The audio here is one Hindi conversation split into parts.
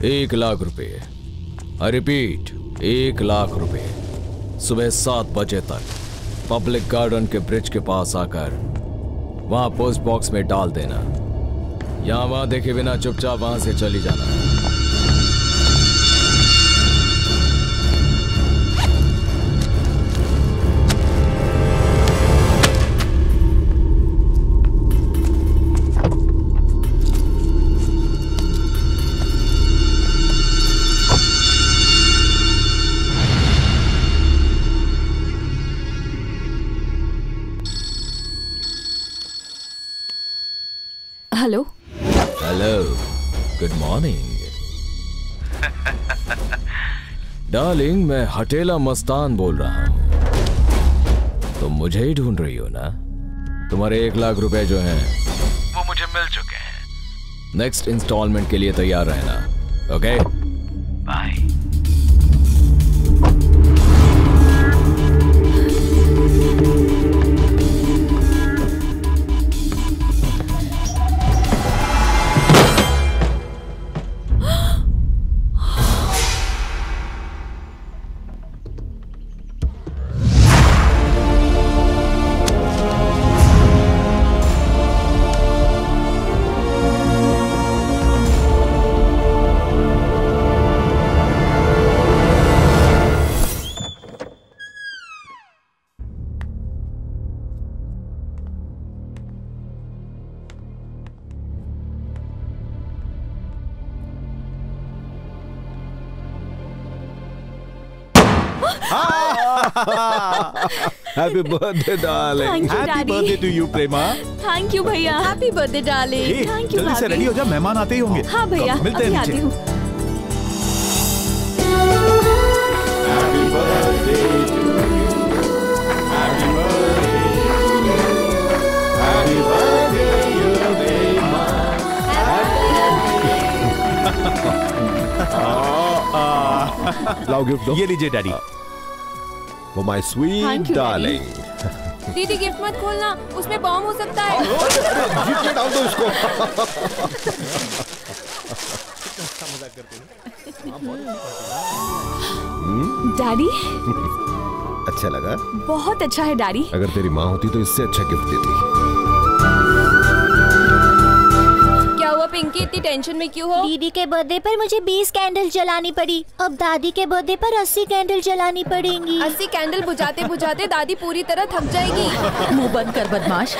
1,00,000 आई रिपीट 1,00,000 सुबह 7 बजे तक पब्लिक गार्डन के ब्रिज के पास आकर वहां पोस्ट बॉक्स में डाल देना। यहां वहां देखे बिना चुपचाप वहां से चली जाना। Hello hello, good morning. Darling, मैं हटेला मस्तान बोल रहा हूँ। तुम मुझे ही ढूंढ रही हो ना? तुम्हारे 1,00,000 जो हैं वो मुझे मिल चुके हैं। नेक्स्ट इंस्टॉलमेंट के लिए तैयार रहना। Okay, bye. Happy birthday darling. Happy birthday to you Prema. Thank you भैया। Happy birthday darling. Thank you. जल्दी से रेडी हो जा, मेहमान आते ही होंगे। हाँ भैया, मिलते हैं आती नीचे। हूँ। Happy birthday to you, happy birthday, happy birthday you Prema. लाओ गिफ्ट दो। ये लीजिए डैडी। वो माय स्वीट डार्लिंग। दीदी गिफ्ट मत खोलना, उसमें बॉम्ब हो सकता है। गिफ्ट में डाल दो इसको। डैडी, अच्छा लगा? बहुत अच्छा है डैडी। अगर तेरी माँ होती तो इससे अच्छा गिफ्ट देती। क्या हुआ पिंकी, इतनी टेंशन में क्यों हो? दीदी के बर्थडे पर मुझे 20 कैंडल जलानी पड़ी, अब दादी के बर्थडे पर 80 कैंडल जलानी पड़ेंगी। 80 कैंडल बुझाते बुझाते दादी पूरी तरह थक जाएगी। मुंह बंद कर बदमाश।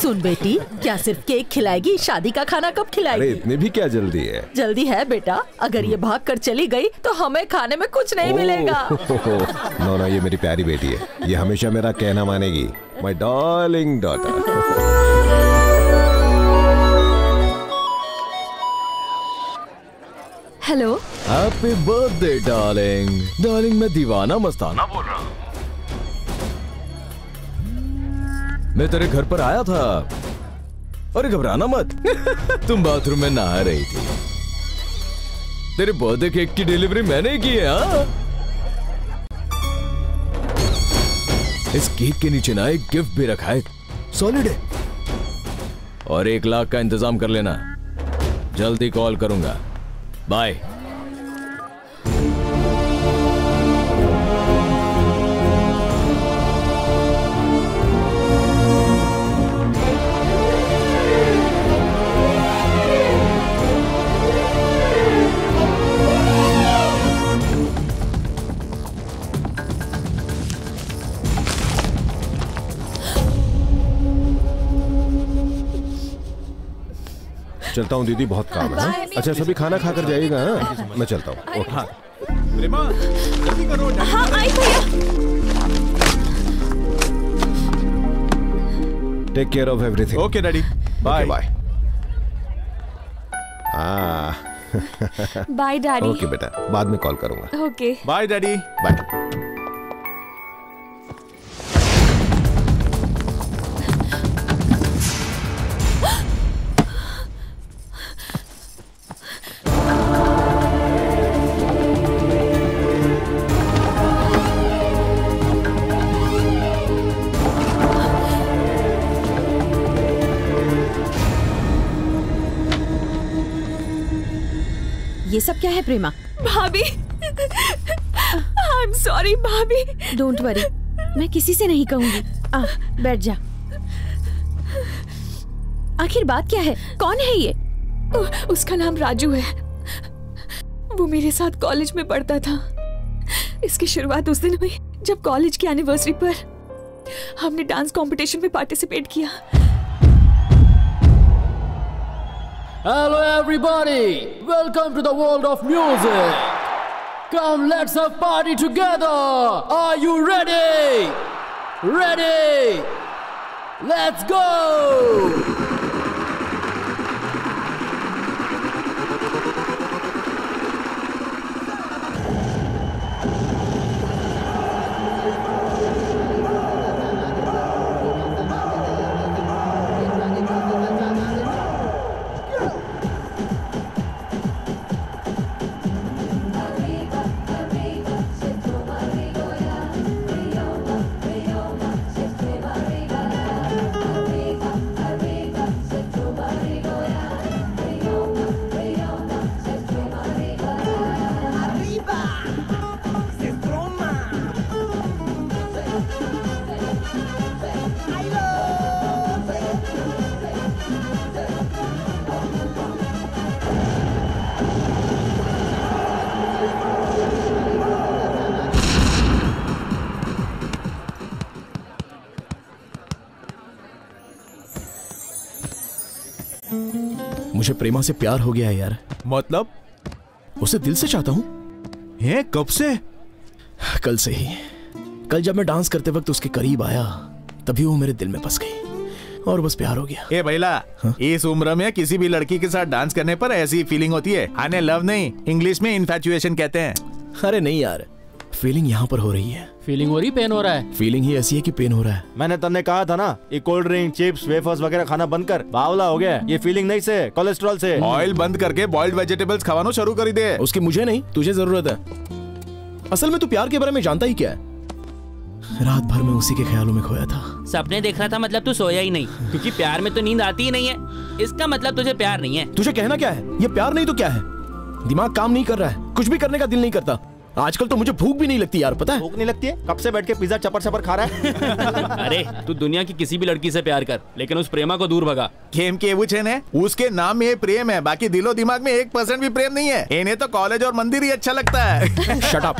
सुन बेटी, क्या सिर्फ केक खिलाएगी? शादी का खाना कब खिलाएगी? अरे इतनी भी क्या जल्दी है? जल्दी है बेटा, अगर ये भाग कर चली गई तो हमें खाने में कुछ नहीं मिलेगा। नो नो, ये मेरी प्यारी बेटी है, ये हमेशा मेरा कहना मानेगी। My darling daughter. Hello, happy birthday darling. Darling, मैं दीवाना मस्ताना बोल रहा हूँ। मैं तेरे घर पर आया था। अरे घबराना मत। तुम बाथरूम में नहा रही थी। तेरे बर्थडे केक की डिलीवरी मैंने की है। हाँ, इस केक के नीचे ना एक गिफ्ट भी रखा है, सॉलिड है। और 1,00,000 का इंतजाम कर लेना। जल्दी कॉल करूंगा। बाय। चलता हूँ दीदी, बहुत काम है। अच्छा सभी खाना खाकर जाइएगा। हाँ? मैं चलता हूँ। हाँ प्रेमा, जल्दी करो। हाँ आई भैया। Take care of everything. Okay daddy, bye bye. Bye daddy. Okay बेटा, बाद में कॉल करूंगा। Okay bye daddy. बाय। ये सब क्या है प्रेमा? भाभी, आई एम सॉरी भाभी। डोंट वरी, मैं किसी से नहीं कहूंगी। बैठ जा। आखिर बात क्या है? कौन है ये? उसका नाम राजू है। वो मेरे साथ कॉलेज में पढ़ता था। इसकी शुरुआत उस दिन हुई जब कॉलेज की एनिवर्सरी पर हमने डांस कंपटीशन में पार्टिसिपेट किया। Hello everybody, welcome to the world of music. Come, let's have party together. Are you ready? Ready? Let's go. मुझे प्रेमा से प्यार हो गया है यार। मतलब? उसे दिल से चाहता हूँ। है कब से? कल से ही। कल जब मैं डांस करते वक्त उसके करीब आया तभी वो मेरे दिल में बस गई और बस प्यार हो गया। ए भैला, इस उम्र में किसी भी लड़की के साथ डांस करने पर ऐसी फीलिंग होती है। आने लव नहीं, इंग्लिश में इन्फैचुएशन कहते हैं। अरे नहीं यार, फीलिंग यहाँ पर हो रही है। फीलिंग हो रही, पेन हो रहा है? फीलिंग ही ऐसी है कि पेन हो रहा है। मैंने तन्ने कहा था ना, ये कोल्ड ड्रिंक, चिप्स, वेफर्स वगैरह खाना बंद कर, बावला हो गया। ये फीलिंग नहीं से, कोलेस्ट्रॉल से। ऑयल बंद करके बॉइल्ड वेजिटेबल्स खावानो शुरू कर दे। उसकी मुझे नहीं, तुझे जरूरत है। असल में तू प्यार के बारे में जानता ही क्या है? रात भर में उसी के ख्यालों में खोया था। सपने देख रहा था मतलब तू सोया ही नहीं, क्योंकि प्यार में तो नींद आती ही नहीं है। इसका मतलब तुझे प्यार नहीं है। तुझे कहना क्या है? ये प्यार नहीं तो क्या है? दिमाग काम नहीं कर रहा है, कुछ भी करने का दिल नहीं करता। आजकल तो मुझे भूख भी नहीं लगती यार, पता है? भूख नहीं लगती है? कब से बैठ के पिज्जा चपर चपर खा रहा है? अरे तू दुनिया की किसी भी लड़की से प्यार कर, लेकिन उस प्रेमा को दूर भगा। खेम के बुझे ने, उसके नाम में प्रेम है, बाकी दिलो दिमाग में 1% भी प्रेम नहीं है। इन्हें तो कॉलेज और मंदिर ही अच्छा लगता है। Shut up.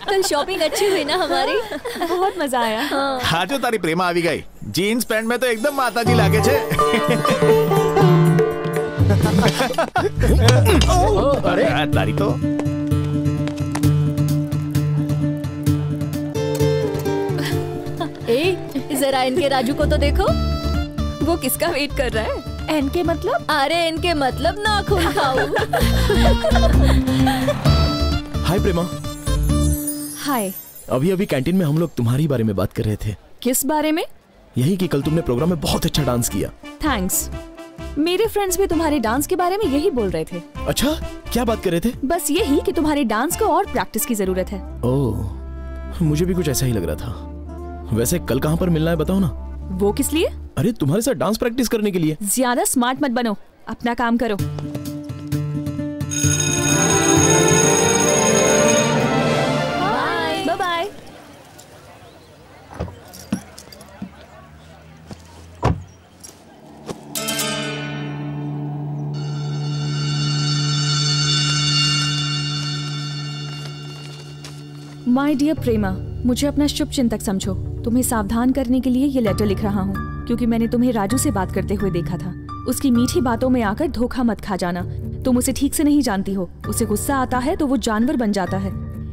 कल शॉपिंग अच्छी हुई ना हमारी? बहुत मजा आया। हाँ जो तारी प्रेमा आवी गई, जीन्स पैंट में तो एकदम माता जी लागे छे। अरे तारी तो जरा इनके राजू को तो देखो, वो किसका वेट कर रहा है? एन के मतलब? अरे इनके मतलब नाखून खाओ। हाय प्रेमा। हाय। अभी अभी कैंटीन में हम लोग तुम्हारी बारे में बात कर रहे थे। किस बारे में? यही कि कल तुमने प्रोग्राम में बहुत अच्छा डांस किया। थैंक्स। मेरे फ्रेंड्स भी तुम्हारे डांस के बारे में यही बोल रहे थे। अच्छा, क्या बात कर रहे थे? बस यही कि तुम्हारे डांस को और प्रैक्टिस की जरूरत है। ओह, मुझे भी कुछ ऐसा ही लग रहा था। वैसे कल कहाँ पर मिलना है बताओ ना? वो किस लिए? अरे तुम्हारे साथ डांस प्रैक्टिस करने के लिए। ज्यादा स्मार्ट मत बनो, अपना काम करो। Bye bye. My dear Prema, मुझे अपना शुभ चिंतक समझो। तुम्हें सावधान करने के लिए ये लेटर लिख रहा हूँ, क्योंकि मैंने तुम्हें राजू से बात करते हुए देखा था। उसकी मीठी बातों में आकर धोखा मत खा जाना। तुम उसे ठीक से नहीं जानती हो। उसे गुस्सा आता है तो वो जानवर बन जाता है।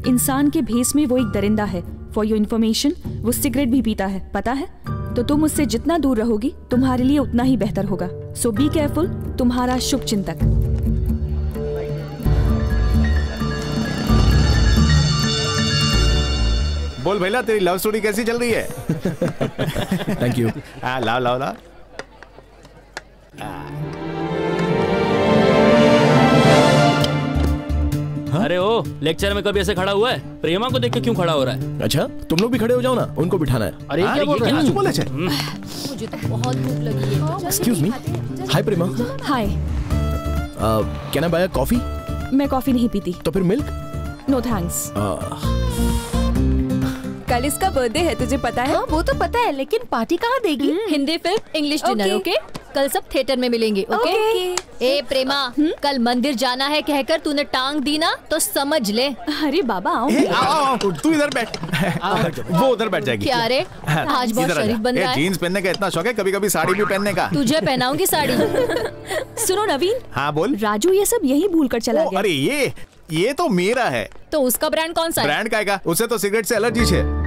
इंसान के भेस में वो एक दरिंदा है। फॉर योर इन्फॉर्मेशन, वो सिगरेट भी पीता है, पता है? तो तुम उससे जितना दूर रहोगी तुम्हारे लिए उतना ही बेहतर होगा। सो बी केयरफुल। तुम्हारा शुभ चिंतक। बोल भैला, तेरी लव स्टोरी कैसी चल रही है? Thank you. लाओ लाओ लाओ। अरे ओ, लेक्चर में कभी ऐसे खड़ा हुआ है? प्रेमा को देख के क्यों खड़ा हो रहा है? अच्छा, तुम लोग भी खड़े हो जाओ ना, उनको बिठाना है। अरे क्या बोल रहे हैं? बोले छे? मुझे तो बहुत भूख लगी है। Excuse me. Hi Prema. Hi. Can I buy a coffee? मैं कॉफी नहीं पीती। तो फिर मिल्क? No thanks. कल इसका बर्थडे है, तुझे पता है? हाँ, वो तो पता है, लेकिन पार्टी कहाँ देगी? Hindi film, English dinner, okay? कल सब थिएटर में मिलेंगे, ओके? ए प्रेमा, कल मंदिर जाना है कहकर तूने टांग दी ना, तो समझ ले। अरे बाबा आओ। आओ, तू इधर बैठ। वो उधर बैठ जाएगी। क्या रे, आज बहुत शरीफ बन रहा है। जीन्स पहनने का इतना शौक है, कभी कभी साड़ी भी पहनने का। तुझे पहनाऊंगी साड़ी। सुनो नवीन। हाँ बोल। राजू ये सब यही भूल कर चला गया। अरे ये तो मेरा है। तो उसका ब्रांड कौन सा है? ब्रांड का है, उसे तो सिगरेट से एलर्जी है।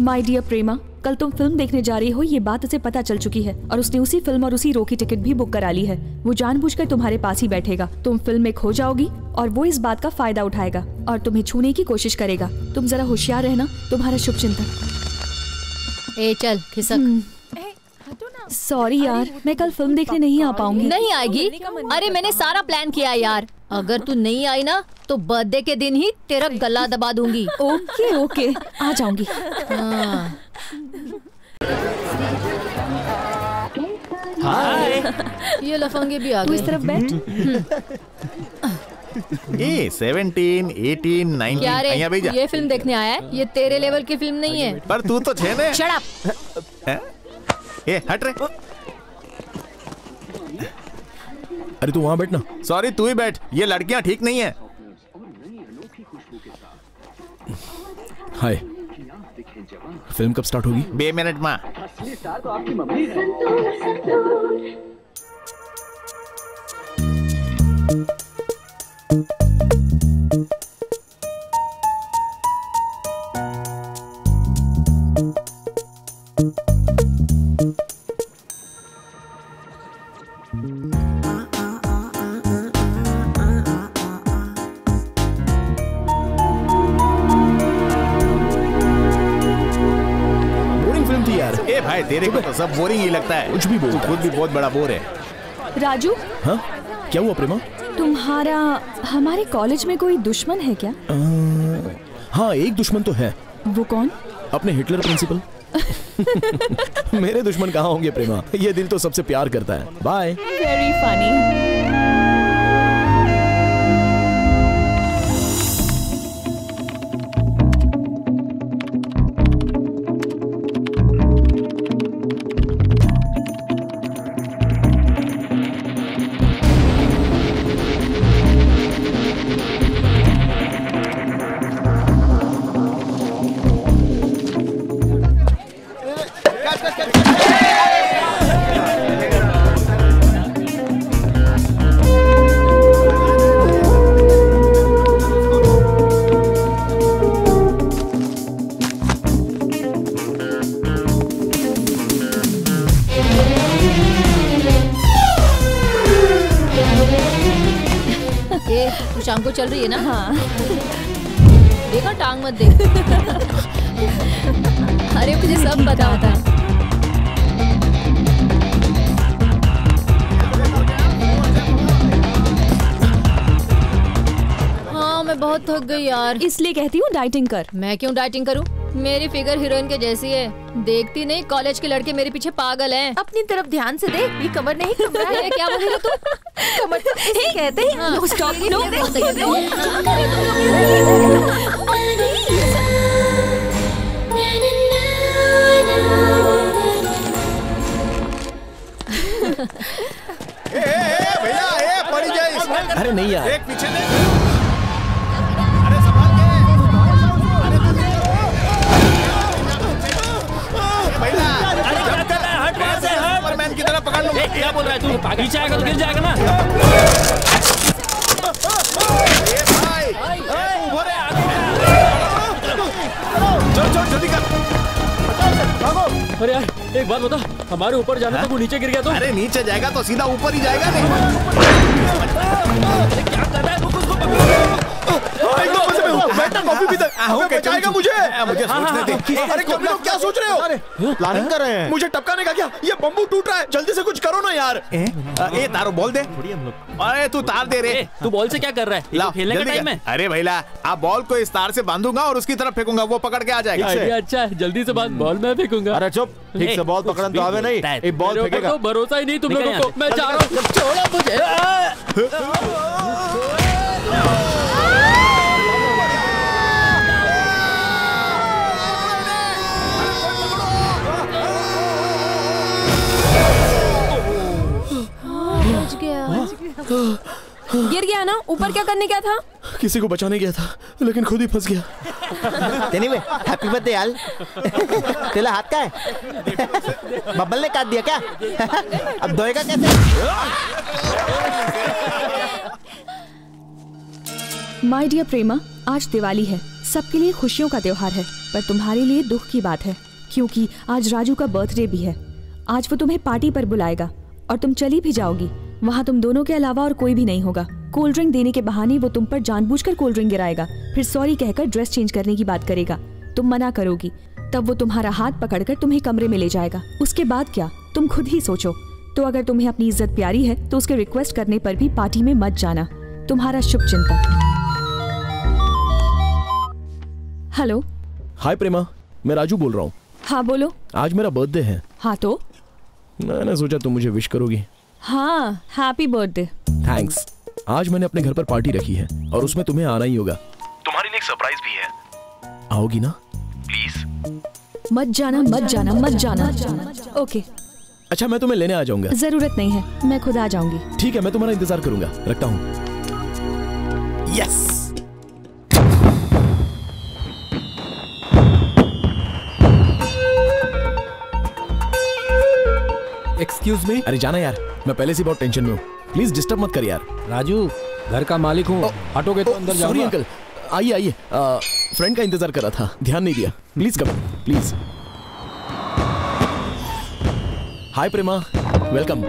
माय डियर प्रेमा, कल तुम फिल्म देखने जा रही हो ये बात उसे पता चल चुकी है और उसने उसी फिल्म और उसी रो की टिकट भी बुक करा ली है। वो जानबूझकर तुम्हारे पास ही बैठेगा। तुम फिल्म में खो जाओगी और वो इस बात का फायदा उठाएगा और तुम्हें छूने की कोशिश करेगा। तुम जरा होशियार रहना। तुम्हारा शुभ चिंतन। ए चल खिसक। सॉरी यार, मैं कल फिल्म देखने नहीं आ पाऊंगी। नहीं आएगी? अरे मैंने सारा प्लान किया यार। अगर तू नहीं आई ना तो बर्थडे के दिन ही तेरा गला दबा दूंगी। ओके ओके, आ जाऊंगी। हाय, ये लफंगे भी आ गए। तू इस तरफ बैठ। 17, 18, 19। क्या रे, ये फिल्म देखने आया है? ये तेरे लेवल की फिल्म नहीं है। पर तू तो छे ने। Shut up. ए हट रे। अरे तू वहां बैठना। सॉरी, तू ही बैठ। ये लड़कियां ठीक नहीं है। हाय, फिल्म कब स्टार्ट होगी? 2 मिनट में। भाई तेरे को तो सब बोरिंग ही लगता है। कुछ भी बोल, खुद भी बहुत बड़ा बोर है। राजू। हाँ, क्या हुआ प्रेमा? तुम्हारा हमारे कॉलेज में कोई दुश्मन है क्या? हाँ, एक दुश्मन तो है। वो कौन? अपने हिटलर प्रिंसिपल। मेरे दुश्मन कहाँ होंगे प्रेमा? ये दिल तो सबसे प्यार करता है। बाय। Very funny. शाम को चल रही है ना? हाँ। देखा, टांग मत दे। अरे मुझे सब पता था। हाँ, मैं बहुत थक गई यार। इसलिए कहती हूँ डाइटिंग कर। मैं क्यों डाइटिंग करूँ? मेरी फिगर हीरोइन के जैसी है। देखती नहीं, कॉलेज के लड़के मेरे पीछे पागल हैं। अपनी तरफ ध्यान से देख, ये कमर नहीं कमरा है। क्या बोल रही तू? कमर इसे कहते हैं। No stop, no. भैया पड़ी जाए। अरे नहीं यार, एक पीछे देख। अरे संभाल के। सुपरमैन की तरह पकड़ लो। क्या बोल रहा है तू? पीछे आएगा तो गिर जाएगा ना। चल जल्दी कर। अरे यार, एक बात बता, हमारे ऊपर जाना था, वो नीचे गिर गया तो? अरे नीचे जाएगा तो सीधा ऊपर ही जाएगा। नहीं क्या कर रहा है? उसको पकड़ो। एकदम मजे में हूँ। बैठना कॉफी पीते बचाएगा मुझे। मुझे सोचने दे। अरे कभी लोग क्या सोच रहे हो? अरे प्लानिंग कर रहे हैं। मुझे टपकाने का क्या? ये बम्बू टूट रहा है, जल्दी से कुछ करो ना यार। ए तारो बोल दे। अरे तू तार दे रे। तू बॉल से क्या कर रहा है? लाओ, खेलने का जल्दी टाइम कर। है। अरे भैया, आप बॉल को इस तार से बांधूंगा और उसकी तरफ फेंकूंगा, वो पकड़ के आ जाएगा। आइडिया अच्छा है, जल्दी से बात बॉल में फेंकूंगा। अरे चुप, ठीक से बॉल पकड़न तो आवे नहीं। एक बॉल मेरे ऊपर फेंकेगा। तो भरोसा ही नहीं तुम लोगों को। मैं जा रहा हूँ, छोड़ो मुझे। गिर गया ना? ऊपर क्या करने गया था? किसी को बचाने गया था, लेकिन खुद ही फंस गया। एनीवे, हैप्पी बर्थडे यार। तेरा हाथ का है? बब्बल ने काट दिया क्या? अब धोएगा कैसे? माय डियर प्रेमा, आज दिवाली है, सबके लिए खुशियों का त्योहार है, पर तुम्हारे लिए दुख की बात है, क्योंकि आज राजू का बर्थडे भी है। आज वो तुम्हें पार्टी पर बुलाएगा और तुम चली भी जाओगी। वहाँ तुम दोनों के अलावा और कोई भी नहीं होगा। कोल्ड ड्रिंक देने के बहाने वो तुम पर जानबूझकर कोल्ड ड्रिंक गिराएगा, फिर सॉरी कहकर ड्रेस चेंज करने की बात करेगा। तुम मना करोगी, तब वो तुम्हारा हाथ पकड़कर तुम्हें कमरे में ले जाएगा। उसके बाद क्या, तुम खुद ही सोचो। तो अगर तुम्हें अपनी इज्जत प्यारी है तो उसके रिक्वेस्ट करने पर भी पार्टी में मत जाना। तुम्हारा शुभचिंतक। हेलो। हाय प्रेमा, मैं राजू बोल रहा हूँ। हाँ बोलो। आज मेरा बर्थडे है। हाँ तो मैंने सोचा तुम मुझे विश करोगी। हाँ, हैप्पी बर्थडे। थैंक्स। आज मैंने अपने घर पर पार्टी रखी है और उसमें तुम्हें आना ही होगा। तुम्हारे लिए एक सरप्राइज भी है। आओगी ना? प्लीज। मत जाना, मत जाना, मत जाना। ओके। अच्छा, मैं तुम्हें लेने आ जाऊंगा। जरूरत नहीं है, मैं खुद आ जाऊंगी। ठीक है, मैं तुम्हारा इंतजार करूंगा। रखता हूँ। यस। Excuse me. अरे जाना यार, मैं पहले से बहुत टेंशन में हूँ। प्लीज डिस्टर्ब मत कर यार। राजू, घर का मालिक हूँ, हटोगे तो अंदर जाऊंगा। सॉरी अंकल, आइए आइए। फ्रेंड का इंतजार कर रहा था, ध्यान नहीं दिया। Please come, please. Hi Prema, welcome.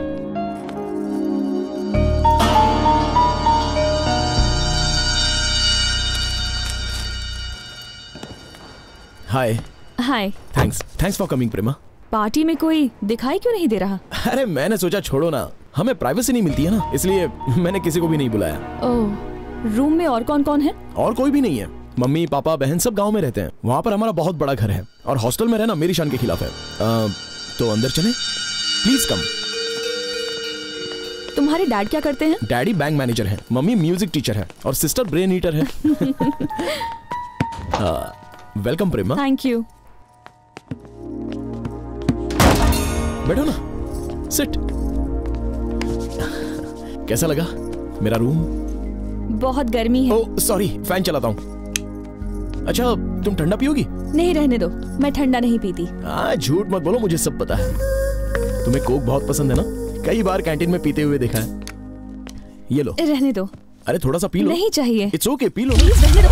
Hi. Hi. Thanks for coming Prema. Party में कोई दिखाई क्यों नहीं दे रहा? अरे मैंने सोचा छोड़ो ना, हमें प्राइवेसी नहीं मिलती है ना, इसलिए मैंने किसी को भी नहीं बुलाया। ओह, रूम में और कौन कौन है? और कोई भी नहीं है। मम्मी पापा बहन सब गांव में रहते हैं। वहाँ पर हमारा बहुत बड़ा घर है और हॉस्टल में रहना मेरी शान के खिलाफ है। तो अंदर चले? Please come. तुम्हारे डैड क्या करते हैं? डैडी बैंक मैनेजर है, मम्मी म्यूजिक टीचर है और सिस्टर ब्रेन ईटर है। Welcome Prema. Thank you. बैठो ना, सिट। कैसा लगा मेरा रूम? बहुत गर्मी है। ओह सॉरी, फैन चलाता हूँ। अच्छा, तुम ठंडा पियोगी? नहीं, रहने दो, मैं ठंडा नहीं पीती। झूठ मत बोलो, मुझे सब पता है। तुम्हें कोक बहुत पसंद है ना? कई बार कैंटीन में पीते हुए देखा है। ये लो। रहने दो। अरे थोड़ा सा पी लो। नहीं चाहिए। It's okay, P low. Please रहने दो।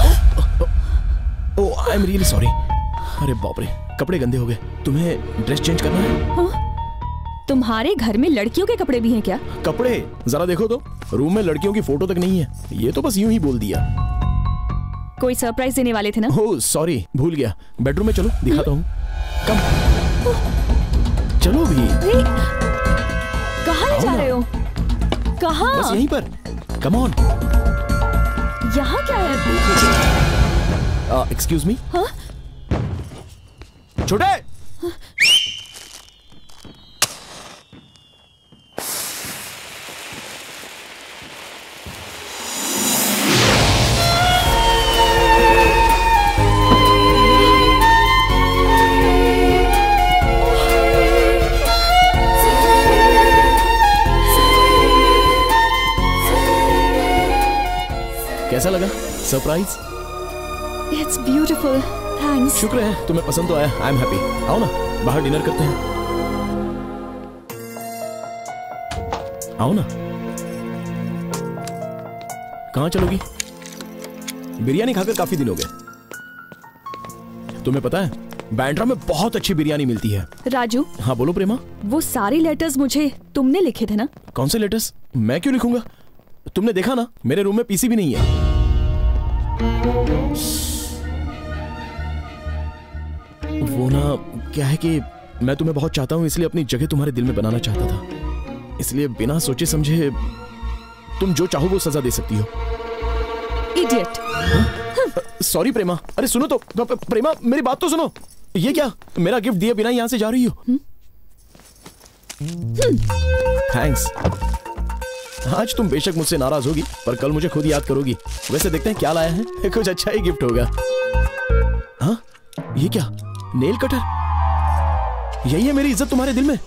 ओह आई एम रियली सॉरी। अरे बाप रे, कपड़े गंदे हो गए। तुम्हें ड्रेस चेंज करना है? हाँ? तुम्हारे घर में लड़कियों के कपड़े भी हैं क्या? कपड़े जरा देखो तो, रूम में लड़कियों की फोटो तक नहीं है। ये तो बस यूं ही बोल दिया। कोई सरप्राइज देने वाले थे ना? ओह सॉरी, भूल गया। बेडरूम में चलो, दिखाता हूँ। कम चलो भी। कहाँ ले जा रहे हो? कहाँ? बस यहीं पर। Come on. यहाँ क्या है? एक्सक्यूज मी। हाँ? छोटे। कैसा लगा सरप्राइज? It's beautiful, thanks. शुक्र है तुम्हें पसंद तो आया। I am happy. आओ ना, बाहर डिनर करते हैं। आओ ना। कहाँ चलोगी? बिरयानी खाकर काफी दिन हो गए। तुम्हें पता है बैंड्रा में बहुत अच्छी बिरयानी मिलती है। राजू। हाँ बोलो प्रेमा। वो सारे लेटर्स मुझे तुमने लिखे थे ना? कौन से लेटर्स? मैं क्यों लिखूंगा? तुमने देखा ना, मेरे रूम में पीसी भी नहीं है। वो ना क्या है कि मैं तुम्हें बहुत चाहता हूं, इसलिए अपनी जगह तुम्हारे दिल में बनाना चाहता था। इसलिए बिना सोचे समझे तुम जो चाहो वो सजा दे सकती हो। इडियट। सॉरी प्रेमा। अरे सुनो तो प्रेमा, मेरी बात तो सुनो। ये क्या, मेरा गिफ्ट दिए बिना यहां से जा रही हो? थैंक्स। आज तुम बेशक मुझसे नाराज होगी, पर कल मुझे खुद याद करोगी। वैसे देखते हैं क्या लाया है, कुछ अच्छा ही गिफ्ट होगा। हाँ, ये क्या, नेल कटर? यही है मेरी इज्जत तुम्हारे दिल में?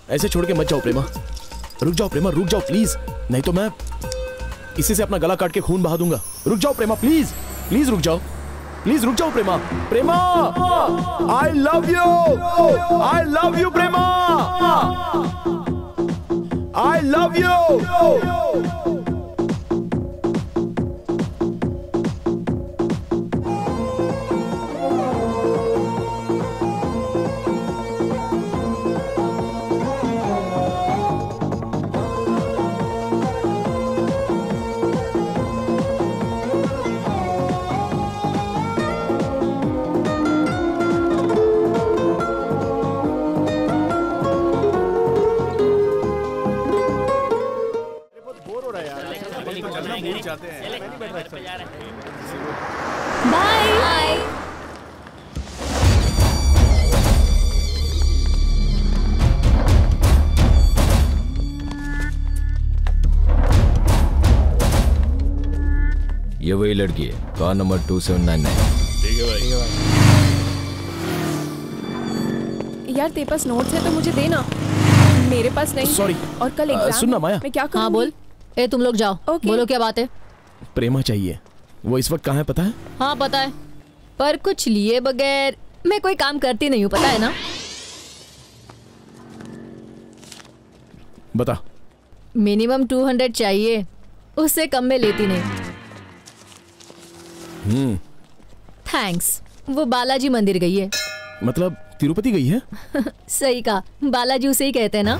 ऐसे छोड़ के मत जाओ प्रेमा। रुक जाओ प्रेमा, रुक जाओ प्लीज, नहीं तो मैं इसी से अपना गला काट के खून बहा दूंगा। रुक जाओ प्रेमा, प्लीज प्लीज रुक जाओ, प्लीज रुक जाओ Prema. Prema, I love you, I love you Prema, I love you. Bye. ये वही लड़की है, कार नंबर 2799। ठीक है भाई। यार तेरे पास नोट्स है तो मुझे देना, मेरे पास नहीं। सॉरी। और कल एग्जाम सुनना माया। मैं क्या करूं? हाँ बोल। ए तुम लोग जाओ। बोलो क्या बात है? प्रेमा चाहिए। वो इस वक्त कहाँ है पता है? हाँ पता है, पर कुछ लिए बगैर मैं कोई काम करती नहीं हूँ, पता है ना? बता। मिनिमम 200 चाहिए, उससे कम में लेती नहीं। थैंक्स। वो बालाजी मंदिर गई है। मतलब तिरुपति गई है? सही कहा, बालाजी उसे ही कहते हैं ना।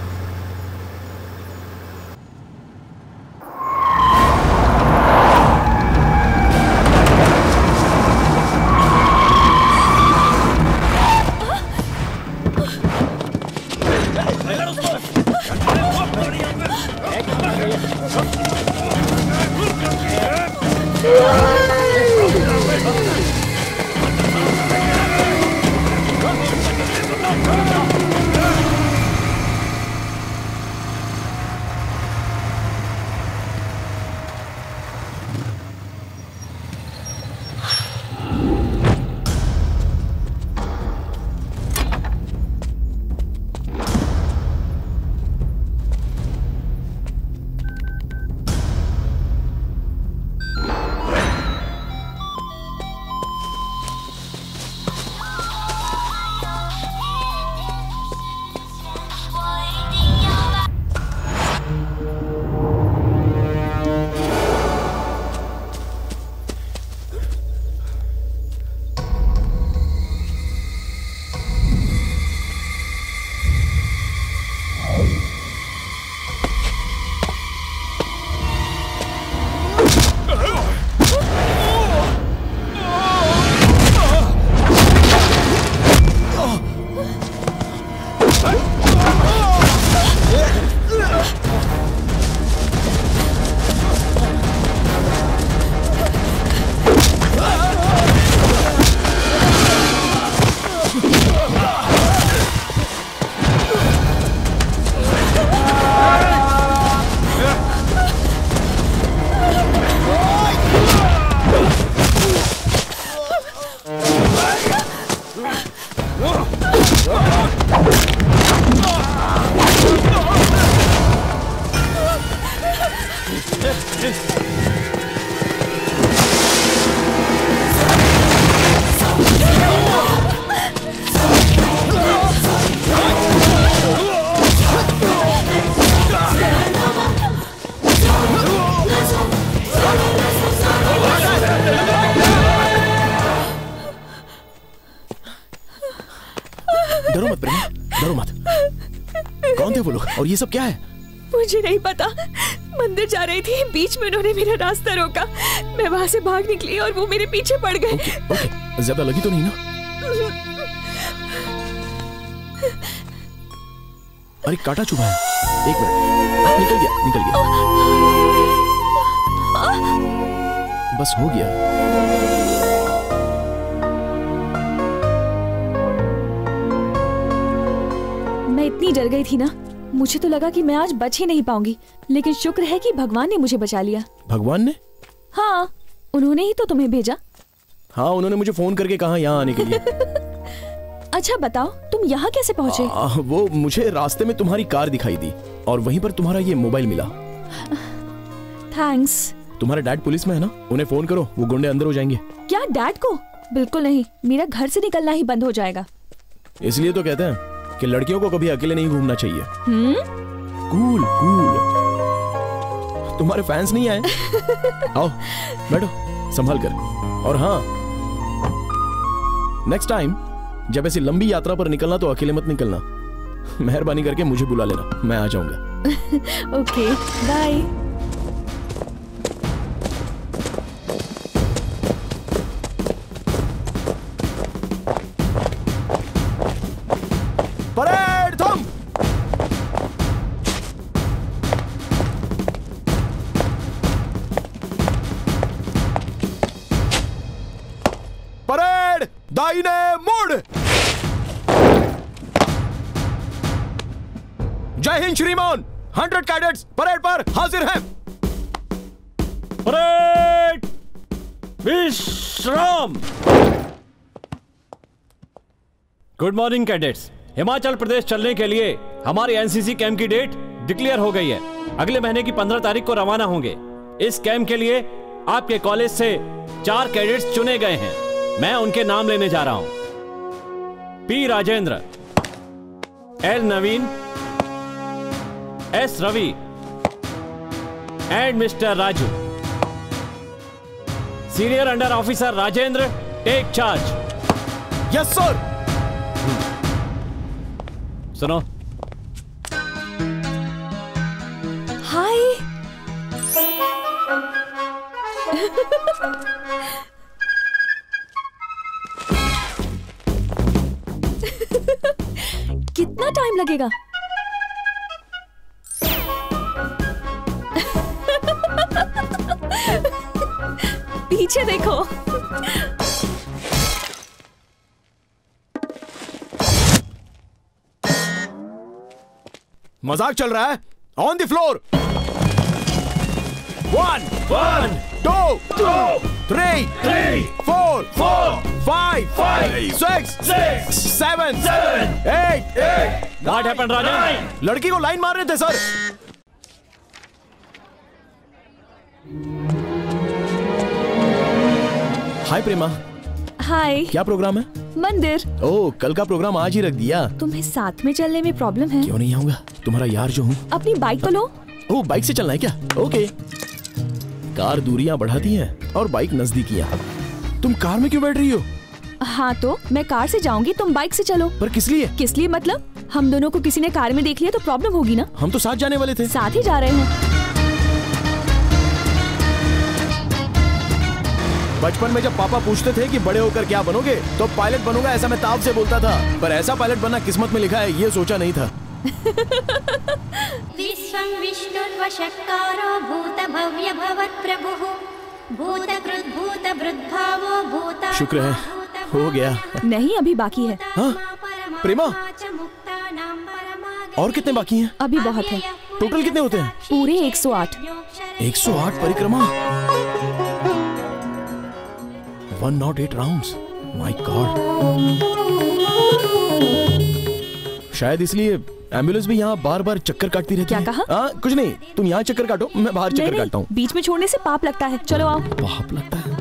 डरो मत प्रेमा, डरो मत। कौन थे वो लोग और ये सब क्या है? मुझे नहीं पता, मंदिर जा रही थी, बीच में उन्होंने मेरा रास्ता रोका। मैं वहाँ से भाग निकली और वो मेरे पीछे पड़ गए। ओके, ज्यादा लगी तो नहीं ना? अरे कांटा चुभा है। एक मिनट, निकल गया, निकल गया। बस हो गया। मैं इतनी डर गई थी ना, मुझे तो लगा कि मैं आज बच ही नहीं पाऊंगी, लेकिन शुक्र है कि भगवान ने मुझे बचा लिया। भगवान ने? हाँ, उन्होंने ही तो तुम्हें भेजा। हाँ, उन्होंने मुझे फोन करके कहा यहाँ आने के लिए। अच्छा बताओ, तुम यहाँ कैसे पहुँचे? वो मुझे रास्ते में तुम्हारी कार दिखाई दी और वहीं पर तुम्हारा ये मोबाइल मिला। थैंक्स। तुम्हारे डैड पुलिस में है ना, उन्हें फोन करो, वो गुंडे अंदर हो जाएंगे। क्या डैड को? बिल्कुल नहीं, मेरा घर से निकलना ही बंद हो जाएगा। इसलिए तो कहते हैं कि लड़कियों को कभी अकेले नहीं घूमना चाहिए। Cool cool. तुम्हारे फैंस नहीं आए? आओ बैठो, संभाल कर। और हाँ, नेक्स्ट टाइम जब ऐसी लंबी यात्रा पर निकलना तो अकेले मत निकलना। मेहरबानी करके मुझे बुला लेना, मैं आ जाऊंगा। Okay, bye. परेड थम। परेड दाहिने मुड़। जय हिंद श्रीमान। 100 कैडेट्स परेड पर हाजिर हैं। परेड विश्राम। Good morning cadets. Himachal Pradesh चलने के लिए हमारी एनसीसी कैंप की डेट डिक्लेयर हो गई है। अगले महीने की 15 तारीख को रवाना होंगे। इस कैंप के लिए आपके कॉलेज से 4 कैडेट्स चुने गए हैं। मैं उनके नाम लेने जा रहा हूं। P Rajendra, L Naveen, S Ravi and mister Raju. Senior under officer Rajendra, take charge. Yes sir. सुनो। हाय। कितना टाइम लगेगा? पीछे देखो। मजाक चल रहा है? On the floor. 1 2 3 4 5 6 7 8। What happened, राजन? लड़की को लाइन मार रहे थे सर। हाय प्रेमा। हाय। क्या प्रोग्राम है? मंदिर। ओह, कल का प्रोग्राम आज ही रख दिया। तुम्हें साथ में चलने में प्रॉब्लम है? क्यों नहीं आऊंगा, तुम्हारा यार जो हूँ। अपनी बाइक तो लो। ओह, बाइक से चलना है क्या? ओके। कार दूरियां बढ़ाती है और बाइक नजदीकियां। तुम कार में क्यों बैठ रही हो? हाँ तो मैं कार से जाऊंगी, तुम बाइक से चलो। पर किस लिए? किस लिए मतलब? हम दोनों को किसी ने कार में देख लिया तो प्रॉब्लम होगी ना। हम तो साथ जाने वाले थे। साथ ही जा रहे हैं। बचपन में जब पापा पूछते थे कि बड़े होकर क्या बनोगे, तो पायलट बनूंगा ऐसा मैं ताव से बोलता था। पर ऐसा पायलट बनना किस्मत में लिखा है ये सोचा नहीं था। विश्वं विष्णुर्वशक्कारो भूत भव्य भवत् प्रभुः भूतकृत् भूतभृद्भावो भूता। शुक्र है हो गया। नहीं, अभी बाकी है। हाँ? प्रेमा, और कितने बाकी हैं? अभी बहुत है। टोटल कितने होते हैं? पूरे 108। 108 परिक्रमा। 108 राउंड्स। My God. शायद इसलिए एम्बुलेंस भी यहाँ बार बार चक्कर काटती रहती है। क्या कहा? कुछ नहीं, तुम यहाँ चक्कर काटो, मैं बाहर चक्कर काटता हूँ। बीच में छोड़ने से पाप लगता है। चलो आओ। पाप लगता है?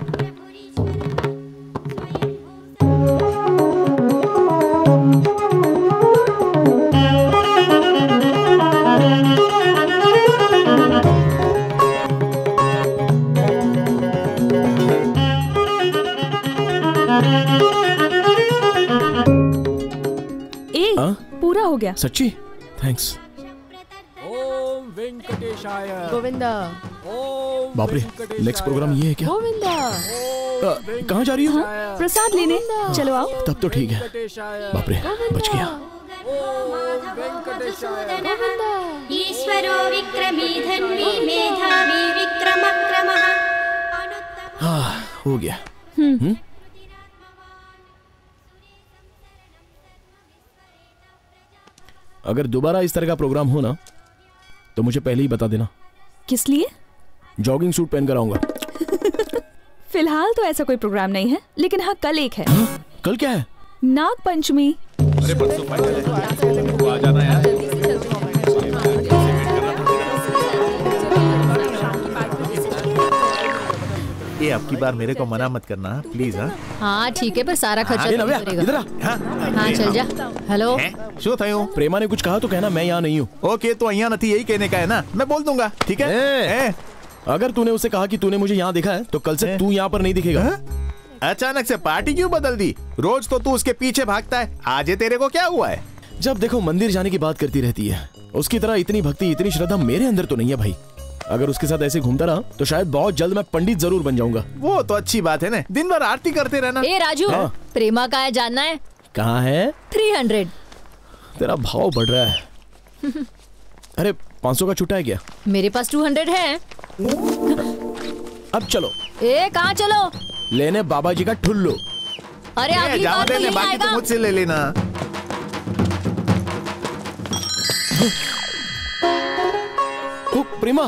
पूरा हो गया। सच्ची? थैंक्स। ओम वेंकटेशाय। गोविंदा। बाप रे, नेक्स्ट प्रोग्राम ये है क्या? गोविंदा। कहाँ जा रही हो? हाँ, प्रसाद लेने। चलो आओ। तब तो ठीक है। बाप रे, बच गया। ईश्वरो विक्रमी धन्वी मेधावी विक्रमक्रमः। हाँ, हो गया। अगर दोबारा इस तरह का प्रोग्राम हो ना तो मुझे पहले ही बता देना। किस लिए? जॉगिंग सूट पहनकर आऊंगा। फिलहाल तो ऐसा कोई प्रोग्राम नहीं है, लेकिन हाँ कल एक है। कल क्या है? नाग पंचमी। अरे परसों फाइनल आ जाना यार। ये आपकी बार मेरे को मना मत करना प्लीज। हाँ ठीक है, पर सारा खर्चा तू करेगा। हाँ चल जा। हेलो शो थयो? प्रेमा ने कुछ कहा तो कहना मैं यहाँ नहीं हूँ। ओके, तो यहाँ नहीं, यही कहने का है ना, मैं बोल दूंगा। ठीक है। अगर तूने उसे कहा कि तूने मुझे यहाँ देखा है तो कल से तू यहाँ पर नहीं दिखेगा। अचानक से पार्टी क्यों बदल दी? रोज तो तू उसके पीछे भागता है, आज ये तेरे को क्या हुआ है? जब देखो मंदिर जाने की बात करती रहती है। उसकी तरह इतनी भक्ति, इतनी श्रद्धा मेरे अंदर तो नहीं है भाई। अगर उसके साथ ऐसे घूमता रहा तो शायद बहुत जल्द मैं पंडित जरूर बन जाऊंगा। वो तो अच्छी बात है ना, दिन भर आरती करते रहना। ए राजू, प्रेमा कहाँ है जानना है? कहाँ है? 300। तेरा भाव बढ़ रहा है। अरे 500 का छुट्टा है क्या? मेरे पास 200 है। अब चलो। ए कहाँ चलो? लेने बाबा जी का ठुल्लू। अरे अगली बार तो यही बाकी तो मुझसे ले लेना। ओ प्रेमा,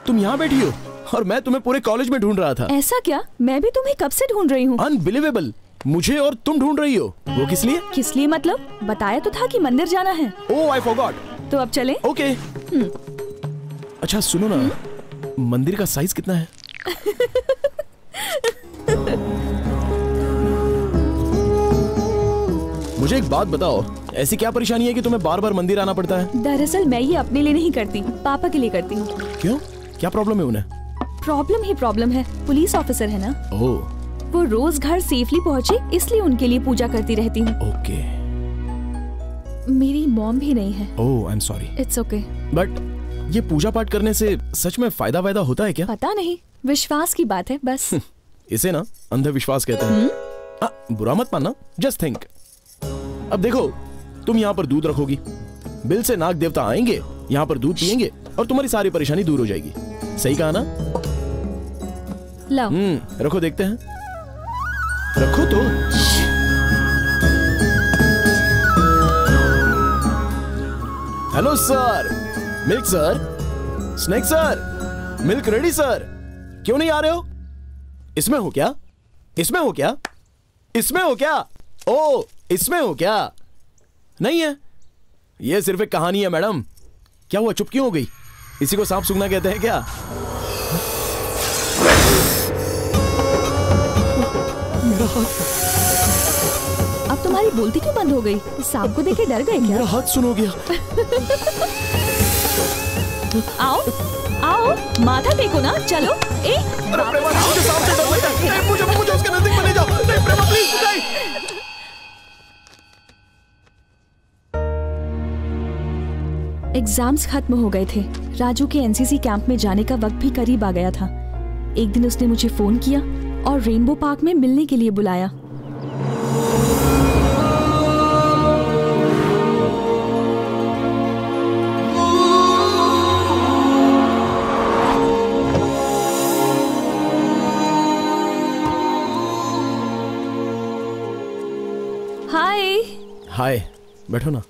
तुम यहाँ बैठी हो और मैं तुम्हें पूरे कॉलेज में ढूंढ रहा था। ऐसा क्या? मैं भी तुम्हें कब से ढूंढ रही हूँ। अनबिलीवेबल, मुझे और तुम ढूंढ रही हो। वो किस लिए? किस लिए मतलब? बताया तो था कि मंदिर जाना है। Oh I forgot. तो अब चले? ओके। अच्छा सुनो ना, मंदिर का साइज कितना है? मुझे एक बात बताओ, ऐसी क्या परेशानी है कि तुम्हें बार बार मंदिर आना पड़ता है? दरअसल मैं ये अपने लिए नहीं करती, पापा के लिए करती हूँ। क्यों? क्या प्रॉब्लम है उन्हें? प्रॉब्लम ही प्रॉब्लम है, पुलिस ऑफिसर है ना। ओह। वो रोज घर सेफली पहुँचे इसलिए उनके लिए पूजा करती रहती हूँ। ओके। मेरी मॉम भी नहीं है। Oh I am sorry. It's okay. But ये पूजा पाठ करने से सच में फायदा वायदा होता है क्या? पता नहीं, विश्वास की बात है बस। इसे ना अंधविश्वास कहते हैं। बुरा मत मानना, जस्ट थिंक। अब देखो, तुम यहाँ पर दूध रखोगी, बिल से नाग देवता आएंगे, यहाँ पर दूध पिएंगे और तुम्हारी सारी परेशानी दूर हो जाएगी। सही कहा ना? लाओ। रखो, देखते हैं। रखो तो। Hello sir, milk sir, snack sir, milk ready sir. क्यों नहीं आ रहे हो? इसमें हो क्या? इसमें हो क्या? इसमें हो क्या? ओ इसमें हो क्या? नहीं है, ये सिर्फ एक कहानी है मैडम। क्या हुआ, चुप क्यों हो गई? इसी को सांप सूंघना कहते हैं क्या? मेरा हाथ। अब तुम्हारी बोलती क्यों बंद हो गई? सांप को देखे डर गए क्या? मेरा हाथ सुन हो गया। आओ आओ, माथा टेको ना, चलो। ए अरे प्रेमा, मुझे सांप से डर लगता है। मुझे उसके नजदीक मत ले जाओ। नहीं प्रेमा प्लीज नहीं। एग्जाम्स खत्म हो गए थे। राजू के एनसीसी कैंप में जाने का वक्त भी करीब आ गया था। एक दिन उसने मुझे फोन किया और रेनबो पार्क में मिलने के लिए बुलाया। हाय। हाय, बैठो ना।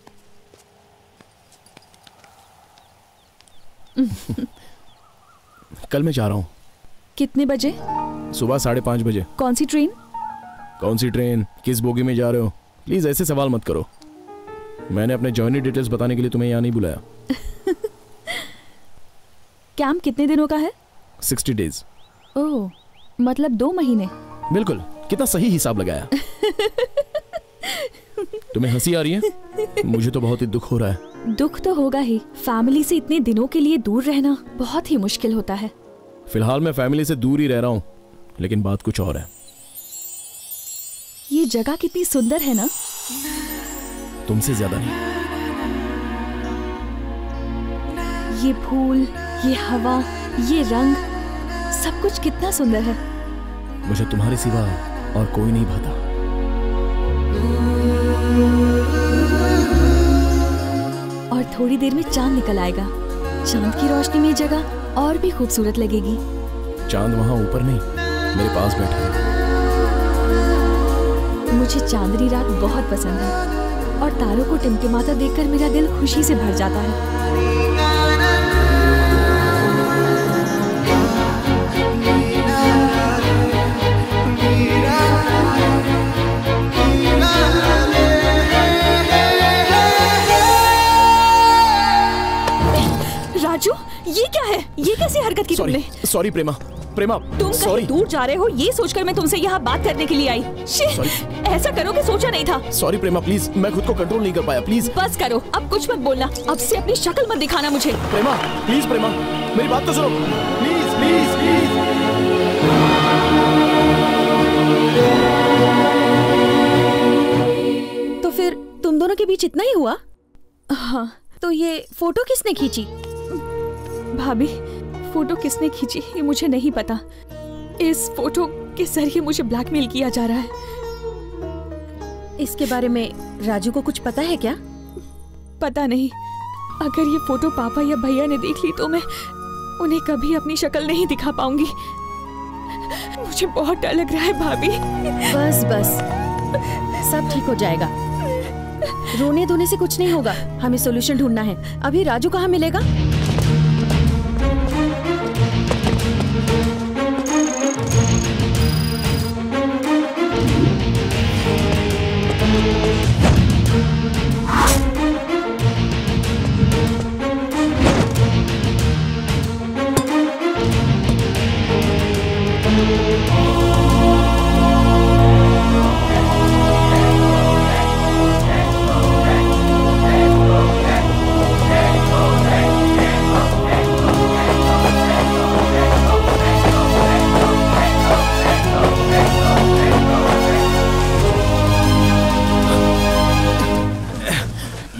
कल मैं जा रहा हूँ। कितने बजे? सुबह 5:30 बजे। कौन सी ट्रेन? कौन सी ट्रेन? किस बोगी में जा रहे हो? प्लीज ऐसे सवाल मत करो। मैंने अपने जर्नी डिटेल्स बताने के लिए तुम्हें यहाँ नहीं बुलाया। कैंप कितने दिनों का है? 60 डेज। ओह, मतलब 2 महीने। बिल्कुल, कितना सही हिसाब लगाया। तुम्हें हंसी आ रही है? मुझे तो बहुत ही दुख हो रहा है। दुख तो होगा ही। फैमिली से इतने दिनों के लिए दूर रहना बहुत ही मुश्किल होता है। फिलहाल मैं फैमिली से दूर ही रह रहा हूँ, लेकिन बात कुछ और है। ये जगह कितनी सुंदर है ना? तुमसे ज्यादा नहीं। ये फूल, ये हवा, ये रंग, सब कुछ कितना सुंदर है। मुझे तुम्हारे सिवा और कोई नहीं भाता। और थोड़ी देर में चांद निकल आएगा। चांद की रोशनी में जगह और भी खूबसूरत लगेगी। चांद वहां ऊपर नहीं, मेरे पास बैठा है। मुझे चांदनी रात बहुत पसंद है और तारों को टिमटिमाता देखकर मेरा दिल खुशी से भर जाता है। राजू, ये क्या है? ये कैसी हरकत की तुमने? सॉरी प्रेमा, प्रेमा तुम कहीं दूर जा रहे हो ये सोचकर मैं तुमसे यहाँ बात करने के लिए आई। ऐसा करोगे सोचा नहीं था। सॉरी प्रेमा प्लीज, मैं खुद को कंट्रोल नहीं कर पाया। प्लीज बस करो, अब कुछ मत बोलना। अब से अपनी शक्ल मत दिखाना मुझे। प्रेमा प्लीज, प्रेमा मेरी बात तो सुनो प्लीज प्लीज प्लीज। तो फिर तुम दोनों के बीच इतना ही हुआ? हाँ, तो ये फोटो किसने खींची? भाभी, फोटो किसने खींची ये मुझे नहीं पता। इस फोटो के जरिए मुझे ब्लैकमेल किया जा रहा है। इसके बारे में राजू को कुछ पता है क्या? पता नहीं। अगर ये फोटो पापा या भैया ने देख ली तो मैं उन्हें कभी अपनी शक्ल नहीं दिखा पाऊंगी। मुझे बहुत डर लग रहा है भाभी। बस बस, सब ठीक हो जाएगा। रोने धोने से कुछ नहीं होगा, हमें सॉल्यूशन ढूंढना है। अभी राजू कहाँ मिलेगा?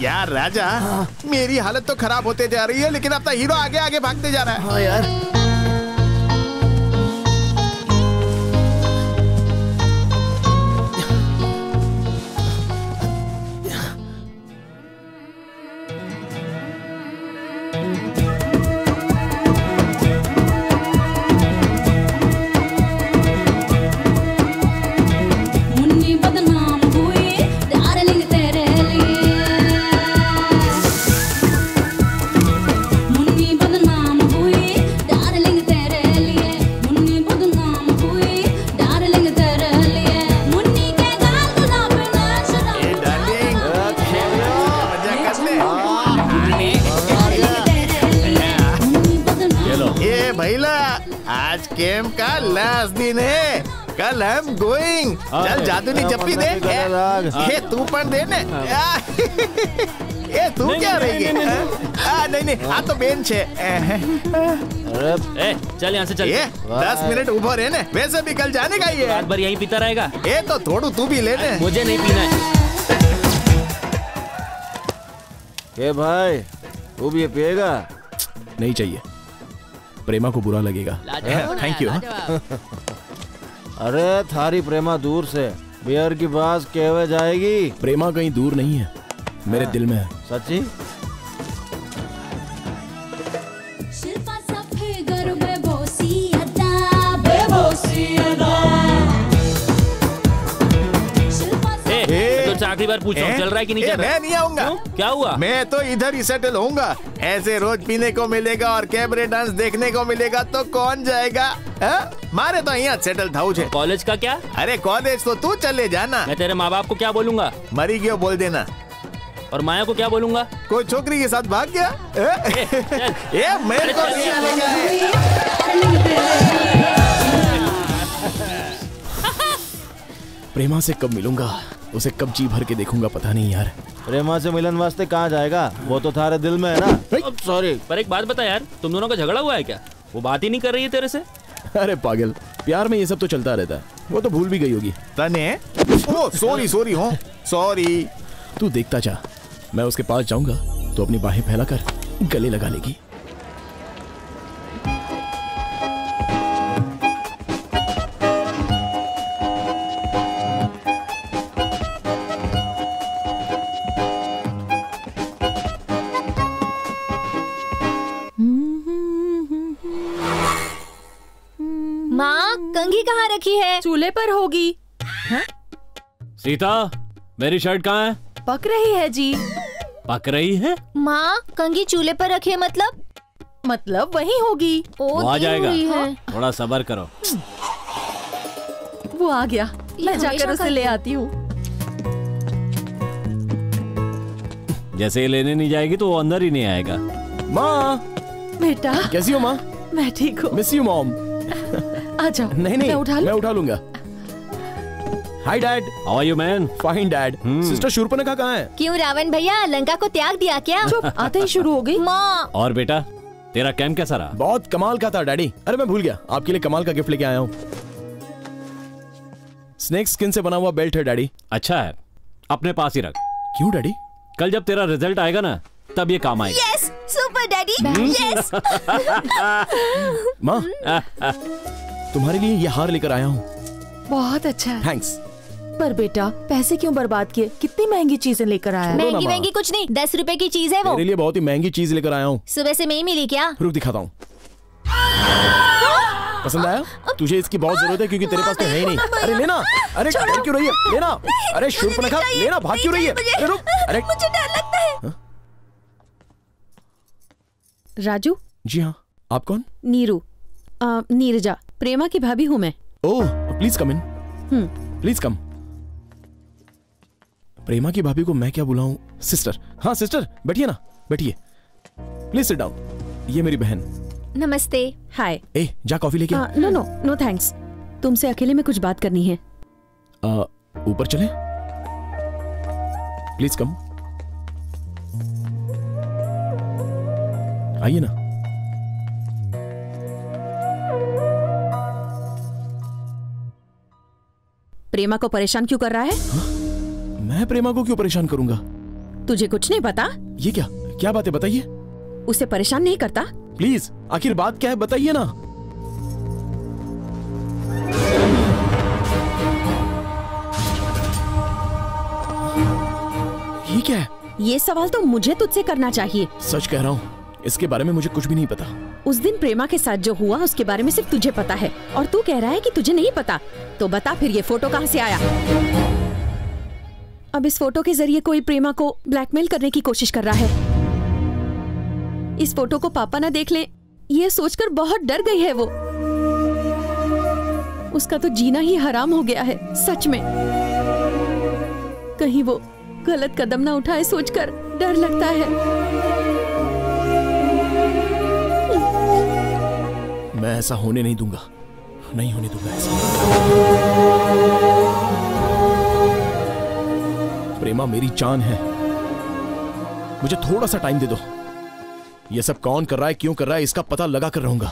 यार राजा, मेरी हालत तो खराब होते जा रही है लेकिन अब तो हीरो आगे आगे भागते जा रहा है। हाँ यार, आज कैंप का लास्ट दिन है, कल हम गोइंग। चल जादुनी चप्पी दे। ये तू पर दे ने। ये तू क्या रहेगी? नहीं नहीं, आ तो बेंच है। चल यहाँ से चल। 10 मिनट उभो रहे ने, वैसे भी कल जाने का ही है। रात भर यहीं पीता रहेगा। ये तो थोड़ू तू भी ले ले। मुझे नहीं पीना है। ए भाई, तू भी ये पिएगा? नहीं चाहिए, प्रेमा को बुरा लगेगा। Thank you. अरे थारी प्रेमा दूर से बियर की बात कहवे जाएगी। प्रेमा कहीं दूर नहीं है, मेरे दिल में है। सच्ची? आखिरी बार पूछ रहा हूं, चल रहा है कि नहीं चल रहा? मैं नहीं आऊंगा। क्या हुआ? मैं तो इधर ही सेटल होऊंगा। ऐसे रोज पीने को मिलेगा और कैबरे डांस देखने को मिलेगा तो कौन जाएगा? मारे तो यहाँ सेटल था। कॉलेज का क्या? अरे कॉलेज तो तू चले जाना। मैं तेरे माँ बाप को क्या बोलूंगा? मरी गयो बोल देना। और माया को क्या बोलूंगा? कोई छोकरी के साथ भाग गया। ये मेरे को नहीं आएगा। प्रेमा से कब मिलूंगा, उसे कब जी भर के देखूंगा, पता नहीं यार। प्रेमा से मिलन वास्ते कहाँ जाएगा? वो तो थारे दिल में है ना। सॉरी, पर एक बात बता यार, तुम दोनों का झगड़ा हुआ है क्या? वो बात ही नहीं कर रही है तेरे से। अरे पागल, प्यार में ये सब तो चलता रहता है। वो तो भूल भी गई होगी। तने ओ सॉरी सॉरी हो सॉरी। तू देखता जा, मैं उसके पास जाऊंगा तो अपनी बाहें फैलाकर गले लगा लेगी। कंघी कहाँ रखी है? चूल्हे पर होगी। सीता, मेरी शर्ट कहाँ है? पक रही है जी। पक रही है? माँ, कंघी चूल्हे पर रखी है मतलब वही होगी। वो आ जाएगा, थोड़ा सब्र करो। वो आ गया, मैं जाकर उसे ले आती हूँ। जैसे ही लेने नहीं जाएगी तो वो अंदर ही नहीं आएगा। माँ, बेटा कैसी हो माँ? मैं ठीक हूँ। Miss you mom. आ जाओ। नहीं, मैं उठा लूंगा। Hi dad. How are you man? Fine dad. Sister Shurpanakha कहाँ है? क्यों रावण भैया लंका को त्याग दिया क्या? चुप, आते ही शुरू हो गई। माँ। और बेटा, तेरा कैंप कैसा रहा? बहुत कमाल का था डैडी। अरे मैं भूल गया, आपके लिए कमाल का गिफ्ट लेके आया हूँ। स्नेक स्किन से बना हुआ बेल्ट है डैडी। अच्छा है, अपने पास ही रख। क्यों डैडी? कल जब तेरा रिजल्ट आएगा ना, तब ये काम आएगा। Yes, super daddy, yes. माँ, तुम्हारे लिए ये हार लेकर आया हूँ। बहुत अच्छा है। थैंक्स। पर बेटा, पैसे क्यों बर्बाद किए? कितनी महंगी चीजें लेकर आया है। महंगी कुछ नहीं, 10 रुपए की चीज है वो। मेरे लिए बहुत ही महंगी चीज लेकर आया हूँ। सुबह से नहीं मिली क्या? रुक दिखाता हूँ। पसंद आया? तुझे इसकी बहुत जरूरत है क्योंकि तेरे पास तो है ही नहीं। अरे लेना। अरे डर क्यों रही है? लेना। अरे शूर्पणखा, लेना, भाग क्यों रही है? अरे रुक। अरे मुझे डर लगता है। राजू? जी हाँ। आप कौन? नीरू। नीरजा, प्रेमा की भाभी हूँ मैं। ओह, please come in. Please come. प्रेमा की भाभी को मैं क्या बुलाऊं? सिस्टर। हाँ सिस्टर, बैठिए ना, बैठिए। Please sit down. ये मेरी बहन। नमस्ते। हाय। ए, जा कॉफी लेके आ। No thanks. तुमसे अकेले में कुछ बात करनी है। ऊपर चले? Please come. आइए ना। प्रेमा को परेशान क्यों कर रहा है? हाँ? मैं प्रेमा को क्यों परेशान करूंगा? तुझे कुछ नहीं पता? ये क्या बात है, बताइए। उसे परेशान नहीं करता? प्लीज, आखिर बात क्या है, बताइए ना। ये क्या है? ये सवाल तो मुझे तुझसे करना चाहिए। सच कह रहा हूँ, इसके बारे में मुझे कुछ भी नहीं पता। उस दिन प्रेमा के साथ जो हुआ उसके बारे में सिर्फ तुझे पता है, और तू कह रहा है कि तुझे नहीं पता। तो बता फिर, ये फोटो कहाँ से आया? अब इस फोटो के जरिए कोई प्रेमा को ब्लैकमेल करने की कोशिश कर रहा है। इस फोटो को पापा ना देख ले, ये सोचकर बहुत डर गई है वो। उसका तो जीना ही हराम हो गया है, सच में। कहीं वो गलत कदम ना उठाए सोचकर डर लगता है। मैं ऐसा होने नहीं दूंगा, नहीं होने दूंगा ऐसा। प्रेमा मेरी जान है, मुझे थोड़ा सा टाइम दे दो। ये सब कौन कर रहा है, क्यों कर रहा है, इसका पता लगा कर रहूंगा।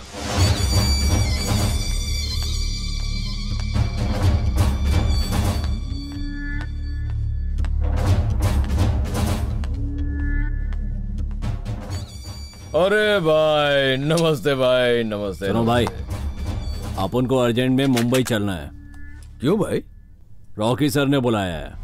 अरे भाई नमस्ते, भाई नमस्ते। सुनो भाई, अपन को अर्जेंट में मुंबई चलना है। क्यों भाई? रॉकी सर ने बुलाया है।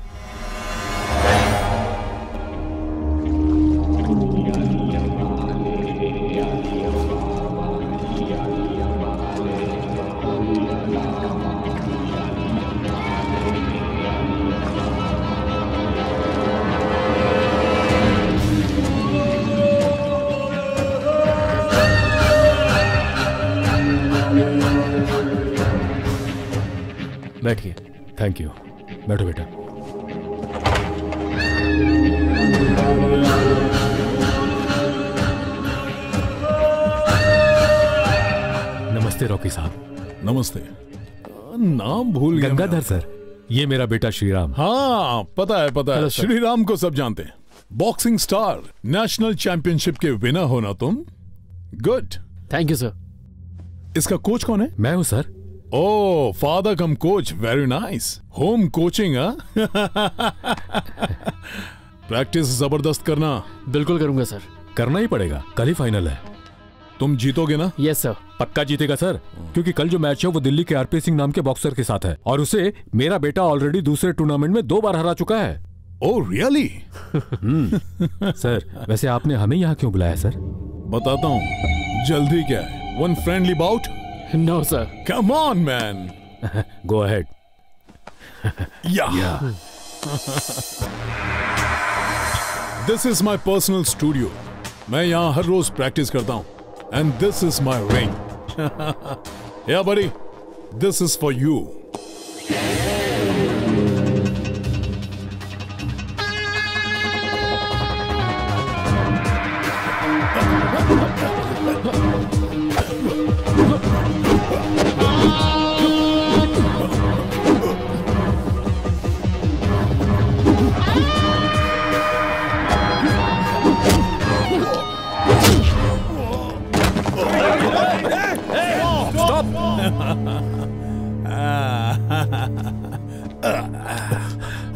बैठिए। Thank you. बैठो बेटा। नमस्ते रॉकी साहब। नमस्ते। नाम भूल गया। गंगाधर सर, ये मेरा बेटा श्रीराम। हाँ पता है। श्रीराम को सब जानते हैं। बॉक्सिंग स्टार, नेशनल चैंपियनशिप के विनर हो ना तुम? गुड। Thank you sir. इसका कोच कौन है? मैं हूँ sir. Oh, father cum coach, very nice. Home coaching? Practice जबरदस्त करना। बिल्कुल करूंगा सर। करना ही पड़ेगा, कल ही फाइनल है। तुम जीतोगे ना? Yes sir. पक्का जीतेगा सर, क्योंकि कल जो मैच है वो दिल्ली के आरपी सिंह नाम के बॉक्सर के साथ है, और उसे मेरा बेटा ऑलरेडी दूसरे टूर्नामेंट में 2 बार हरा चुका है। Oh really? सर, वैसे आपने हमें यहाँ क्यों बुलाया सर? बताता हूँ। जल्दी क्या है, one friendly bout no sir. Come on man. Go ahead. Yeah this is my personal studio. मैं यहाँ हर रोज प्रैक्टिस करता हूँ and this is my ring. Yeah buddy, this is for you.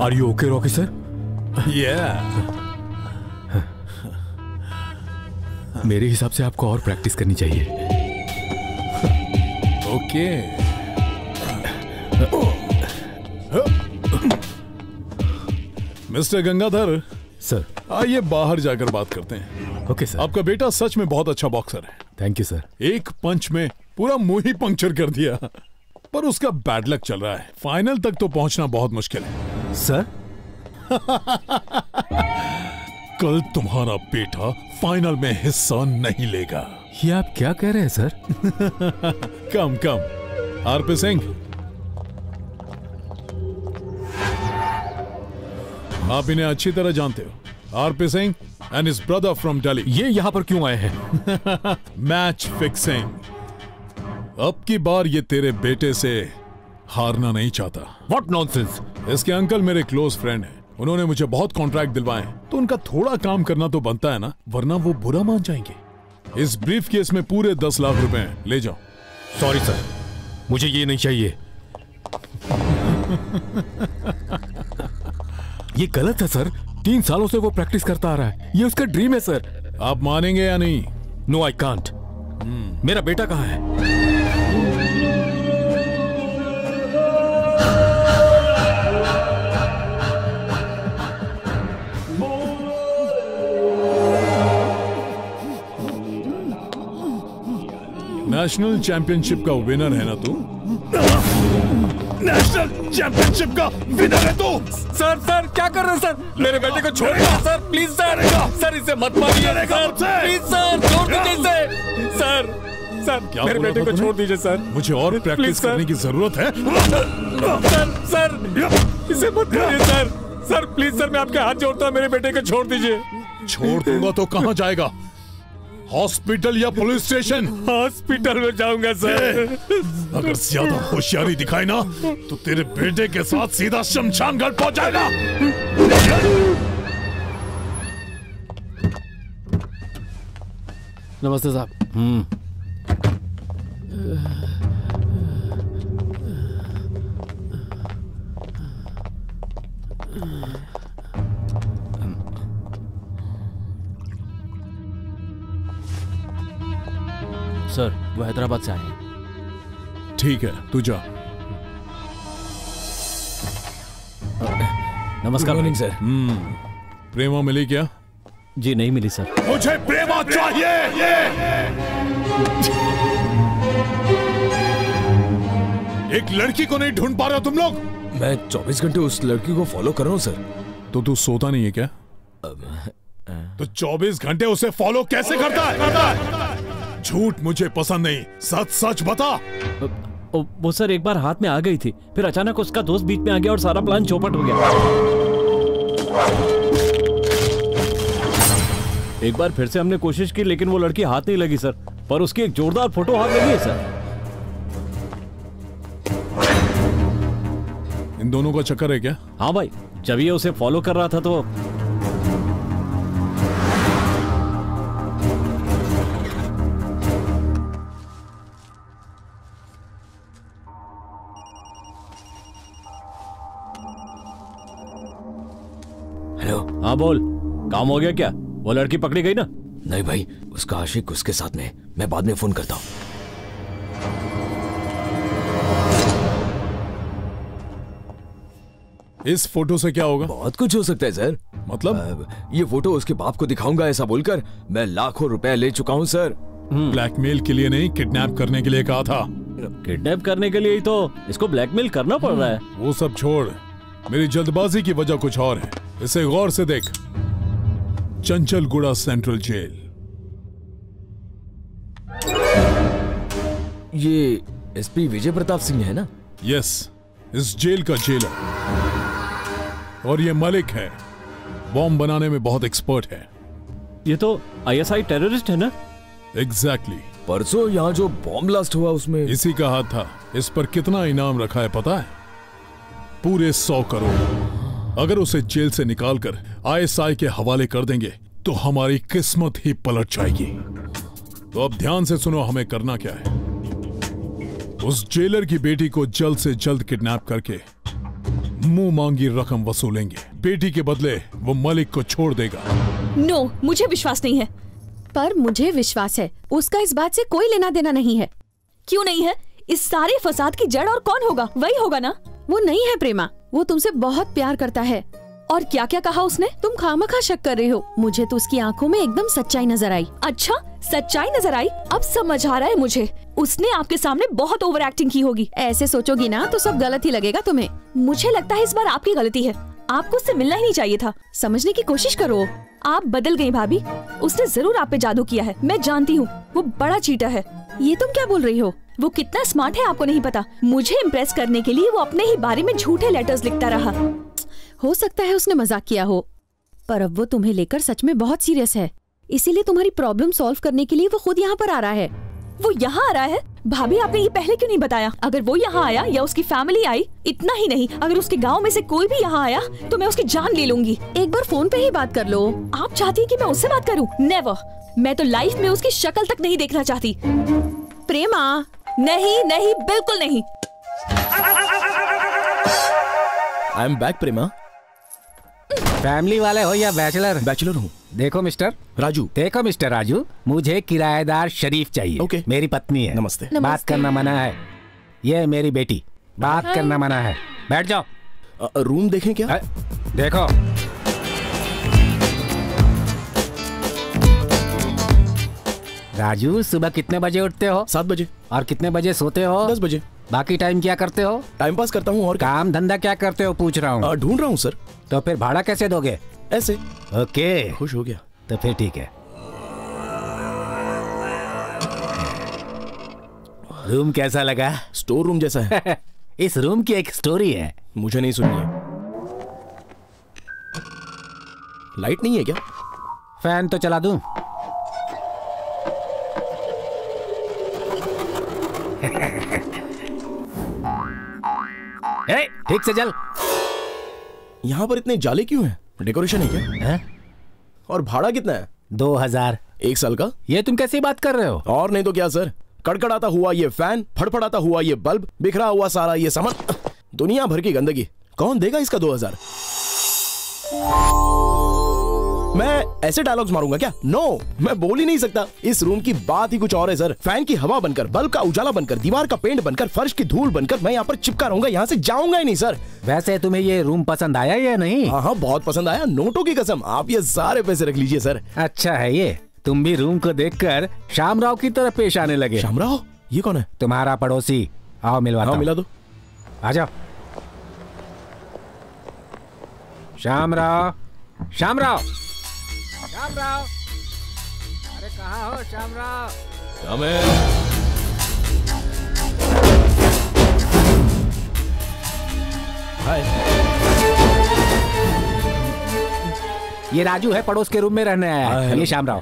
Are you okay Rocky sir? मेरे हिसाब से आपको और प्रैक्टिस करनी चाहिए। ओके। मिस्टर गंगाधर सर, आइए बाहर जाकर बात करते हैं। Okay sir. आपका बेटा सच में बहुत अच्छा बॉक्सर है। Thank you sir. एक पंच में पूरा मुंह ही पंक्चर कर दिया, पर उसका बैड लक चल रहा है। फाइनल तक तो पहुंचना बहुत मुश्किल है। सर कल तुम्हारा बेटा फाइनल में हिस्सा नहीं लेगा। ये आप क्या कह रहे हैं सर? कम कम आरपी सिंह, आप इन्हें अच्छी तरह जानते हो। RP Singh and his brother from Delhi. ये यहाँ पर क्यों आए हैं? Match fixing. अब की बार ये तेरे बेटे से हारना नहीं चाहता। What nonsense? इसके अंकल मेरे क्लोज फ्रेंड हैं। उन्होंने मुझे बहुत कॉन्ट्रैक्ट दिलवाए हैं, तो उनका थोड़ा काम करना तो बनता है ना, वरना वो बुरा मान जाएंगे। इस ब्रीफ केस में पूरे 10 लाख रुपए हैं, ले जाओ। सॉरी सर, मुझे ये नहीं चाहिए। ये गलत है सर। 3 सालों से वो प्रैक्टिस करता आ रहा है। ये उसका ड्रीम है सर। आप मानेंगे या नहीं? No I can't. मेरा बेटा कहाँ है? नेशनल चैंपियनशिप का विनर है ना तू? नेशनल चैंपियनशिप का विनर है तू? सर सर क्या कर रहे हैं सर? मेरे बेटे को छोड़िए सर, प्लीज सर। सर इसे मत मारिए सर, प्लीज सर, छोड़ दीजिए इसे। सर सर मेरे बेटे को छोड़ दीजिए सर। मुझे और प्रैक्टिस करने की जरूरत है। सर सर इसे मत मारिए सर। सर प्लीज सर, मैं आपके हाथ जोड़ता हूँ, मेरे बेटे को छोड़ दीजिए। छोड़ दूंगा तो कहाँ जाएगा? हॉस्पिटल या पुलिस स्टेशन? हॉस्पिटल में जाऊंगा सर। अगर ज्यादा होशियारी दिखाई ना तो तेरे बेटे के साथ सीधा शमशान घाट पहुंच जाएगा। नमस्ते साहब। सर वो हैदराबाद से आए हैं। ठीक है, तू जा। नमस्कार। Morning sir. प्रेमा मिली क्या? जी नहीं मिली सर। मुझे प्रेमा चाहिए। एक लड़की को नहीं ढूंढ पा रहे हो तुम लोग? मैं 24 घंटे उस लड़की को फॉलो कर रहा हूँ सर। तो तू सोता नहीं है क्या? तो 24 घंटे उसे फॉलो कैसे करता है? झूठ मुझे पसंद नहीं, सच सच बता। वो सर एक बार हाथ में आ गई थी, फिर अचानक उसका दोस्त बीच में आ गया और सारा प्लान चौपट हो गया। एक बार फिर से हमने कोशिश की, लेकिन वो लड़की हाथ नहीं लगी सर, पर उसकी एक जोरदार फोटो हाथ लगी है सर। इन दोनों का चक्कर है क्या? हाँ भाई, जब ये उसे फॉलो कर रहा था तो हाँ बोल, काम हो गया क्या? वो लड़की पकड़ी गई ना? नहीं भाई, उसका आशिक उसके साथ में। मैं बाद में फोन करता हूँ। इस फोटो से क्या होगा? बहुत कुछ हो सकता है सर। मतलब? ये फोटो उसके बाप को दिखाऊंगा ऐसा बोलकर मैं लाखों रुपए ले चुका हूँ सर। ब्लैकमेल के लिए नहीं, किडनैप करने के लिए कहा था। किडनैप करने के लिए ही तो इसको ब्लैकमेल करना पड़ रहा है। वो सब छोड़, मेरी जल्दबाजी की वजह कुछ और है। इसे गौर से देख। Chanchalguda central jail. ये एसपी विजय प्रताप सिंह है ना? यस, इस जेल का जेलर। और ये मलिक है, बॉम्ब बनाने में बहुत एक्सपर्ट है। ये तो आईएसआई टेररिस्ट है ना? एग्जैक्टली। परसों यहाँ जो बॉम्ब ब्लास्ट हुआ उसमें इसी का हाथ था। इस पर कितना इनाम रखा है पता है? पूरे 100 करोड़। अगर उसे जेल से निकालकर आईएसआई के हवाले कर देंगे तो हमारी किस्मत ही पलट जाएगी। तो अब ध्यान से सुनो, हमें करना क्या है। उस जेलर की बेटी को जल्द से जल्द किडनैप करके मुंह मांगी रकम वसूलेंगे। बेटी के बदले वो मलिक को छोड़ देगा। नो, मुझे विश्वास नहीं है। पर मुझे विश्वास है, उसका इस बात से कोई लेना देना नहीं है। क्यों नहीं है? इस सारे फसाद की जड़ और कौन होगा? वही होगा ना? वो नहीं है प्रेमा, वो तुमसे बहुत प्यार करता है। और क्या क्या कहा उसने? तुम खामखा शक कर रहे हो। मुझे तो उसकी आंखों में एकदम सच्चाई नजर आई। अच्छा, सच्चाई नजर आई? अब समझ आ रहा है मुझे। उसने आपके सामने बहुत ओवर एक्टिंग की होगी। ऐसे सोचोगी ना तो सब गलत ही लगेगा तुम्हें। मुझे लगता है इस बार आपकी गलती है। आपको उससे मिलना ही नहीं चाहिए था। समझने की कोशिश करो। आप बदल गई भाभी। उसने जरूर आप पे जादू किया है, मैं जानती हूँ। वो बड़ा चीटर है। ये तुम क्या बोल रही हो? वो कितना स्मार्ट है आपको नहीं पता। मुझे इम्प्रेस करने के लिए वो अपने ही बारे में झूठे लेटर्स लिखता रहा। हो सकता है उसने मजाक किया हो, पर अब वो तुम्हें लेकर सच में बहुत सीरियस है। इसीलिए तुम्हारी प्रॉब्लम सॉल्व करने के लिए वो खुद यहाँ पर आ रहा है। वो यहाँ आ रहा है? भाभी, आपने ये पहले क्यों नहीं बताया? अगर वो यहाँ आया या उसकी फैमिली आई, इतना ही नहीं, अगर उसके गांव में से कोई भी यहाँ आया तो मैं उसकी जान ले लूंगी। एक बार फोन पे ही बात कर लो। आप चाहती हैं कि मैं उससे बात करूं? नेवर। मैं तो लाइफ में उसकी शक्ल तक नहीं देखना चाहती। प्रेमा, नहीं नहीं, बिल्कुल नहीं। I am back Prema. Family वाले हो या बैचलर? बैचलर हूँ। देखो मिस्टर राजू। देखो मिस्टर राजू, मुझे किराएदार शरीफ चाहिए। ओके। मेरी पत्नी है। नमस्ते। बात करना मना है। ये मेरी बेटी, बात करना मना है। बैठ जाओ। रूम देखें क्या? देखो। राजू, सुबह कितने बजे उठते हो? 7 बजे। और कितने बजे सोते हो? 10 बजे। बाकी टाइम क्या करते हो? टाइम पास करता हूँ। और काम धंधा क्या करते हो पूछ रहा हूँ। ढूंढ रहा हूँ सर। तो फिर भाड़ा कैसे दोगे? ऐसे। ओके, खुश हो गया। तो फिर ठीक है। रूम कैसा लगा? स्टोर रूम जैसा है। इस रूम की एक स्टोरी है। मुझे नहीं सुननी है। लाइट नहीं है क्या? फैन तो चला दूं? ठीक से चल। यहाँ पर इतने जाले क्यों हैं? डेकोरेशन है क्या? है? और भाड़ा कितना है? 2000। 1 साल का? ये तुम कैसी बात कर रहे हो? और नहीं तो क्या सर, कड़कड़ाता हुआ ये फैन, फड़फड़ाता हुआ ये बल्ब, बिखरा हुआ सारा ये सामान, दुनिया भर की गंदगी। कौन देगा इसका 2000? मैं ऐसे डायलॉग्स मारूंगा क्या? नो, मैं बोल ही नहीं सकता। इस रूम की बात ही कुछ और है सर। फैन की हवा बनकर, बल्ब का उजाला बनकर, दीवार का पेंट बनकर, फर्श की धूल बनकर मैं यहाँ पर चिपका रहूंगा, यहाँ से जाऊंगा ही नहीं सर। वैसे तुम्हें ये रूम पसंद आया या नहीं? हाँ, बहुत पसंद आया। नोटों की कसम। आप ये सारे पैसे रख लीजिए सर। अच्छा है ये। तुम भी रूम को देखकर शामराव की तरफ पेश आने लगे। शामराव? ये कौन है? तुम्हारा पड़ोसी। आओ मिलवाता हूं। मिला दो। आ जाओ। शामराव, शामराव, शामराव, अरे कहाँ हो शामराव? हाय। ये राजू है, पड़ोस के रूम में रहने आया है। ये Shamrao.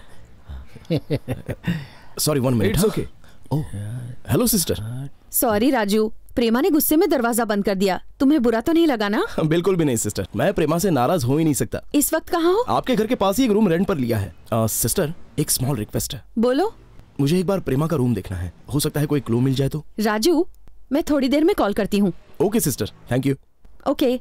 Sorry, 1 minute. Okay. Oh, hello sister. Sorry Raju, Prema ने गुस्से में दरवाजा बंद कर दिया। तुम्हें बुरा तो नहीं लगा ना? बिल्कुल भी नहीं सिस्टर, मैं प्रेमा से नाराज हो ही नहीं सकता। इस वक्त कहाँ हो? आपके घर के पास ही एक रूम रेंट पर लिया है। सिस्टर, एक स्मॉल रिक्वेस्ट है। बोलो। मुझे एक बार प्रेमा का रूम देखना है। हो सकता है कोई क्लू मिल जाए तो। राजू, मैं थोड़ी देर में कॉल करती हूँ। Okay sister, thank you. Okay.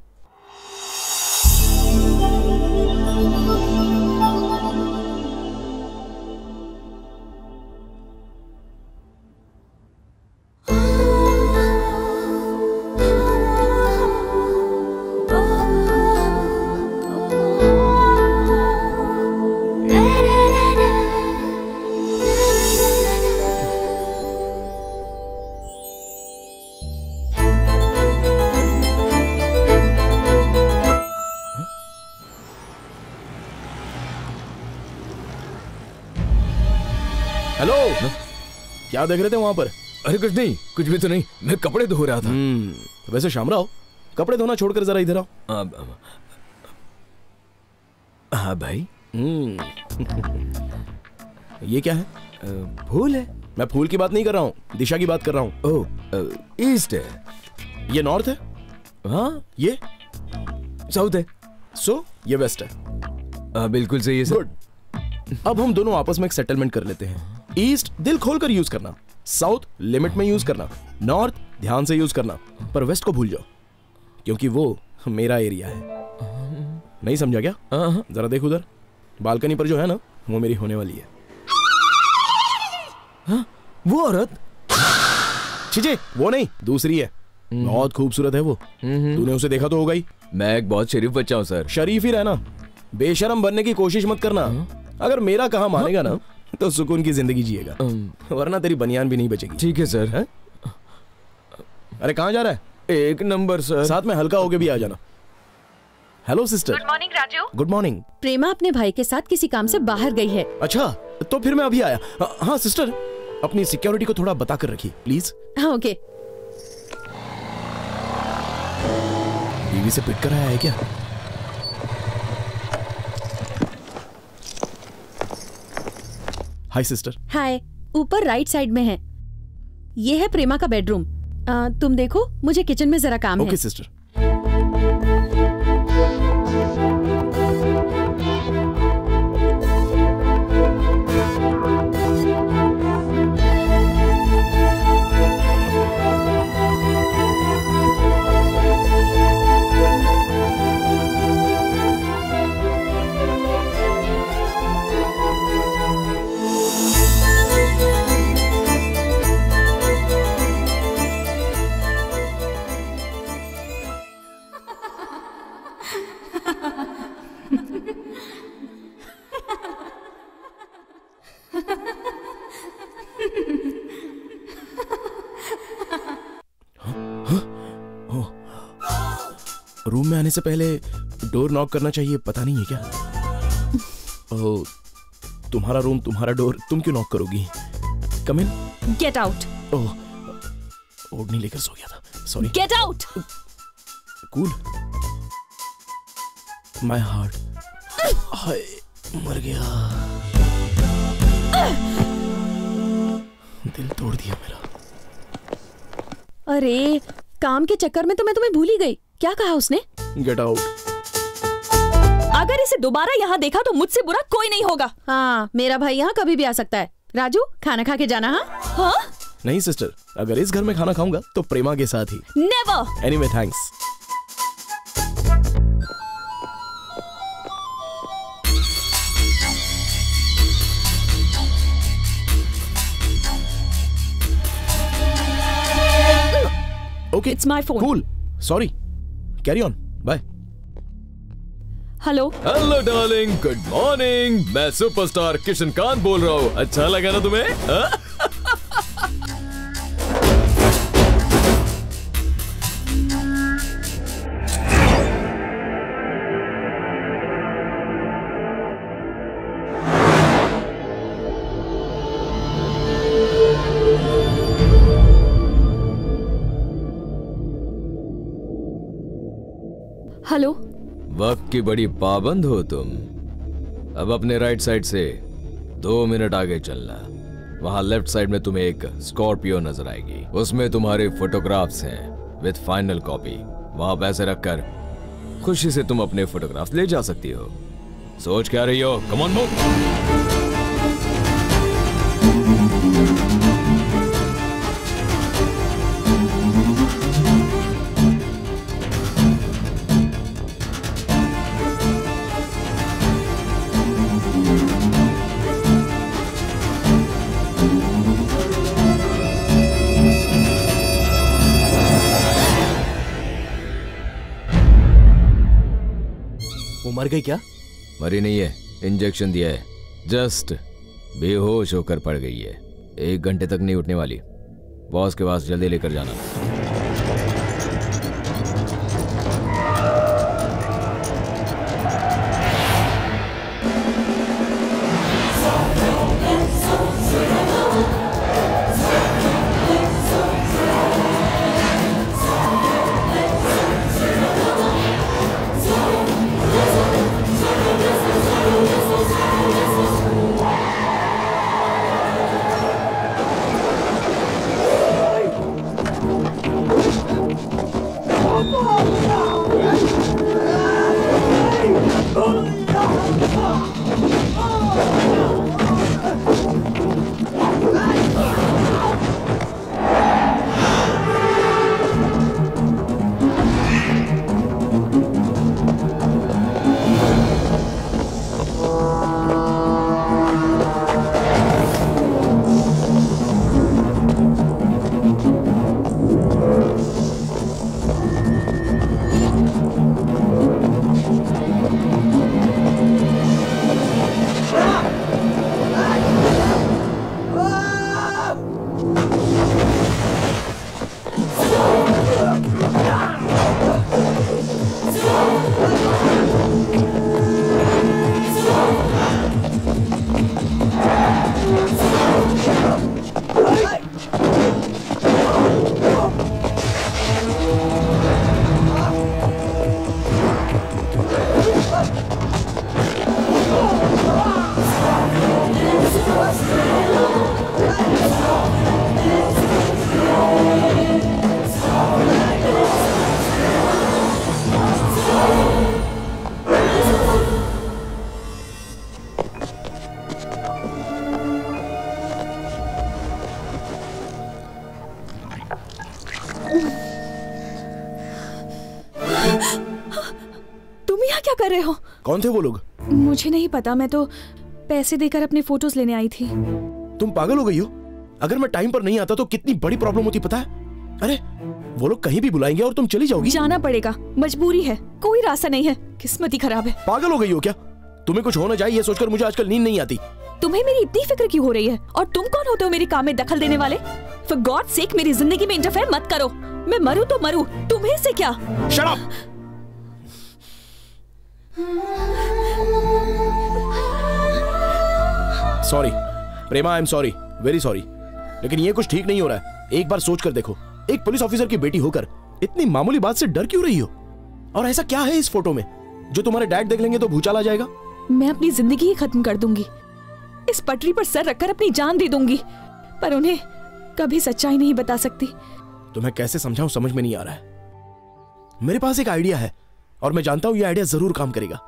क्या देख रहे थे वहां पर? अरे कुछ नहीं, कुछ भी तो नहीं, मैं कपड़े धो रहा था। वैसे शामराव, कपड़े धोना छोड़कर जरा इधर आओ। हाँ भाई। ये क्या है? फूल है। मैं फूल की बात नहीं कर रहा हूँ, दिशा की बात कर रहा हूँ। ओह, ईस्ट है। ये नॉर्थ है। हाँ, ये साउथ है। सो ये वेस्ट है। बिल्कुल सही है सर। गुड। अब हम दोनों आपस में एक सेटलमेंट कर लेते हैं। ईस्ट दिल खोलकर यूज करना, साउथ लिमिट में यूज करना, नॉर्थ ध्यान से यूज करना, पर वेस्ट को भूल जाओ क्योंकि वो मेरा एरिया है। नहीं समझा क्या? जरा देख उधर, बालकनी पर जो है ना, वो मेरी होने वाली है। वो औरत? चीजे, वो नहीं, दूसरी है। बहुत खूबसूरत है वो। तूने उसे देखा तो होगा ही। मैं एक बहुत शरीफ बच्चा हूँ सर। शरीफ ही रहना, बेशरम बनने की कोशिश मत करना। अगर मेरा कहा मानेगा ना तो सुकून की जिंदगी जिएगा, वरना तेरी बनियान भी नहीं बचेगी। ठीक है सर। है? अरे कहाँ जा रहा है? 1 नंबर सर। साथ में हल्का होके भी आ जाना। Hello sister. Good morning Raju. Good morning. Prema अपने भाई के साथ किसी काम से बाहर गई है। अच्छा, तो फिर मैं अभी आया। हाँ सिस्टर, अपनी सिक्योरिटी को थोड़ा बता कर रखिए प्लीज। हाँ ओके। बीवी से पिट कर आया है क्या? Hi sister. हाय। ऊपर राइट साइड में है। ये है प्रेमा का बेडरूम। तुम देखो, मुझे किचन में जरा काम है। Okay sister. रूम में आने से पहले डोर नॉक करना चाहिए, पता नहीं है क्या? ओह, तुम्हारा रूम, तुम्हारा डोर, तुम क्यों नॉक करोगी? कम इन। Get out. ओह, ओढ़नी लेकर सो गया था, sorry. Get out. Cool. My heart. हाय, मर गया। दिल तोड़ दिया मेरा। अरे, काम के चक्कर में तो मैं तुम्हें भूल ही गई। क्या कहा उसने? Get out. अगर इसे दोबारा यहाँ देखा तो मुझसे बुरा कोई नहीं होगा। हाँ, मेरा भाई यहाँ कभी भी आ सकता है। राजू, खाना खा के जाना। हाँ? नहीं सिस्टर, अगर इस घर में खाना खाऊंगा तो प्रेमा के साथ ही। Never. Anyway thanks. Okay, it's my phone. Cool, sorry, carry on, bye. Hello. Hello darling, good morning. मैं सुपरस्टार किशनकांत बोल रहा हूँ। अच्छा लगा ना तुम्हें? हेलो। वक्त की बड़ी पाबंद हो तुम। अब अपने राइट साइड से 2 मिनट आगे चलना। वहां लेफ्ट साइड में तुम्हें एक स्कॉर्पियो नजर आएगी। उसमें तुम्हारे फोटोग्राफ्स हैं विद फाइनल कॉपी। वहां पैसे रखकर खुशी से तुम अपने फोटोग्राफ्स ले जा सकती हो। सोच क्या रही हो? Come on move. मर गई क्या? मरी नहीं है, इंजेक्शन दिया है। जस्ट बेहोश होकर पड़ गई है। 1 घंटे तक नहीं उठने वाली। बॉस के पास जल्दी लेकर जाना। कर रहे हो? कौन थे वो लोग? मुझे नहीं पता, मैं तो पैसे देकर अपने फोटोज लेने आई थी। तुम पागल हो गई हो? अगर मैं टाइम पर नहीं आता तो कितनी बड़ी प्रॉब्लम होती पता है? अरे वो लोग कहीं भी बुलाएंगे और तुम चली जाओगी। जाना पड़ेगा, मजबूरी है, कोई रास्ता नहीं है, किस्मत ही खराब है। पागल हो गई हो क्या? तुम्हें कुछ होना चाहिए, ये सोचकर मुझे आजकल नींद नहीं आती। तुम्हें मेरी इतनी फिक्र क्यों हो रही है? और तुम कौन होते हो मेरे काम में दखल देने वाले? फॉर गॉड सेक मेरी जिंदगी में इंटरफेयर मत करो। मैं मरूं तो मरूं, तुम्हें से क्या? Shut up! Sorry Prema, I am sorry, very sorry, लेकिन ये कुछ ठीक नहीं हो रहा है। एक बार सोच कर देखो, एक पुलिस ऑफिसर की बेटी होकर इतनी मामूली बात से डर क्यों रही हो? और ऐसा क्या है इस फोटो में जो तुम्हारे डैड देख लेंगे तो भूचाल आ जाएगा? मैं अपनी जिंदगी ही खत्म कर दूंगी, इस पटरी पर सर रखकर अपनी जान दे दूंगी, पर उन्हें कभी सच्चाई नहीं बता सकती। तुम्हें कैसे समझाऊं, समझ में नहीं आ रहा है। मेरे पास एक आइडिया है और मैं जानता हूं ये आइडिया जरूर काम करेगा।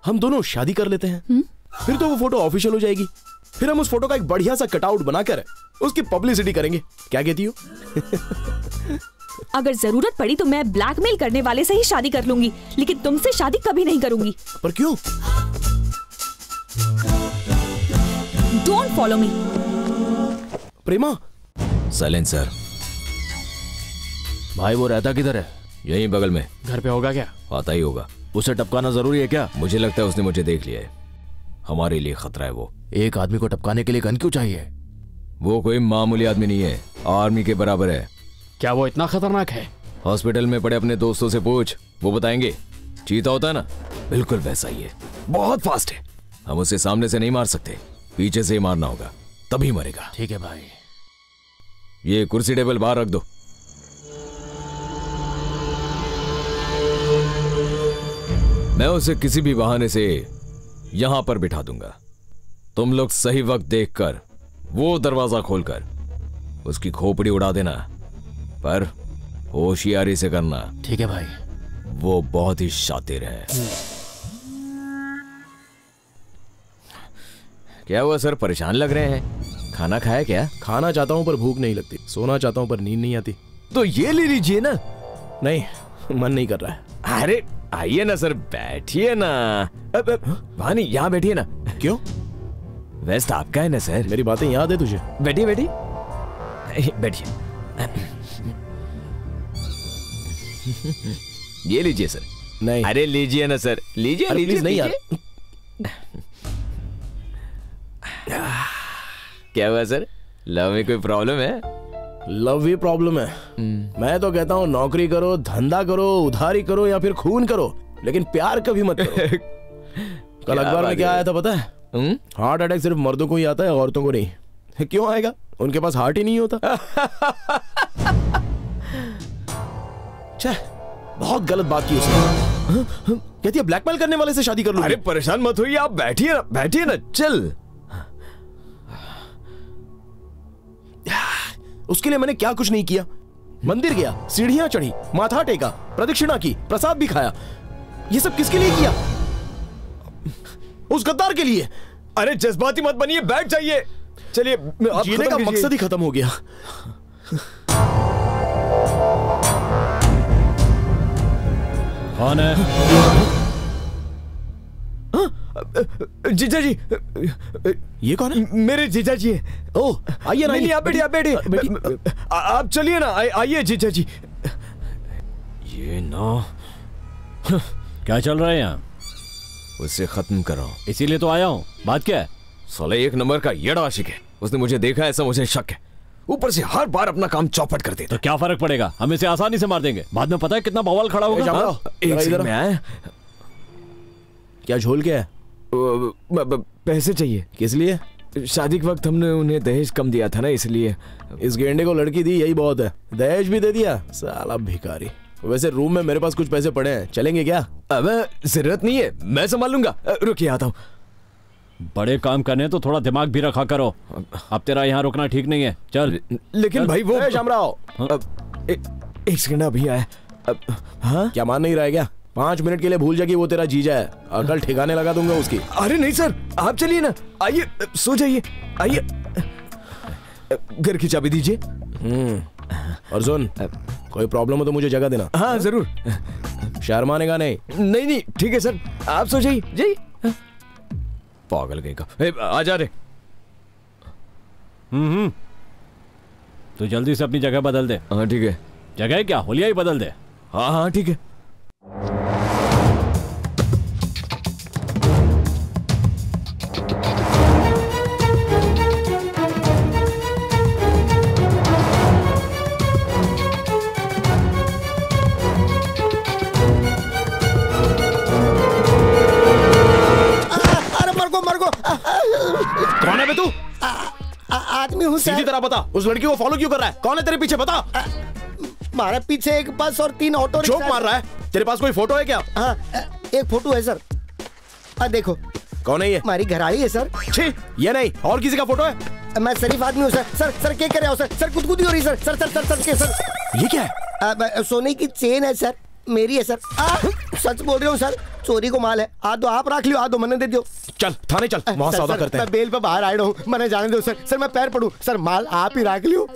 हम दोनों शादी कर लेते हैं, फिर तो वो फोटो ऑफिशियल हो जाएगी। फिर हम उस फोटो का एक बढ़िया सा कटआउट बनाकर उसकी पब्लिसिटी करेंगे। क्या कहती हो? अगर जरूरत पड़ी तो मैं ब्लैकमेल करने वाले से ही शादी कर लूंगी, लेकिन तुमसे शादी कभी नहीं करूंगी। पर क्यों? Don't follow me. Prema. Silencer. भाई वो रहता किधर है? यहीं बगल में। घर पे होगा क्या? आता ही होगा। उसे टपकाना जरूरी है क्या? मुझे लगता है उसने मुझे देख लिया है, हमारे लिए खतरा है वो। एक आदमी को टपकाने के लिए गन क्यों चाहिए? वो कोई मामूली आदमी नहीं है, आर्मी के बराबर है। क्या वो इतना खतरनाक है? हॉस्पिटल में पड़े अपने दोस्तों से पूछ, वो बताएंगे। चीता होता है ना, बिल्कुल वैसा ही है, बहुत फास्ट है। हम उसे सामने से नहीं मार सकते, पीछे से ही मारना होगा, तभी मरेगा। ठीक है भाई। ये कुर्सी टेबल बाहर रख दो। मैं उसे किसी भी बहाने से यहां पर बिठा दूंगा। तुम लोग सही वक्त देखकर वो दरवाजा खोलकर उसकी खोपड़ी उड़ा देना, पर होशियारी से करना। ठीक है भाई। वो बहुत ही शातिर है। क्या हुआ सर, परेशान लग रहे हैं? खाना खाया क्या? खाना चाहता हूं पर भूख नहीं लगती, सोना चाहता हूं पर नींद नहीं आती। तो ये ले लीजिए ना। नहीं, मन नहीं कर रहा है। अरे आइए ना सर, बैठिए ना। भानी यहाँ बैठिए ना। क्यों? वेस्ट आपका है ना सर। मेरी बातें याद है तुझे? बैठिए बैठिए बैठिए। ये लीजिए सर। नहीं। अरे लीजिए ना सर, लीजिए लीजिए। नहीं यार। क्या हुआ सर, लव में कोई प्रॉब्लम है? लव ही प्रॉब्लम है। मैं तो कहता हूँ नौकरी करो, धंधा करो, उधारी करो या फिर खून करो, लेकिन प्यार कभी मत करो। कल अखबार में क्या आया था पता है? हार्ट अटैक सिर्फ मर्दों को ही आता है, औरतों को नहीं। क्यों आएगा? उनके पास हार्ट ही नहीं होता। बहुत गलत बात की उसने। कहती है ब्लैकमेल करने वाले से शादी कर लूंगी। अरे परेशान मत होइए, आप बैठिए ना, बैठिए ना। चल, उसके लिए मैंने क्या कुछ नहीं किया। मंदिर गया, सीढ़ियां चढ़ी, माथा टेका, प्रदक्षिणा की, प्रसाद भी खाया। ये सब किसके लिए किया? उस गद्दार के लिए। अरे जज्बाती मत बनिए, बैठ जाइए। चलिए, जीने का मकसद ही खत्म हो गया। कौन है? जीजा जी। ये कौन है? मेरे जीजा जी है। ओह, आइए ना। आप बैठिए, आप बैठिए। आप चलिए ना, आइए जीजा जी। ये ना क्या चल रहा है यहाँ? उससे खत्म करो, इसीलिए तो आया हूँ। बात क्या है? साले एक नंबर का येड़ा आशिक है। उसने मुझे देखा, ऐसा मुझे शक है। ऊपर से हर बार अपना काम चौपट कर देता। तो क्या फर्क पड़ेगा, हम इसे आसानी से मार देंगे। बाद में पता है कितना बवाल खड़ा होगा। एक सेकंड में आए। क्या झोल क्या है? पैसे चाहिए। किस लिए? शादी के वक्त हमने उन्हें दहेज कम दिया था ना, इसलिए। इस गेंडे को लड़की दी, यही बहुत है। दहेज भी दे दिया, साला भिखारी। वैसे रूम में मेरे पास कुछ पैसे पड़े हैं, चलेंगे क्या? अब जरूरत नहीं है, मैं संभाल लूंगा। रुकिए, आता हूँ। बड़े काम करने तो थोड़ा दिमाग भी रखा करो। अब तेरा यहाँ रुकना ठीक नहीं है, चल। लेकिन भाई वो शामराव, एक सेकंड अभी आया। हाँ क्या मान नहीं रहा है क्या? 5 मिनट के लिए भूल जा कि वो तेरा जीजा है। अकल ठिकाने लगा दूंगा उसकी। अरे नहीं सर, आप चलिए ना, आइए, सो जाइए, आइए। घर की चाबी दीजिए। और सुन, कोई प्रॉब्लम हो तो मुझे जगह देना। हाँ जरूर। शर्माने का नहीं। नहीं नहीं, ठीक है सर। आप सो जाइए जी। पागल गई का। आ जा रे। तू जल्दी से अपनी जगह बदल दे। हाँ ठीक है। जगह क्या, होलिया ही बदल दे। हाँ हाँ ठीक है। कौन है बे तू? आदमी हूँ सीधी तरह बता, उस लड़की को फॉलो क्यों कर रहा है? कौन है तेरे पीछे, बता। हमारे पीछे एक बस और 3 ऑटो रिक्शा। जोक मार रहा है? तेरे पास कोई फोटो है क्या? हाँ, एक फोटो है सर। देखो। कौन है ये? हमारी घरवाली है सर। छी, ये नहीं, और किसी का फोटो है? मैं शरीफ आदमी हूँ सर। सर क्या कर रहे हो सर? सर गुदगुदी हो रही सर। सर ये क्या है? सोने की चेन है सर, मेरी है सर। सच बोल रहे हो सर, चोरी को माल है। दो आप रख लियो, दो मैंने दे दियो। चल थाने चल, वहाँ सौदा करते हैं। मैं बेल पे बाहर आया हूँ, मैंने जाने दो सर। सर मैं पैर पड़ूं सर, माल आप ही रख लियो।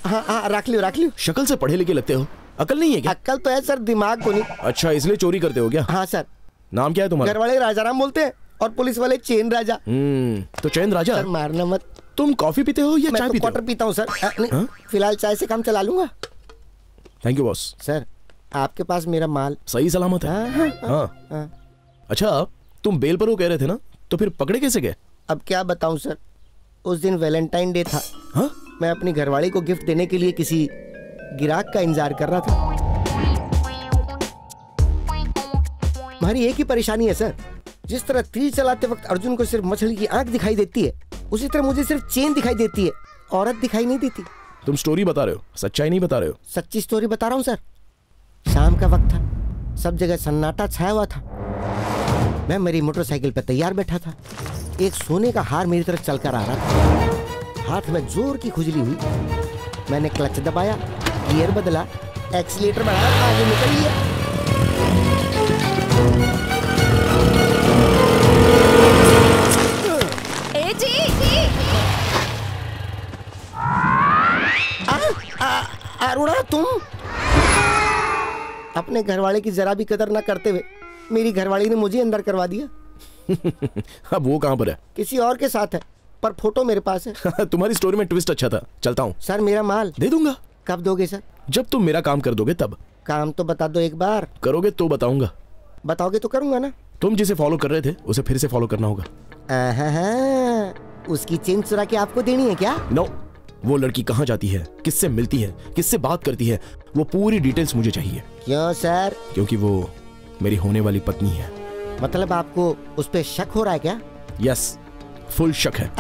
हाँ रख लियो। शक्ल से पढ़े लिखे लगते हो, अकल नहीं है क्या? अकल तो है सर, दिमाग को नहीं। अच्छा, इसलिए चोरी करते हो क्या? हाँ सर। नाम क्या है तुम्हारा? घर वाले राजाराम बोलते हैं और पुलिस वाले चैन राजा। तो चैन राजा? सर मारना मत। तुम कॉफी पीते हो या चाय पीते हो? क्वार्टर पीता हूँ सर। फिलहाल चाय से काम चला लूंगा। Thank you boss. सर आपके पास मेरा माल सही सलामत है? हाँ। अच्छा, तुम बेलपरो कह रहे थे ना, तो फिर पकड़े कैसे गए? अब क्या बताऊं सर, उस दिन वैलेंटाइन डे था। मैं अपनी घरवाली को गिफ्ट देने के लिए किसी गिराक का इंतजार कर रहा था। हमारी एक ही परेशानी है सर, जिस तरह तीर चलाते वक्त अर्जुन को सिर्फ मछली की आंख दिखाई देती है, उसी तरह मुझे सिर्फ चेन दिखाई देती है, औरत दिखाई नहीं देती। तुम स्टोरी बता रहे हो, सच्चाई नहीं बता रहे हो? सच्ची स्टोरी बता रहा हूँ सर। शाम का वक्त था, सब जगह सन्नाटा छाया हुआ था। मैं मेरी मोटरसाइकिल पर तैयार बैठा था। एक सोने का हार मेरी तरफ चलकर आ रहा था। हाथ में जोर की खुजली हुई। मैंने क्लच दबाया, गियर बदला, एक्सीलेटर बढ़ाया, आगे निकल लिया। अरुणा, तुम अपने घरवाले की जरा भी कदर न करते हुए मेरी घरवाली ने मुझे अंदर करवा दिया। अब वो कहाँ पर है? किसी और के साथ है, पर फोटो मेरे पास है। तुम्हारी स्टोरी में ट्विस्ट अच्छा था, चलता हूँ। सर मेरा माल दे दूंगा। कब दोगे सर? जब तुम मेरा काम कर दोगे तब। काम तो बता दो एक बार। करोगे तो बताऊंगा। बताओगे तो करूंगा ना। तुम जिसे फॉलो कर रहे थे उसे फिर से फॉलो करना होगा। उसकी चेन चुरा के आपको देनी है क्या? नो, वो लड़की कहाँ जाती है, किससे मिलती है, किससे बात करती है, वो पूरी डिटेल्स मुझे चाहिए। क्यों सर? क्योंकि वो मेरी होने वाली पत्नी है। मतलब आपको उस पे शक हो रहा है क्या? यस, फुल शक है।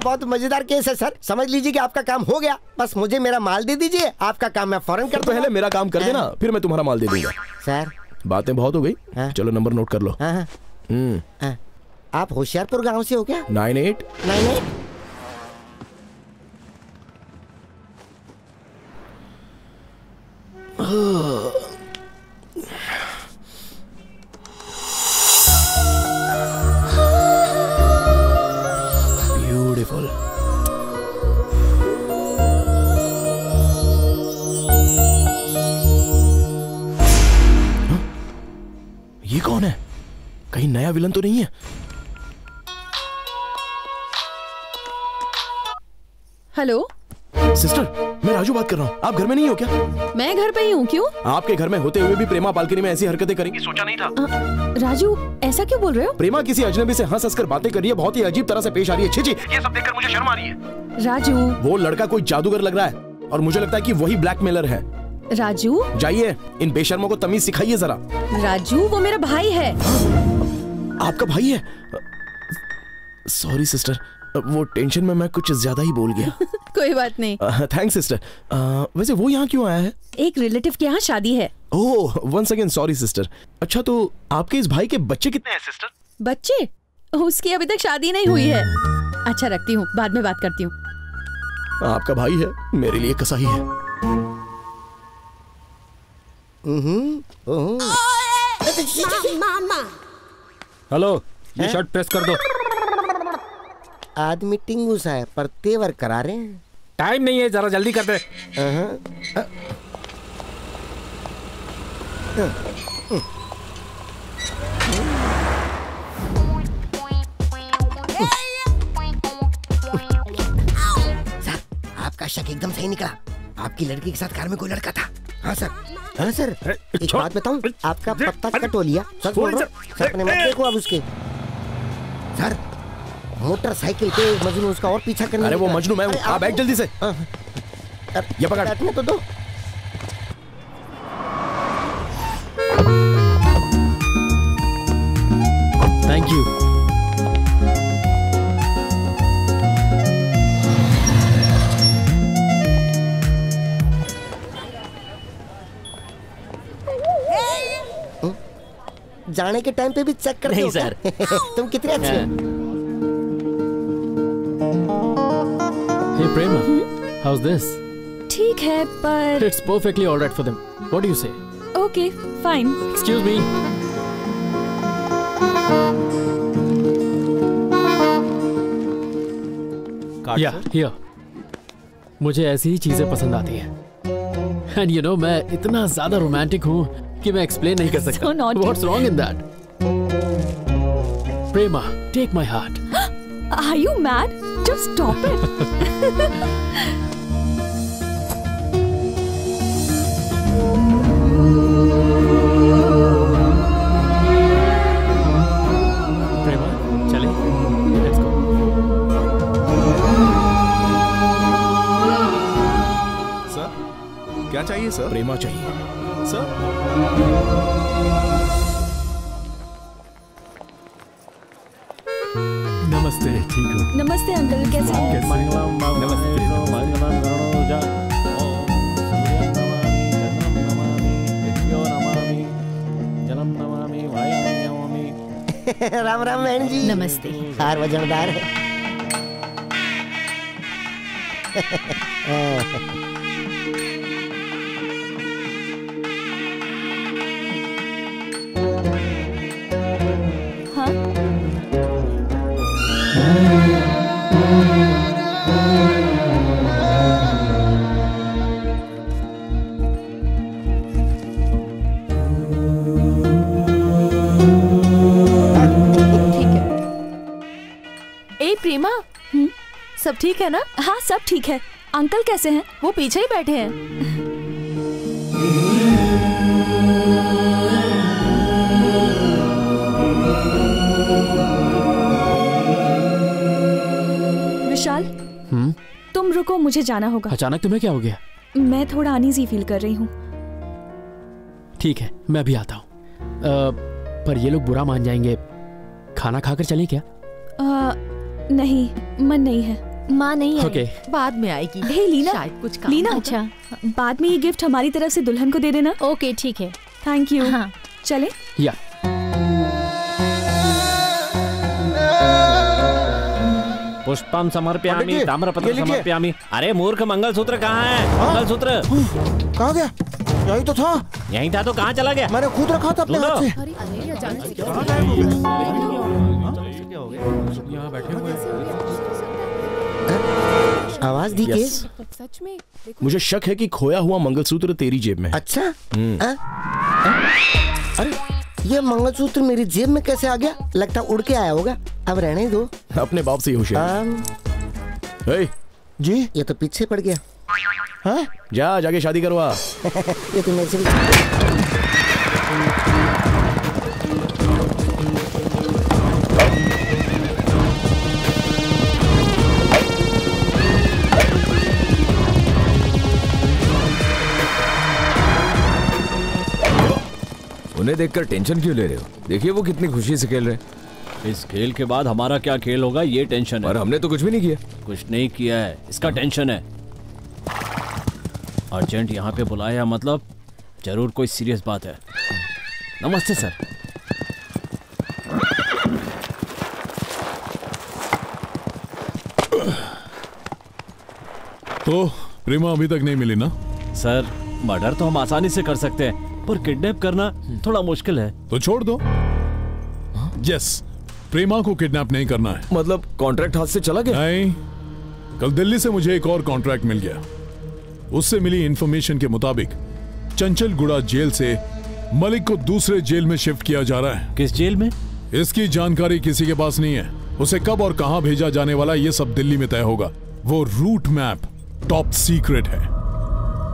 बहुत मजेदार केस है सर। समझ लीजिए कि आपका काम हो गया। बस मुझे मेरा माल दे दीजिए, आपका काम मैं फौरन कर दूंगा। पहले मेरा काम कर देना, फिर मैं तुम्हारा माल दे दूंगा। सर बातें बहुत हो गई, चलो नंबर नोट कर लो। आप होशियारपुर गांव से हो क्या? 9898। ब्यूटीफुल। ये कौन है? कहीं नया विलन तो नहीं है? हेलो सिस्टर, मैं राजू बात कर रहा हूँ। आप घर में नहीं हो क्या? मैं घर पे ही हूँ। क्यों? आपके घर में होते हुए भी प्रेमा बालकनी में ऐसी हरकतें करेंगी सोचा नहीं था। राजू, ऐसा क्यों बोल रहे हो? प्रेमा किसी अजनबी से हंस हंसकर बातें कर रही है, बहुत ही अजीब तरह से पेश आ रही है। छी छी, ये सब देखकर मुझे शर्म आ रही है। राजू, वो लड़का कोई जादूगर लग रहा है और मुझे लगता है कि वही ब्लैकमेलर है। राजू, जाइए, इन बेशर्मों को तमीज सिखाइए जरा। राजू, वो मेरा भाई है। आपका भाई है? सॉरी सिस्टर, वो टेंशन में मैं कुछ ज्यादा ही बोल गया। कोई बात नहीं। Thanks sister. वैसे वो यहाँ क्यों आया है? एक रिलेटिव के यहाँ शादी है। ओह, वंस अगेन सॉरी सिस्टर। अच्छा, तो आपके इस भाई के बच्चे कितने हैं सिस्टर? बच्चे? उसकी अभी तक शादी नहीं हुई है। अच्छा, रखती हूँ, बाद में बात करती हूँ। आपका भाई है, मेरे लिए कसाई है। हेलो, ये शर्ट प्रेस कर दो। आदमी टिंगूस है पर तेवर करा रहे हैं। टाइम नहीं है, जरा जल्दी कर दे। सर, आपका शक एकदम सही निकला। आपकी लड़की के साथ कार में कोई लड़का था। हाँ सर, हाँ सर। एक बात बताऊं, आपका पत्ता कटोलिया सच बोल रहा हूं। सर अपने मत देखो अब उसके। सर मोटरसाइकिल पे मजनू उसका और पीछा करने। अरे वो मजनू मैं हूँ। आप बैठ जल्दी से। ये पकड़। बैठने तो दो। Thank you. जाने के टाइम पे भी चेक करते हो सर? तुम कितने अच्छे हो। Hey Prema, how's this? ठीक है पर It's perfectly all right for them. What do you say? Okay fine. Excuse me. Yeah, here. मुझे ऐसी ही चीजें पसंद आती हैं। And you know, मैं इतना ज्यादा रोमांटिक हूँ कि मैं एक्सप्लेन नहीं कर सकता। So naughty. What's wrong in that? Prema, take my heart. Are you mad? Just stop it. Prema, चले? Let's go. सर, क्या चाहिए सर? प्रेमा चाहिए सर। नमस्ते, ठीक हो? नमस्ते अंकल, कैसे हैं? नमस्ते। राम राम बहन जी। नमस्ते। हार वजनदार है। ए प्रेमा, सब ठीक है ना? हाँ सब ठीक है। अंकल कैसे हैं? वो पीछे ही बैठे हैं। विशाल, तुम रुको, मुझे जाना होगा। अचानक तुम्हें क्या हो गया? मैं थोड़ा अनईजी फील कर रही हूँ। ठीक है, मैं भी आता हूँ। पर ये लोग बुरा मान जाएंगे। खाना खाकर चलें क्या? नहीं, मन नहीं है। माँ नहीं है। Okay. बाद में आएगी। हे लीना, शायद कुछ काम। लीना, अच्छा, बाद में ये गिफ्ट हमारी तरफ से दुल्हन को दे देना। ओके ठीक है। Thank you. हाँ। चले? या पुष्पम समर्पयामि, ताम्रपत्र समर्पयामि। अरे मूर्ख, मंगलसूत्र कहाँ है? मंगलसूत्र कहाँ गया? यही तो था। यहीं था तो कहाँ चला गया? मैंने खुद रखा था अपने हाथ से। आवाज दी के? सच में? मुझे शक है कि खोया हुआ मंगलसूत्र तेरी जेब में है। अच्छा? अरे ये मंगलसूत्र मेरी जेब में कैसे आ गया? लगता उड़ के आया होगा। अब रहने दो। अपने बाप से ही होशियार। जी ये तो पीछे पड़ गया। हाँ? जाके शादी करवा। ये तो मेरे से उन्हें देखकर टेंशन क्यों ले रहे हो? देखिए वो कितनी खुशी से खेल रहे हैं। इस खेल के बाद हमारा क्या खेल होगा, ये टेंशन है। और हमने तो कुछ भी नहीं किया। कुछ नहीं किया है, इसका टेंशन है। अर्जेंट यहाँ पे बुलाया, मतलब जरूर कोई सीरियस बात है। नमस्ते सर। तो प्रेमा अभी तक नहीं मिली ना? सर मर्डर तो हम आसानी से कर सकते हैं, पर किडनैप करना थोड़ा मुश्किल है। तो छोड़ दो। यस, प्रेमा को किडनैप नहीं करना है। मतलब कॉन्ट्रैक्ट हाथ से चला गया? नहीं, कल दिल्ली से मुझे एक और कॉन्ट्रैक्ट मिल गया। उससे मिली इंफॉर्मेशन के मुताबिक चंचलगुड़ा जेल से मलिक को दूसरे जेल में शिफ्ट किया जा रहा है। किस जेल में? इसकी जानकारी किसी के पास नहीं है। उसे कब और कहां भेजा जाने वाला ये सब दिल्ली में तय होगा। वो रूट मैप टॉप सीक्रेट है।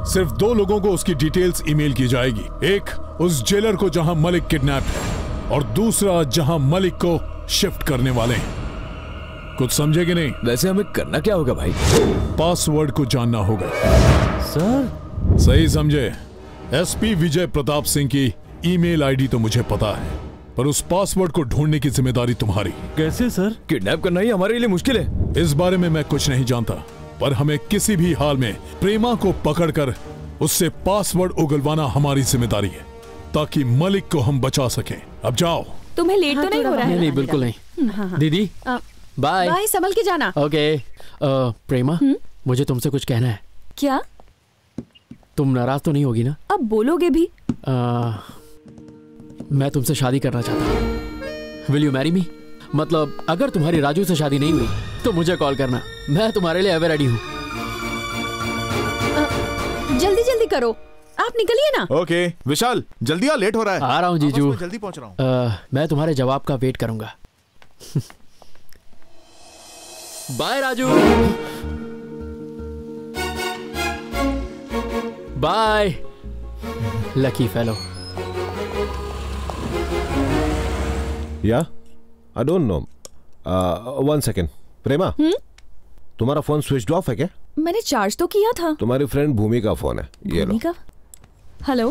सिर्फ 2 लोगों को उसकी डिटेल्स ईमेल की जाएगी। एक उस जेलर को जहां मलिक किडनैप है और दूसरा जहां मलिक को शिफ्ट करने वाले हैं। कुछ समझे कि नहीं? वैसे हमें करना क्या होगा भाई? पासवर्ड को जानना होगा। सर सही समझे। एसपी विजय प्रताप सिंह की ईमेल आईडी तो मुझे पता है, पर उस पासवर्ड को ढूंढने की जिम्मेदारी तुम्हारी। कैसे सर? किडनैप करना ही हमारे लिए मुश्किल है। इस बारे में मैं कुछ नहीं जानता, पर हमें किसी भी हाल में प्रेमा को पकड़कर उससे पासवर्ड उगलवाना हमारी जिम्मेदारी है, ताकि मलिक को हम बचा सकें। अब जाओ। तुम्हें लेट तो नहीं हो रहा है? नहीं बिल्कुल नहीं। दीदी बाय। बाय, संभल के जाना। ओके। प्रेमा, मुझे तुमसे कुछ कहना है। क्या? तुम नाराज तो नहीं होगी ना? अब बोलोगे भी। मैं तुमसे शादी करना चाहता हूँ। Will you marry me? मतलब अगर तुम्हारी राजू से शादी नहीं हुई तो मुझे कॉल करना, मैं तुम्हारे लिए एवर रेडी हूँ। जल्दी जल्दी करो, आप निकलिए ना। ओके विशाल, जल्दी आ, लेट हो रहा है। आ रहा हूँ जीजू, जल्दी पहुंच रहा हूँ। मैं तुम्हारे जवाब का वेट करूंगा। Bye Raju. Bye lucky fellow. Yeah I don't know. 1 second. Prema, तुम्हारा फोन स्विच ऑफ है क्या? मैंने चार्ज तो किया था। तुम्हारी फ्रेंड भूमि का फोन है, ये लो। हेलो।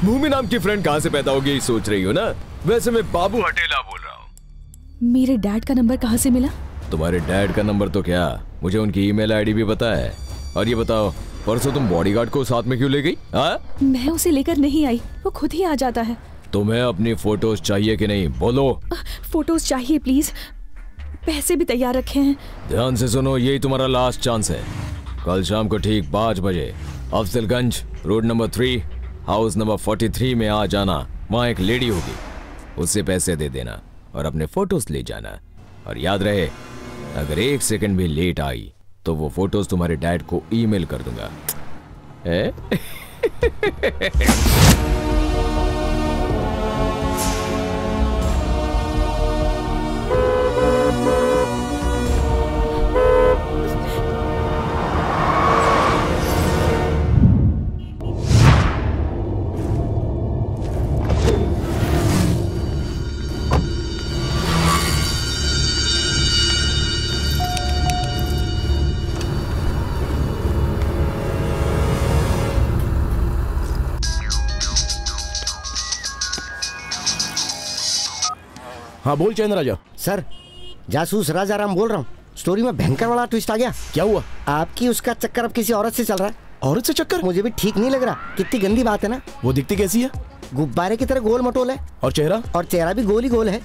भूमि नाम की फ्रेंड कहाँ से पैदा होगी सोच रही हो ना? वैसे मैं बाबू हटेला बोल रहा हूँ। मेरे डैड का नंबर कहाँ से मिला? तुम्हारे डैड का नंबर तो क्या, मुझे उनकी ईमेल आईडी भी पता है। और ये बताओ, परसों तुम बॉडीगार्ड को साथ में क्यों ले गई? मैं उसे लेकर नहीं आई, वो खुद ही आ जाता है। तुम्हें अपनी फोटोज चाहिए कि नहीं? बोलो। फोटोज चाहिए प्लीज, पैसे भी तैयार रखे हैं। ध्यान से सुनो, यही तुम्हारा लास्ट चांस है। कल शाम को ठीक 5 बजे Afzalgunj road number 3 house number 43 में आ जाना। वहाँ एक लेडी होगी, उससे पैसे दे देना और अपने फोटोज ले जाना। और याद रहे, अगर 1 सेकंड भी लेट आई तो वो फोटोज तुम्हारे डैड को ईमेल कर दूंगा। हाँ बोल चैन राजा। सर, जासूस राजा राम बोल रहा हूँ। स्टोरी में भयंकर वाला ट्विस्ट आ गया। क्या हुआ? आपकी उसका चक्कर अब किसी औरत से चल रहा है। औरत से चक्कर? मुझे भी ठीक नहीं लग रहा। कितनी गंदी बात है ना। वो दिखती कैसी है? गुब्बारे की तरह गोल मटोल है। और चेहरा? और चेहरा भी गोल ही गोल है।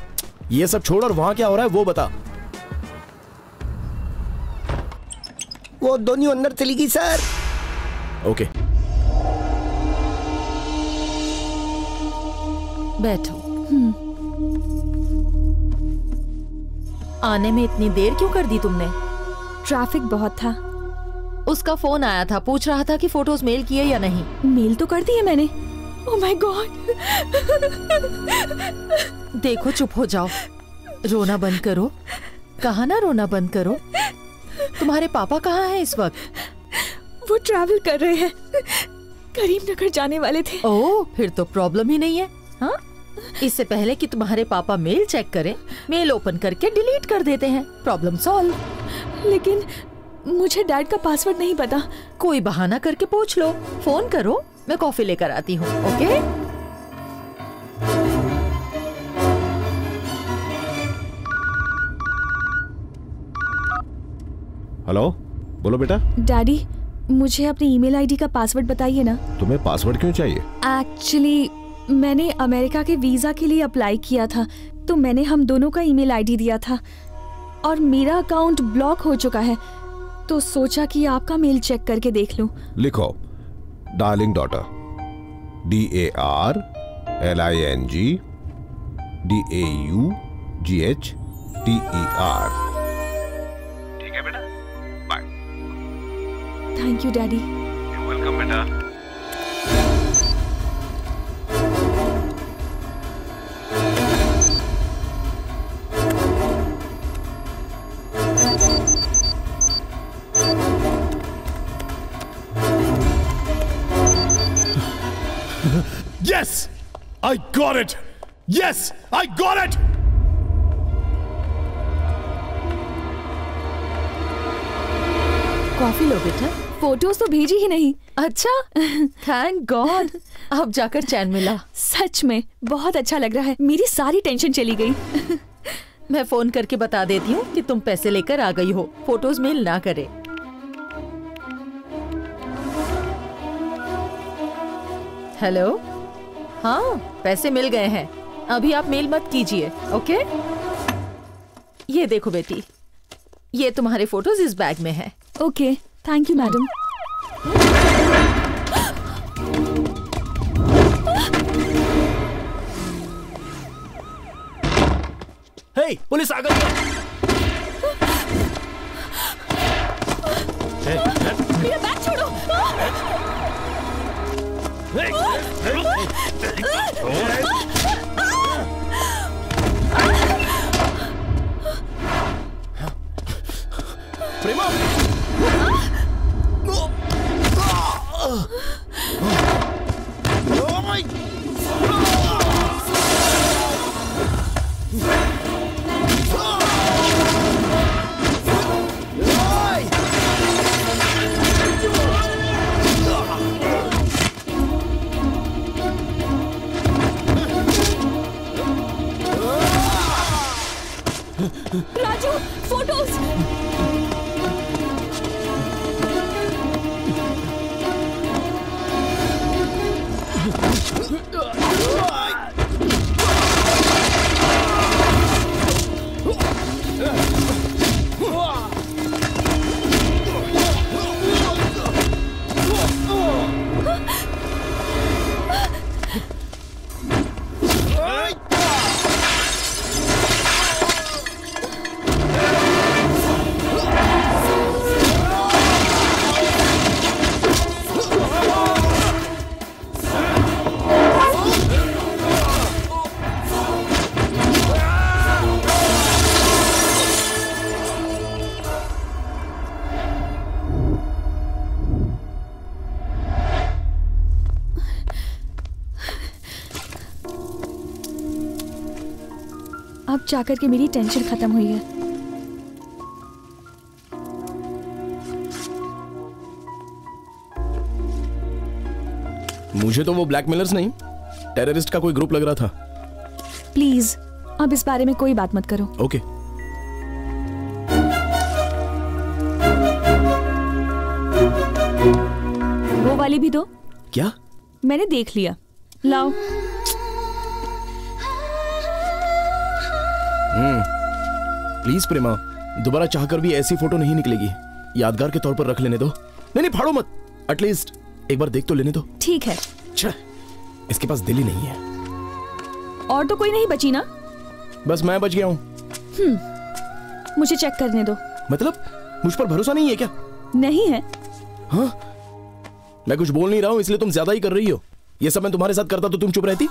ये सब छोड़ और वहाँ क्या हो रहा है वो बता। वो दोनों अंदर चली गई सर। ओके बैठो। आने में इतनी देर क्यों कर दी तुमने? ट्रैफिक बहुत था। उसका फोन आया था, पूछ रहा था कि फोटोज मेल किए या नहीं। मेल तो कर दिए मैंने। Oh my God. देखो चुप हो जाओ, रोना बंद करो। कहा ना रोना बंद करो। तुम्हारे पापा कहाँ हैं इस वक्त? वो ट्रैवल कर रहे हैं, करीमनगर जाने वाले थे। ओह, फिर तो प्रॉब्लम ही नहीं है। हाँ, इससे पहले कि तुम्हारे पापा मेल चेक करें, मेल ओपन करके डिलीट कर देते हैं। Problem solve. लेकिन मुझे डैड का पासवर्ड नहीं पता। कोई बहाना करके पूछ लो। फोन करो, मैं कॉफी लेकर आती हूँ। ओके? हेलो, बोलो बेटा। डैडी, मुझे अपनी ईमेल आईडी का पासवर्ड बताइए ना। तुम्हें पासवर्ड क्यों चाहिए? एक्चुअली मैंने अमेरिका के वीजा के लिए अप्लाई किया था, तो मैंने हम दोनों का ईमेल आईडी दिया था और मेरा अकाउंट ब्लॉक हो चुका है, तो सोचा कि आपका मेल चेक करके देख लूं। लिखो डार्लिंग डॉटर, DARLING DAUGHTER। ठीक है बेटा, बाय। Thank you daddy. You welcome बेटा। Yes, I got it. Yes, I got it. Coffee लो बेटा। फोटोज तो भेजी ही नहीं। अच्छा, थैंक गॉड, अब जाकर चैन मिला। सच में बहुत अच्छा लग रहा है, मेरी सारी टेंशन चली गई। मैं फोन करके बता देती हूँ कि तुम पैसे लेकर आ गई हो, फोटोज मेल ना करे। हेलो, हाँ पैसे मिल गए हैं, अभी आप मेल मत कीजिए, ओके? ये देखो बेटी, ये तुम्हारे फोटोज इस बैग में है। Okay, thank you madam. Hey, police आ गई है। मेरा बैग छोड़ो। प्रेमा, राजू, फोटोज। अब जाकर के मेरी टेंशन खत्म हुई है। मुझे तो वो ब्लैकमेलर्स नहीं, टेररिस्ट का कोई ग्रुप लग रहा था। प्लीज अब इस बारे में कोई बात मत करो। ओके। वो वाली भी दो। क्या? मैंने देख लिया, लाओ। प्लीज प्रेमा, दोबारा चाहकर भी ऐसी फोटो नहीं निकलेगी, यादगार के तौर पर रख लेने दो। नहीं फाड़ो मत, एटलीस्ट एक बार देख तो लेने दो। ठीक है। इसके पास दिल ही नहीं है। और तो कोई नहीं बची ना? बस मैं बच गया हूँ। मुझे चेक करने दो। मतलब मुझ पर भरोसा नहीं है क्या? नहीं है। हाँ, मैं कुछ बोल नहीं रहा हूँ इसलिए तुम ज्यादा ही कर रही हो। ये सब मैं तुम्हारे साथ करता तो तुम चुप रहती?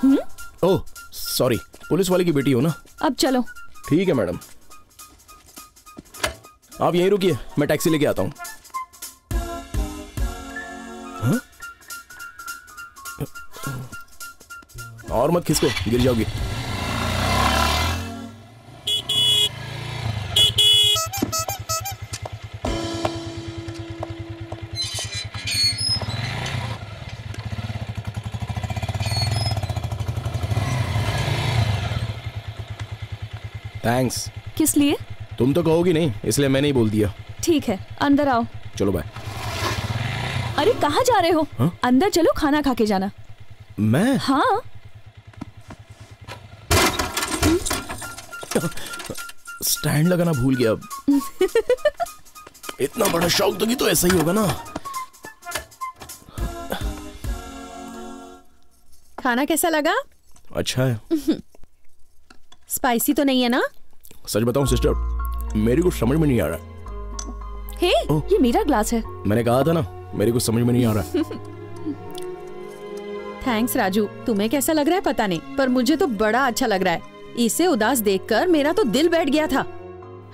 ओह सॉरी, पुलिस वाले की बेटी हो ना। अब चलो। ठीक है मैडम, आप यहीं रुकिए, मैं टैक्सी लेके आता हूँ। हाँ? और मत खिसको, गिर जाओगी। थैंक्स। किस लिए? तुम तो कहोगी नहीं, इसलिए मैंने ही बोल दिया। ठीक है, अंदर आओ। चलो बाय। अरे कहाँ जा रहे हो? हा? अंदर चलो, खाना खा के जाना। मैं? हाँ। स्टैंड लगाना भूल गया। इतना बड़ा शौक दोगी तो ऐसा ही होगा ना। खाना कैसा लगा? अच्छा है। स्पाइसी तो नहीं है ना? सच बताऊं सिस्टर, मेरी कुछ समझ में नहीं आ रहा। हे, ये मेरा ग्लास है। मैंने कहा था ना, मेरी कुछ समझ में नहीं आ रहा। थैंक्स राजू, तुम्हें कैसा लग रहा है पता नहीं, पर मुझे तो बड़ा अच्छा लग रहा है। इसे उदास देखकर मेरा तो दिल बैठ गया था।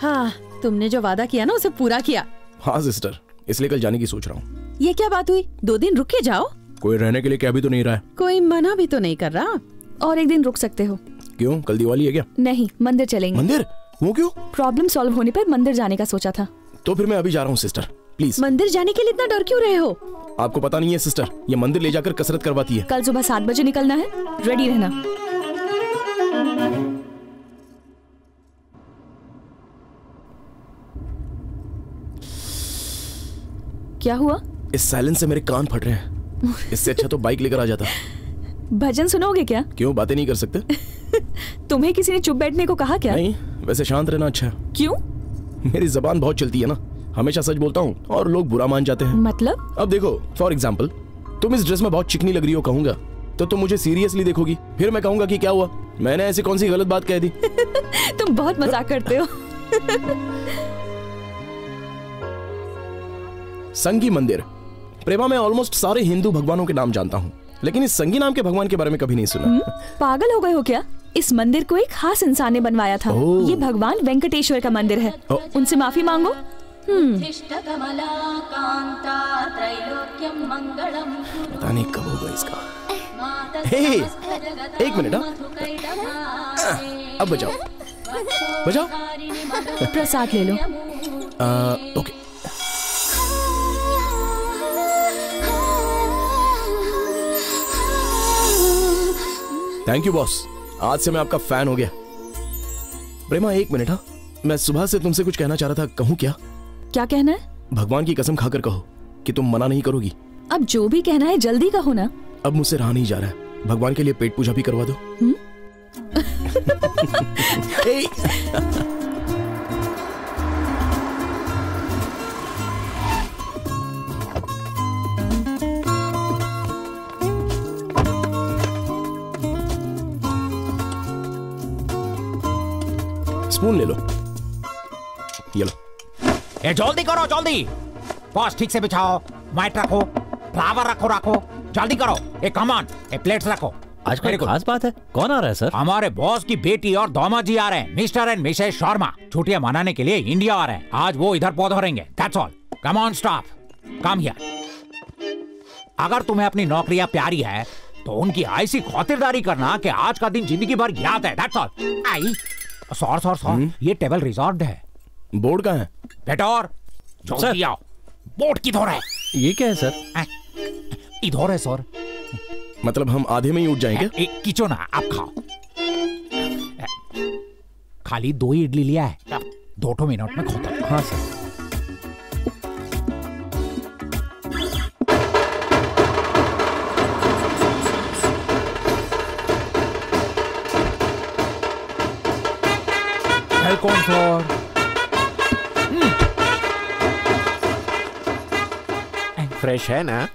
हाँ, तुमने जो वादा किया ना उसे पूरा किया। हाँ सिस्टर, इसलिए कल जाने की सोच रहा हूँ। ये क्या बात हुई? 2 दिन रुक के जाओ। कोई रहने के लिए क्या भी तो नहीं रहा है। कोई मना भी तो नहीं कर रहा। और एक दिन रुक सकते हो। क्यों, कल दिवाली है क्या? नहीं, मंदिर चलेंगे। मंदिर? वो क्यों? प्रॉब्लम सॉल्व होने पर मंदिर जाने का सोचा था। तो फिर मैं अभी जा रहा हूँ सिस्टर, प्लीज। मंदिर जाने के लिए इतना डर क्यों रहे हो? आपको पता नहीं है सिस्टर, ये मंदिर ले जाकर कसरत करवाती है। कल सुबह 7 बजे निकलना है, रेडी रहना। क्या हुआ? इस साइलेंस से मेरे कान फट रहे हैं। इससे अच्छा तो बाइक लेकर आ जाता। भजन सुनोगे क्या? क्यों, बातें नहीं कर सकते? तुम्हें किसी ने चुप बैठने को कहा क्या? नहीं, वैसे शांत रहना अच्छा है। क्यों? मेरी जबान बहुत चलती है ना, हमेशा सच बोलता हूँ और लोग बुरा मान जाते हैं। मतलब? अब देखो, फॉर एग्जाम्पल, तुम इस ड्रेस में बहुत चिकनी लग रही हो कहूंगा तो तुम मुझे सीरियसली देखोगी, फिर मैं कहूंगा कि क्या हुआ, मैंने ऐसी कौन सी गलत बात कह दी? तुम बहुत मजाक करते हो। संगी मंदिर। प्रेमा, मैं ऑलमोस्ट सारे हिंदू भगवानों के नाम जानता हूँ, लेकिन इस संगी नाम के भगवान के बारे में कभी नहीं सुना। पागल हो गए हो क्या? इस मंदिर को एक खास इंसान ने बनवाया था। ये भगवान वेंकटेश्वर का मंदिर है। उनसे माफी मांगो। पता नहीं कब होगा इसका। हे, एक मिनट। अब बजाओ बजाओ। प्रसाद ले लो। ओके। थैंक यू बॉस, आज से मैं आपका फैन हो गया। प्रेमा, एक मिनट। हाँ, मैं सुबह से तुमसे कुछ कहना चाह रहा था, कहूँ क्या? क्या कहना है? भगवान की कसम खाकर कहो कि तुम मना नहीं करोगी। अब जो भी कहना है जल्दी कहो ना। अब मुझसे रहा नहीं जा रहा है, भगवान के लिए पेट पूजा भी करवा दो। स्पून ले लो, ये लो। ए जल्दी करो, जल्दी। बॉस ठीक से बिछाओ, मैट रखो, फ्लावर रखो, जल्दी करो। ए कमान, ए प्लेट्स रखो। आज कोई खास बात है? कौन आ रहा है सर? हमारे बॉस की बेटी और दामाद जी आ रहे हैं, मिस्टर एंड मिसेस शर्मा। छुट्टियां मनाने के लिए इंडिया आ रहे हैं। आज वो इधर पहुंचेंगे। That's all. Come on staff, come here. अगर तुम्हें अपनी नौकरियां प्यारी है तो उनकी ऐसी खातिरदारी करना कि आज का दिन जिंदगी भर याद है। That's all. आई सॉर, ये टेबल रिजर्व्ड है। बोर्ड कहाँ है? बेटा और जल्दी आओ। बोर्ड किधर है? ये क्या है सर? इधर है सर। मतलब हम आधे में ही उठ जाएंगे? किचो ना, आप खाओ। खाली 2 इडली लिया है, 2 मिनट में खत्म। हाँ सर। कौन फ्लोर? फ्रेश है ना?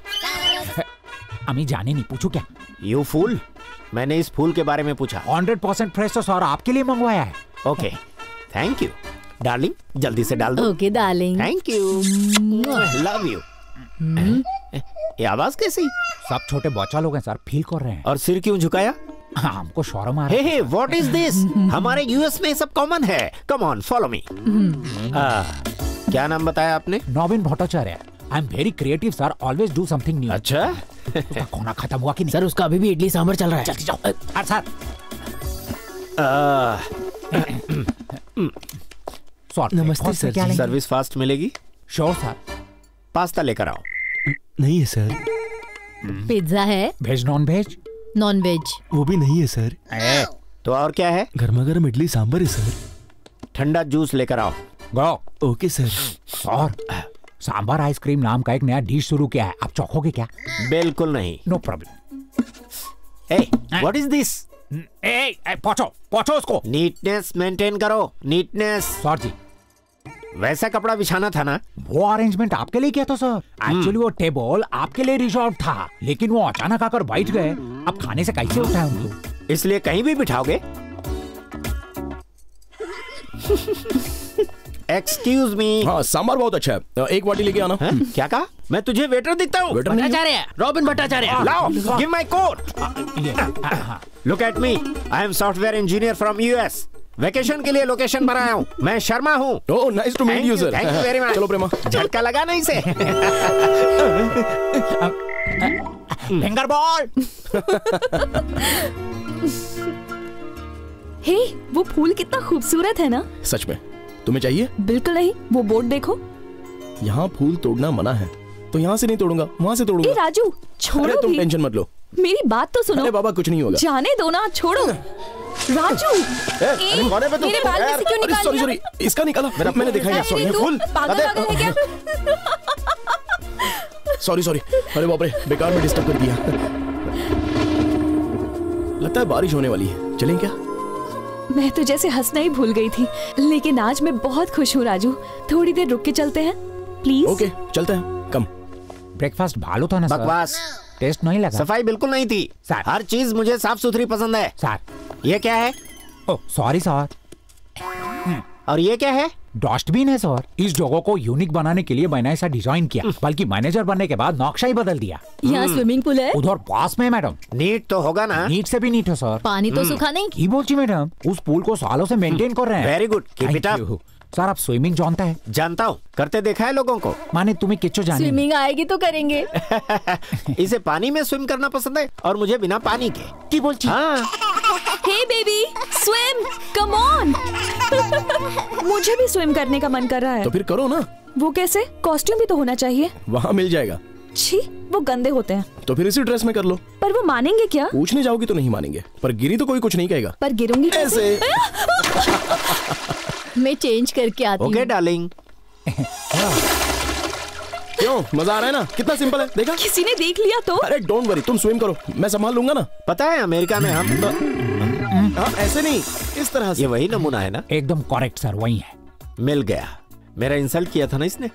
अमी जाने नहीं, पूछू क्या? यू फूल, मैंने इस फूल के बारे में पूछा। 100% फ्रेश तो सर आपके लिए मंगवाया है। ओके, थैंक यू डार्लिंग, जल्दी से डाल दो। Okay darling, thank you, love you. ये आवाज कैसी? सब छोटे बच्चा लोग हैं सर, फील कर रहे हैं। और सिर क्यों झुकाया? हाँ, हमको शौर्य आ रहा है। Hey, what is this? हमारे यूएस में सब कॉमन है। Come on, follow me. क्या नाम बताया आपने? Naveen Bhattacharya. I am very creative sir, always do something new. अच्छा, खाना खत्म हुआ कि नहीं? सर उसका अभी भी इडली सांभर चल रहा है। जल्दी जाओ। सर नमस्ते सर जी। सर्विस फास्ट मिलेगी? Sure sir. पास्ता लेकर आओ। नहीं है सर। पिज्जा है? Veg non veg? Non veg. वो भी नहीं है सर। तो और क्या है? गर्मा गर्म इडली सांभर है सर। ठंडा जूस लेकर आओ। गो। Okay sir. और सांभर आइसक्रीम नाम का एक नया डिश शुरू किया है, आप चौंकोगे क्या? बिल्कुल नहीं। No problem. Hey, what is this? पोछो उसको। नीटनेस मेंटेन करो, नीटनेस। सर जी, वैसा कपड़ा बिछाना था ना? वो अरेंजमेंट आपके लिए किया था सर। एक्चुअली वो टेबल आपके लिए रिजर्व था, लेकिन वो अचानक आकर बैठ गए। अब खाने से कैसे उठाए उनको? इसलिए कहीं भी बिठाओगे? Excuse me. हाँ, सांभर बहुत अच्छा है, एक वाटी लेके आना। क्या कहा? मैं तुझे वेटर दिखता हूँ? भट्टाचार्य, रॉबिन भट्टाचार्य। लाओ, give my coat. Look at me, I am software engineer from US. Vacation के लिए लोकेशन बनाया हूँ। मैं शर्मा हूँ। Oh, nice to meet you sir. Thank you very much. चलो प्रेमा, झटका लगा नहीं से। Finger ball. हे, वो फूल कितना खूबसूरत है ना। सच में? तुम्हें चाहिए? बिल्कुल नहीं, वो बोर्ड देखो। यहाँ फूल तोड़ना मना है, तो यहाँ से नहीं तोड़ूंगा, वहाँ से तोड़ूंगा। ए राजू, छोड़ो। अरे तुम भी। टेंशन मत लो, मेरी बात तो सुनो। अरे बाबा कुछ नहीं होगा। जाने दो ना, छोड़ो। राजू, अरे कोने पे तुम? मेरे बाल में से क्यों निकाल सॉरी सॉरी, इसका निकाला, मैंने देखा नहीं। सॉरी फूल, पागल है क्या? सॉरी सॉरी, अरे बाप रे, बेकार में डिस्टर्ब कर दिया। लगता है बारिश होने वाली है, चलें क्या? मैं तो जैसे हंसना ही भूल गई थी, लेकिन आज मैं बहुत खुश हूँ राजू। थोड़ी देर रुक के चलते हैं प्लीज। ओके चलते हैं, कम। ब्रेकफास्ट भालू था ना सर? बकवास, टेस्ट नहीं लगा। सफाई बिल्कुल नहीं थी सर। हर चीज मुझे साफ सुथरी पसंद है सर। ये क्या है? Oh sorry sir. और ये क्या है? डस्टबिन है सर। इस जगह को यूनिक बनाने के लिए मैंने ऐसा डिजाइन किया, बल्कि मैनेजर बनने के बाद नक्शा ही बदल दिया। यहाँ स्विमिंग पूल है? उधर पास में मैडम। नीट तो होगा ना? नीट से भी नीट है सर। पानी तो सूखा नहीं? की बोलती मैडम, उस पूल को सालों से मेंटेन कर रहे हैं। Very good, keep it up. Sir आप स्विमिंग जानते हैं? जानता हूँ, करते देखा है लोगों को। माने तुम्हें किच्चो जाने। स्विमिंग आएगी तो करेंगे। इसे पानी में स्विम करना पसंद है, और मुझे बिना पानी के। की बोलती? हाँ। हे बेबी, स्विम, कम ऑन। मुझे भी स्विम करने का मन कर रहा है। तो फिर करो ना। वो कैसे? कॉस्ट्यूम भी तो होना चाहिए। वहाँ मिल जाएगा। छी, वो गंदे होते हैं। तो फिर इसी ड्रेस में कर लो। पर वो मानेंगे क्या? पूछने जाओगी तो नहीं मानेंगे, पर गिरी तो कोई कुछ नहीं कहेगा। पर गिरूंगी कैसे? मैं चेंज करके आती हूँ। Okay darling. क्यों, मजा आ रहा है ना? कितना सिंपल है, देखा? किसी ने देख लिया तो? अरे डोंट वरी, तुम स्विम करो, मैं संभाल लूंगा ना। पता है अमेरिका में हम तो ऐसे नहीं, इस तरह से। ये वही नमूना है ना? एकदम करेक्ट सर, वही है। मिल गया। मेरा इंसल्ट किया था ना इसने,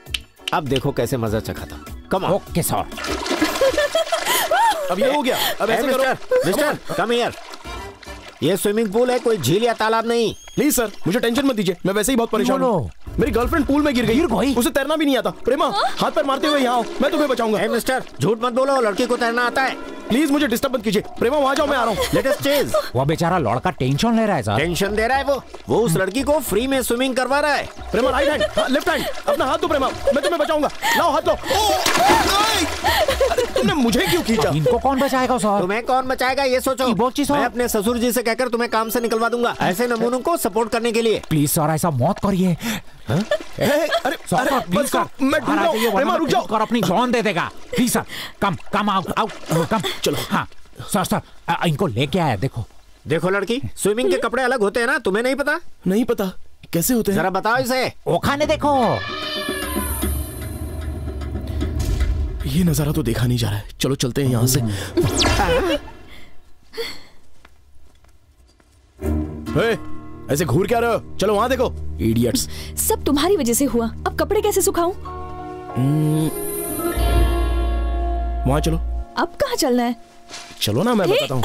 अब देखो कैसे मजा चखा था। Come on. Okay sir. अब ये हो गया, अब ऐसे करो। Mister come here. ये स्विमिंग पूल है, कोई झील या तालाब नहीं। प्लीज सर, मुझे टेंशन मत दीजिए, मैं वैसे ही बहुत परेशान हूँ। मेरी गर्लफ्रेंड पूल में गिर गई, उसे तैरना भी नहीं आता। प्रेमा, हाथ पैर मारते हुए यहाँ आओ, मैं तुम्हें बचाऊंगा। मिस्टर, झूठ मत बोलो, लड़की को तैरना आता है। प्लीज मुझे डिस्टर्ब मत कीजिए। प्रेमा वहाँ जाओ, मैं आ रहा हूँ। Let us chase. वो बेचारा लड़का टेंशन ले रहा है सर। टेंशन दे रहा है वो उस लड़की को फ्री में स्विमिंग करवा रहा है। प्रेमा राइट हैंड, लेफ्ट हैंड, अपना हाथ दो प्रेमा, मैं तुम्हें बचाऊंगा। लाओ हाथ लो। अरे तुमने मुझे क्यों खींचा? इनको कौन बचाएगा सर? तुम्हें कौन बचाएगा ये सोचो। मैं अपने ससुर जी से कहकर तुम्हें काम से निकलवा दूंगा, ऐसे नमूनों को सपोर्ट करने के लिए। प्लीज सर ऐसा मत करिए। अरे प्लीज सर, मैं ढूंढ रहा हूं। प्रेमा रुक जाओ। कर अपनी जान दे देगा। प्लीज सर, कम आओ कम। चलो। हाँ सर, इनको लेके आया। देखो लड़की, स्विमिंग के कपड़े अलग होते हैं ना, तुम्हें नहीं पता? नहीं पता, कैसे होते हैं? जरा बताओ इसे। वो खाने देखो। ये नजारा तो देखा नहीं जा रहा है, चलो चलते हैं यहाँ से। ऐसे घूर क्या रहे हो? चलो वहां देखो, इडियट्स। सब तुम्हारी वजह से हुआ, अब कपड़े कैसे सुखाऊं? वहां चलो। अब कहाँ चलना है? चलो ना, मैं बताता हूँ।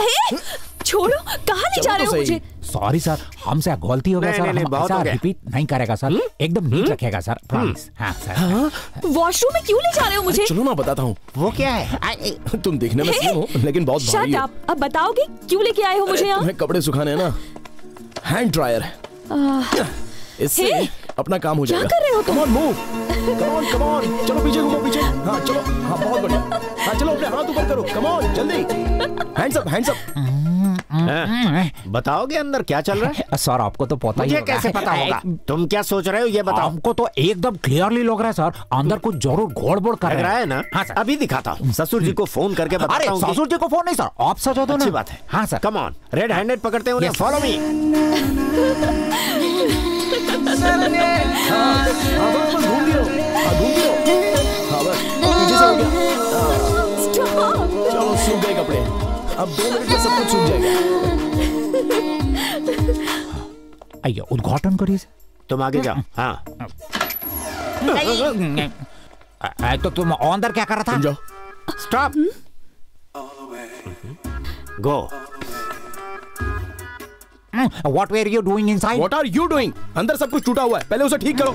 छोड़ो, कहाँ ले जा रहे हो मुझे? सॉरी सर, हमसे गलती हो गया सर। हम ऐसा रिपीट नहीं करेगा सर, एकदम नीट रखेगा सर, प्रॉमिस। हाँ सर। वॉशरूम में क्यों ले जा रहे हो मुझे? चलो ना, बताता हूँ। वो क्या है? तुम दिखने में स्लिम हो, लेकिन बहुत भारी हो। अब बताओगे क्यों लेके आए हो मुझे यहाँ? तुम्हें कपड़े सुखाने हैं ना, हैंड ड्रायर है, इससे अपना काम हो जाएगा। क्या कर रहे हो तुम? Come on move, come on, चलो पीछे घूमो, पीछे। हाँ चलो, हाँ बहुत बढ़िया। हाँ चलो, अपने हाथ ऊपर करो, कम ऑन, जल्दी। Hands up, hands up. बताओगे अंदर क्या चल रहा है? सर आपको तो पता ही मुझे होगा। कैसे पता होगा? तुम क्या सोच रहे हो ये बताओ। हमको तो एकदम क्लियरली लग रहा है सर, अंदर कुछ जरूर गड़बड़ कर रहा है ना। हाँ सर, अभी दिखाता हूँ। ससुर जी को फोन करके बताता हूँ। ससुर जी को फोन नहीं सर, आप सजा दो ना। अच्छी बात है। हाँ sir, come on, red handed पकड़ते हैं उन्हें, फॉलो मी। चलो, सूख गए कपड़े, अब 2 मिनट में सब कुछ सूख जाएगा। आइए उद्घाटन करिए। तुम आगे जाओ। हाँ तो तुम अंदर क्या कर रहा था? जाओ। Stop, go. What were you doing inside? What are you doing? अंदर सब कुछ टूटा हुआ है, पहले उसे ठीक करो।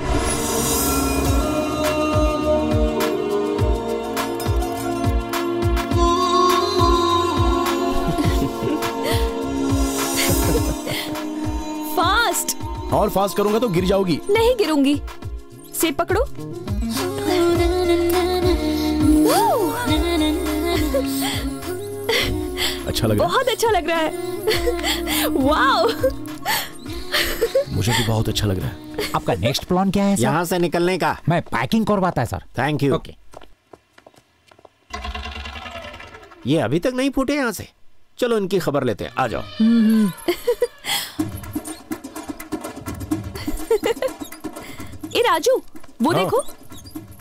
फास्ट। और फास्ट करूंगा तो गिर जाओगी। नहीं गिरूंगी, से पकड़ो। अच्छा लग रहा बहुत अच्छा लग रहा है। वाओ, है? मुझे भी बहुत अच्छा लग रहा है। आपका नेक्स्ट प्लान क्या है सर? यहाँ से निकलने का। मैं पैकिंग करवाता है सर। Thank you. ओके। ये अभी तक नहीं फूटे यहाँ से। चलो इनकी खबर लेते हैं, आ जाओ। ए राजू, वो देखो,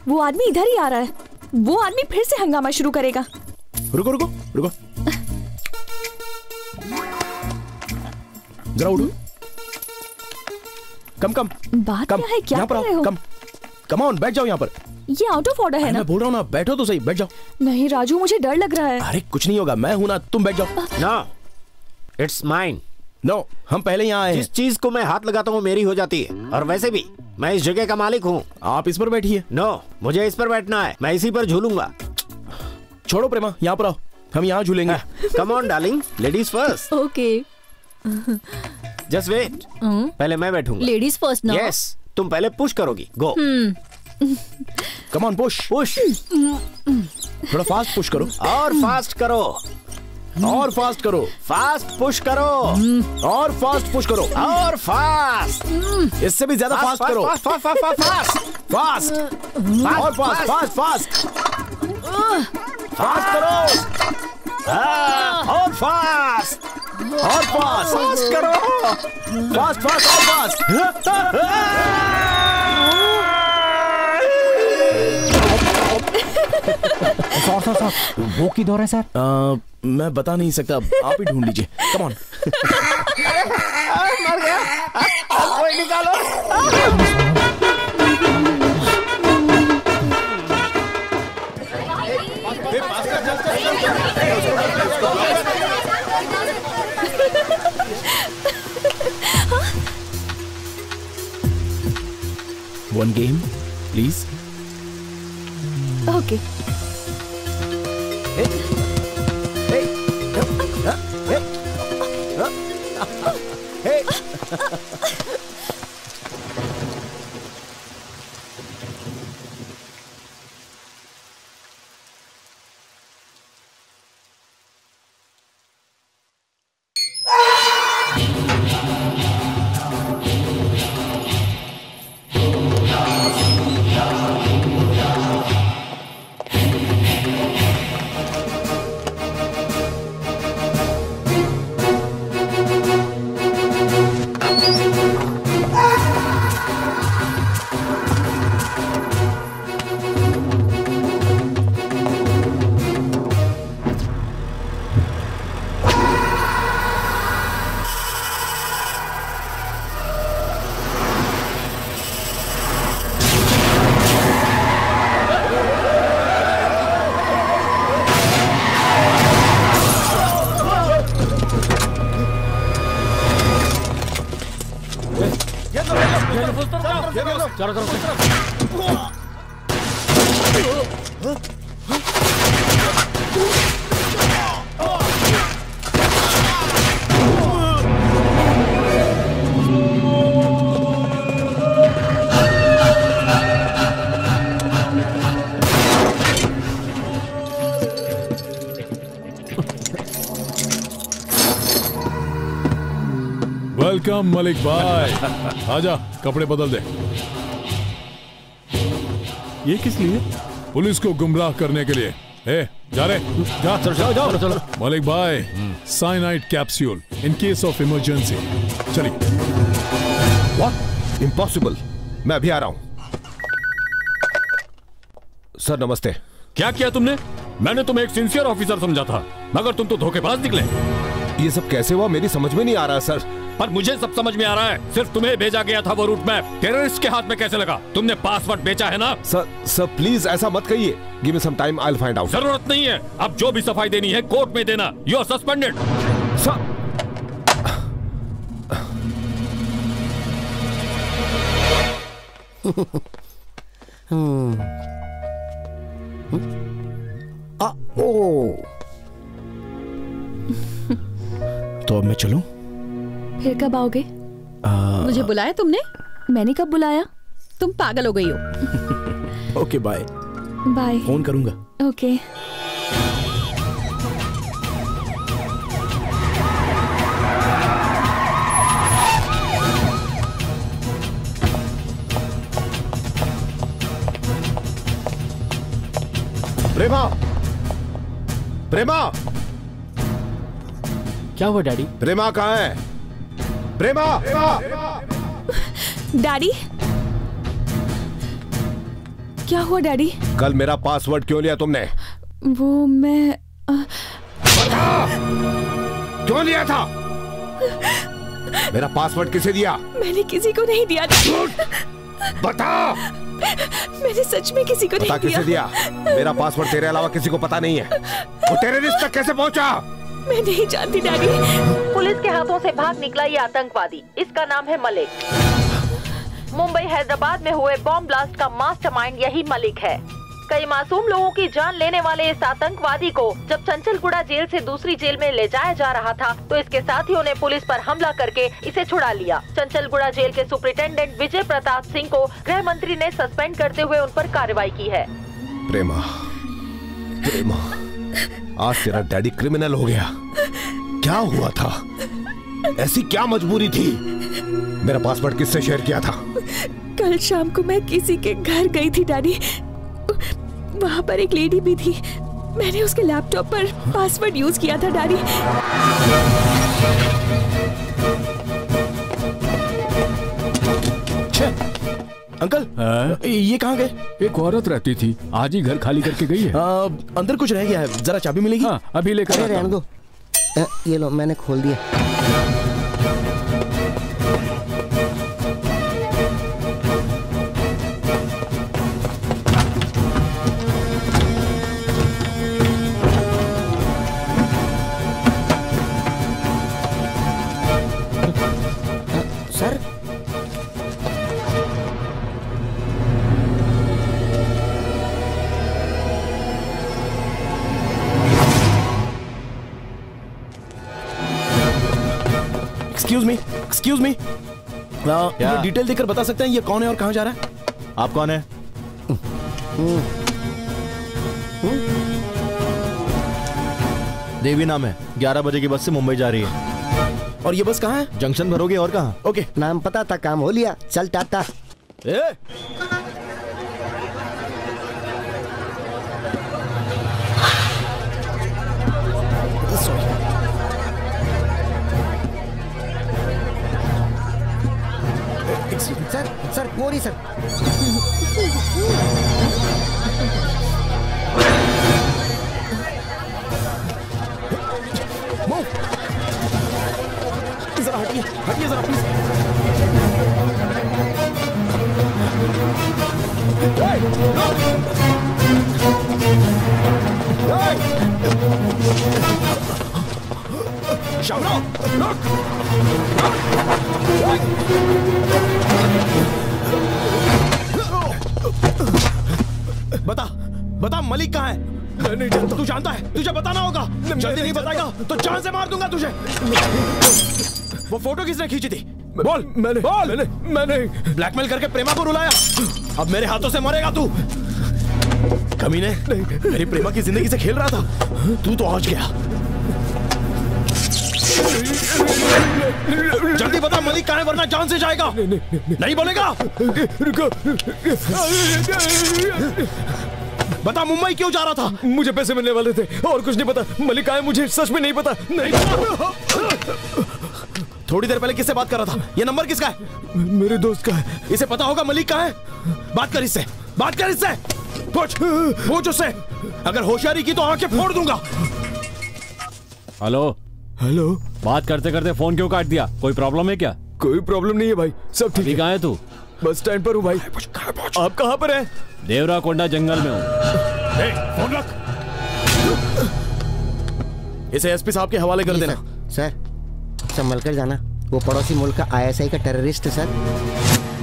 वो आदमी इधर ही आ रहा है। वो आदमी फिर से हंगामा शुरू करेगा। रुको रुको रुको, जरा उठो। कम कम बात कम, क्या है, क्या यहाँ पर कर रहे आओ, हो? कम कम ऑन, बैठ जाओ यहाँ पर। ये आउट ऑफ ऑर्डर है ना? मैं बोल रहा हूँ ना, बैठो तो सही, बैठ जाओ। नहीं राजू, मुझे डर लग रहा है। अरे कुछ नहीं होगा, मैं हूं ना, तुम बैठ जाओ। No, it's mine. नो, हम पहले यहाँ आए हैं। जिस चीज को मैं हाथ लगाता हूँ मेरी हो जाती है। और वैसे भी मैं इस जगह का मालिक हूँ। आप इस पर बैठिए। नो, मुझे इस पर बैठना है, मैं इसी पर झूलूंगा। छोड़ो प्रेमा, यहाँ पर आओ, हम यहाँ झूलेंगे। Come on darling, ladies first. Okay, just wait, पहले मैं बैठूंगा। लेडीज फर्स्ट ना? यस, तुम पहले पुश करोगी। Go. Come on, push push. थोड़ा फास्ट पुश करो। और फास्ट करो। और फास्ट करो। फास्ट पुश करो। और फास्ट पुश करो। और फास्ट। इससे भी ज्यादा फास्ट करो। Fast fast fast fast fast. और फास्ट फास्ट फास्ट फास्ट करो। और फास्ट। और फास्ट फास्ट करो। फास्ट फास्ट और फास्ट। सर वो किधर है सर? मैं बता नहीं सकता, आप ही ढूंढ लीजिए। Come on. मर गया, कोई निकालो। One game, please. ओके। चारों तरफ वेलकम मलिक भाई। आजा, कपड़े बदल दे। ये किस लिए? पुलिस को गुमराह करने के लिए। जा रे, जा। जाओ जाओ चलो। मलिक भाई, cyanide capsule in case of emergency. चलिए। व्हाट? इम्पॉसिबल, मैं अभी आ रहा हूं। सर नमस्ते। क्या किया तुमने? मैंने तुम्हें एक सिंसियर ऑफिसर समझा था, मगर तुम तो धोखेबाज निकले। ये सब कैसे हुआ मेरी समझ में नहीं आ रहा सर। पर मुझे सब समझ में आ रहा है। सिर्फ तुम्हें भेजा गया था वो रूट मैप, टेररिस्ट के हाथ में कैसे लगा? तुमने पासवर्ड बेचा है ना? सर प्लीज ऐसा मत कहिए। Give me some time, I will find out. जरूरत नहीं है, अब जो भी सफाई देनी है कोर्ट में देना। You are suspended. सर तो अब मैं चलूं? फिर कब आओगे? मुझे बुलाया तुमने? मैंने कब बुलाया? तुम पागल हो गई हो। Okay bye. बाय। फोन करूंगा। ओके। प्रेमा, प्रेमा, क्या हुआ डैडी? प्रेमा कहाँ है? प्रेमा, डैडी, क्या हुआ डैडी? कल मेरा पासवर्ड क्यों लिया तुमने? वो मैं क्यों लिया था? मेरा पासवर्ड किसे दिया? मैंने किसी को नहीं दिया। बता। मैंने सच में किसी को बता नहीं किसे दिया? मेरा पासवर्ड तेरे अलावा किसी को पता नहीं है। वो टेररिस्ट तक कैसे पहुंचा? मैं नहीं जानती डैडी। पुलिस के हाथों से भाग निकला ये आतंकवादी, इसका नाम है मलिक। मुंबई हैदराबाद में हुए बॉम्ब ब्लास्ट का मास्टरमाइंड यही मलिक है। कई मासूम लोगों की जान लेने वाले इस आतंकवादी को जब चंचलगुड़ा जेल से दूसरी जेल में ले जाया जा रहा था तो इसके साथियों ने पुलिस पर हमला करके इसे छुड़ा लिया। चंचलगुड़ा जेल के सुपरिटेंडेंट विजय प्रताप सिंह को गृह मंत्री ने सस्पेंड करते हुए उन पर कार्रवाई की है। प्रेमा, प्रेमा, आज तेरा डैडी क्रिमिनल हो गया। क्या हुआ था? ऐसी क्या मजबूरी थी? मेरा पासवर्ड किससे शेयर किया था? कल शाम को मैं किसी के घर गई थी डैडी। वहाँ पर एक लेडी भी थी। मैंने उसके लैपटॉप पर पासवर्ड यूज किया था डैडी। अंकल, ये कहाँ गए? एक औरत रहती थी, आज ही घर खाली करके गई है। अंदर कुछ रह गया है, जरा चाबी मिलेगी? हाँ, अभी लेकर आता हूँ। ये लो, मैंने खोल दिया। एक्सक्यूज मी, ये डिटेल देकर बता सकते हैं ये कौन है और कहाँ जा रहा है? आप कौन है? देवी नाम है, 11 बजे की बस से मुंबई जा रही है। और ये बस कहाँ है? जंक्शन भरोगे और कहाँ? ओके, नाम पता था, काम हो लिया, चल टाटा। सर, कोरी सर। जरा हटिए, हटिए जरा प्लीज। शामराव, बता, बता मलिक कहाँ है? मैं नहीं जानता। तू जानता है? तुझे बताना होगा। जल्दी नहीं बताएगा तो जान से मार दूंगा तुझे। वो फोटो किसने खींची थी? बोल। मैंने ब्लैकमेल करके प्रेमा को रुलाया। अब मेरे हाथों से मरेगा तू। कमीने, मेरी प्रेमा की जिंदगी से खेल रहा था, तू तो आज गया। जल्दी बता मलिक कहाँ है, वरना जान से जाएगा। नहीं बोलेगा? बता मुंबई क्यों जा रहा था? मुझे पैसे मिलने वाले थे और कुछ नहीं पता। मलिक कहाँ है मुझे सच में नहीं पता। नहीं पता। थोड़ी देर पहले किससे बात कर रहा था? ये नंबर किसका है? मेरे दोस्त का है। इसे पता होगा मलिक कहाँ है? बात कर इससे, बात कर इससे। पूछ उससे। अगर होशियारी की तो आंखें फोड़ दूंगा। हेलो हेलो, बात करते करते फोन क्यों काट दिया? कोई प्रॉब्लम है क्या? कोई प्रॉब्लम नहीं है भाई, सब ठीक है। कहाँ है तू? बस स्टैंड पर हूँ भाई। आप कहाँ पर हैं? देवरा कोंडा जंगल में हूँ। फोन रख। इसे एसपी साहब के हवाले कर देना। सर, संभल कर जाना, वो पड़ोसी मुल्क का ISI का टेररिस्ट है सर।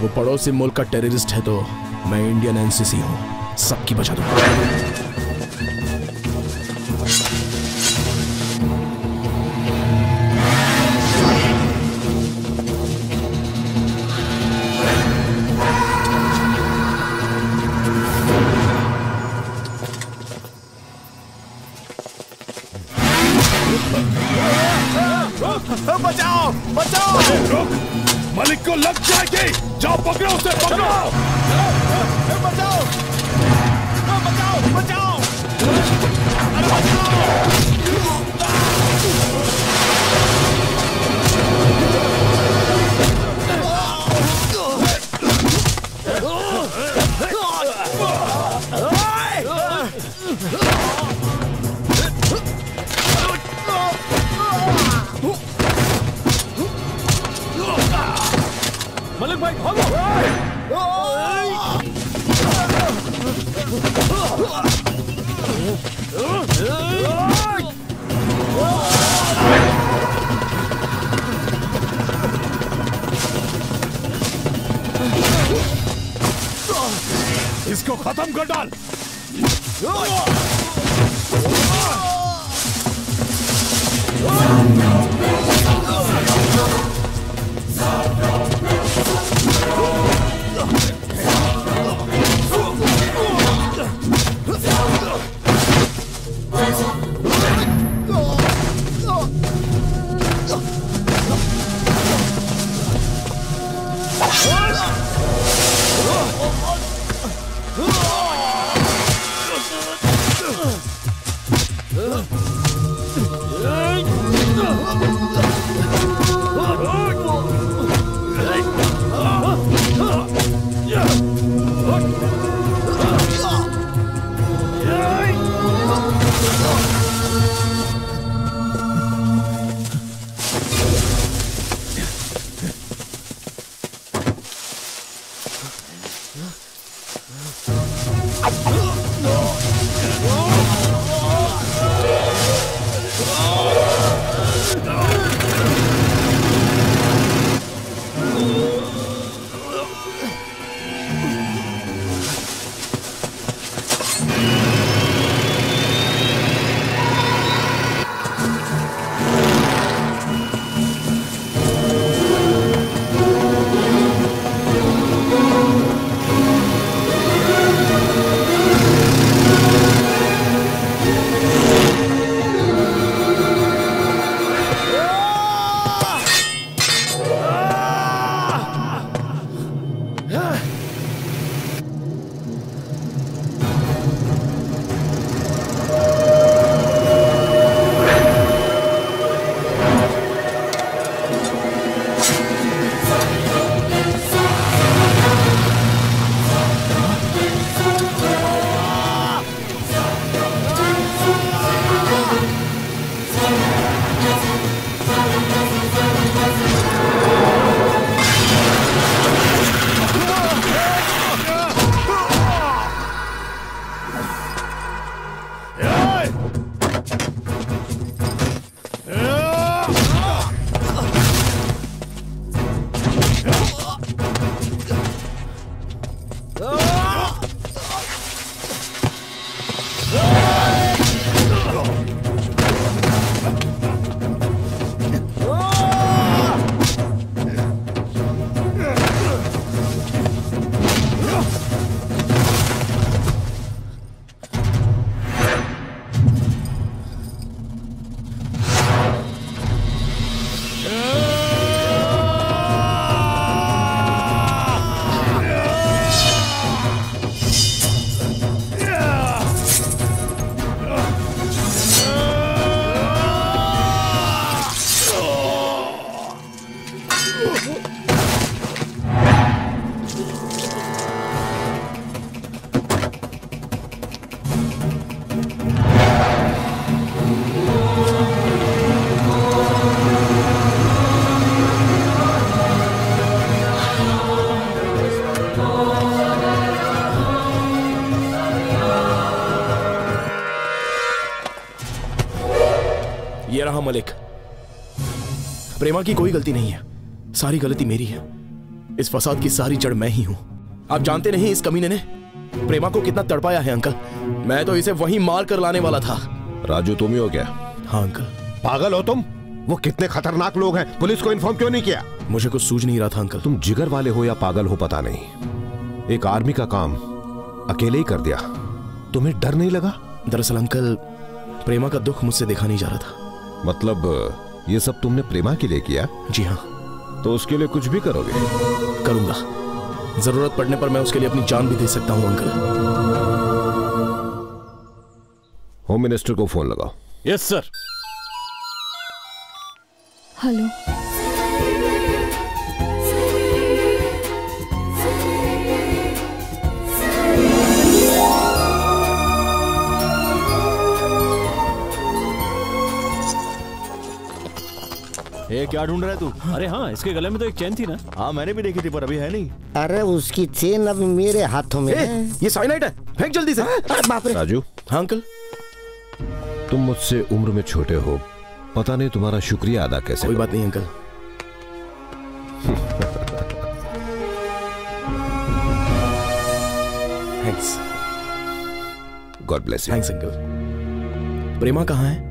वो पड़ोसी मुल्क का टेररिस्ट है तो मैं इंडियन NCC हूँ, सबकी बचा दूंगा। बचाओ, बचाओ! रुक, मलिक को लग जाएगी। जाओ पकड़ो उसे, पकड़ो! बचाओ, बचाओ, बचाओ! मलिक भाई भागो। इसको खत्म कर डाल। ये रहा मलिक। प्रेमा की कोई गलती नहीं है, सारी गलती मेरी है। इस फसाद की सारी जड़ मैं ही हूं। आप जानते नहीं इस कमीने ने प्रेमा को कितना तड़पाया है अंकल। मैं तो इसे वहीं मार कर लाने वाला था। राजू तुम ही हो क्या? हाँ अंकल। पागल हो तुम? वो कितने खतरनाक लोग हैं, पुलिस को इन्फॉर्म क्यों नहीं किया? मुझे कुछ सूझ नहीं रहा था अंकल। तुम जिगर वाले हो या पागल हो पता नहीं, एक आर्मी का काम अकेले ही कर दिया। तुम्हें डर नहीं लगा? दरअसल अंकल प्रेमा का दुख मुझसे देखा नहीं जा रहा था। मतलब ये सब तुमने प्रेमा के लिए किया? जी हाँ। तो उसके लिए कुछ भी करोगे? करूंगा, जरूरत पड़ने पर मैं उसके लिए अपनी जान भी दे सकता हूं अंकल। होम मिनिस्टर को फोन लगाओ। Yes sir. हेलो। ये क्या ढूंढ रहा है तू? अरे हाँ, इसके गले में तो एक चेन थी ना। हाँ मैंने भी देखी थी पर अभी है नहीं। अरे उसकी चेन अब मेरे हाथों में है। ये साइनाइड है, फेंक जल्दी से। बाप रे। राजू। हाँ अंकल। तुम मुझसे उम्र में छोटे हो, पता नहीं तुम्हारा शुक्रिया अदा कैसे। कोई बात नहीं uncle. Thanks. God bless you. Thanks uncle. Prema कहाँ है?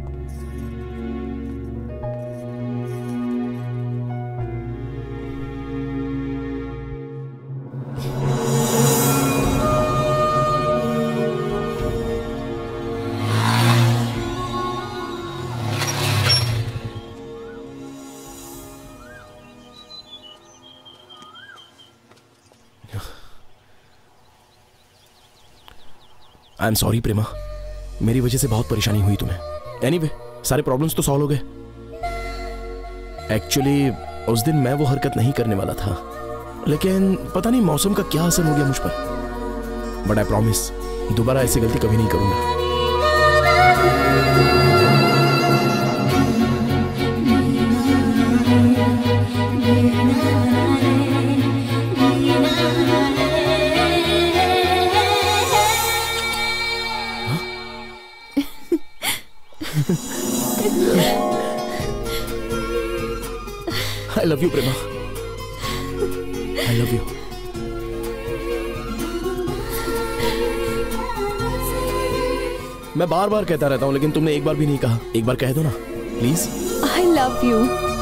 आई एम सॉरी प्रेमा, मेरी वजह से बहुत परेशानी हुई तुम्हें। एनीवे, सारे प्रॉब्लम्स तो सॉल्व हो गए। एक्चुअली उस दिन मैं वो हरकत नहीं करने वाला था, लेकिन पता नहीं मौसम का क्या असर हो गया मुझ पर। बट आई प्रॉमिस दोबारा ऐसी गलती कभी नहीं करूंगा। I love you, Prema. I love you। मैं बार बार कहता रहता हूँ, लेकिन तुमने एक बार भी नहीं कहा। एक बार कह दो ना, प्लीज। I love you।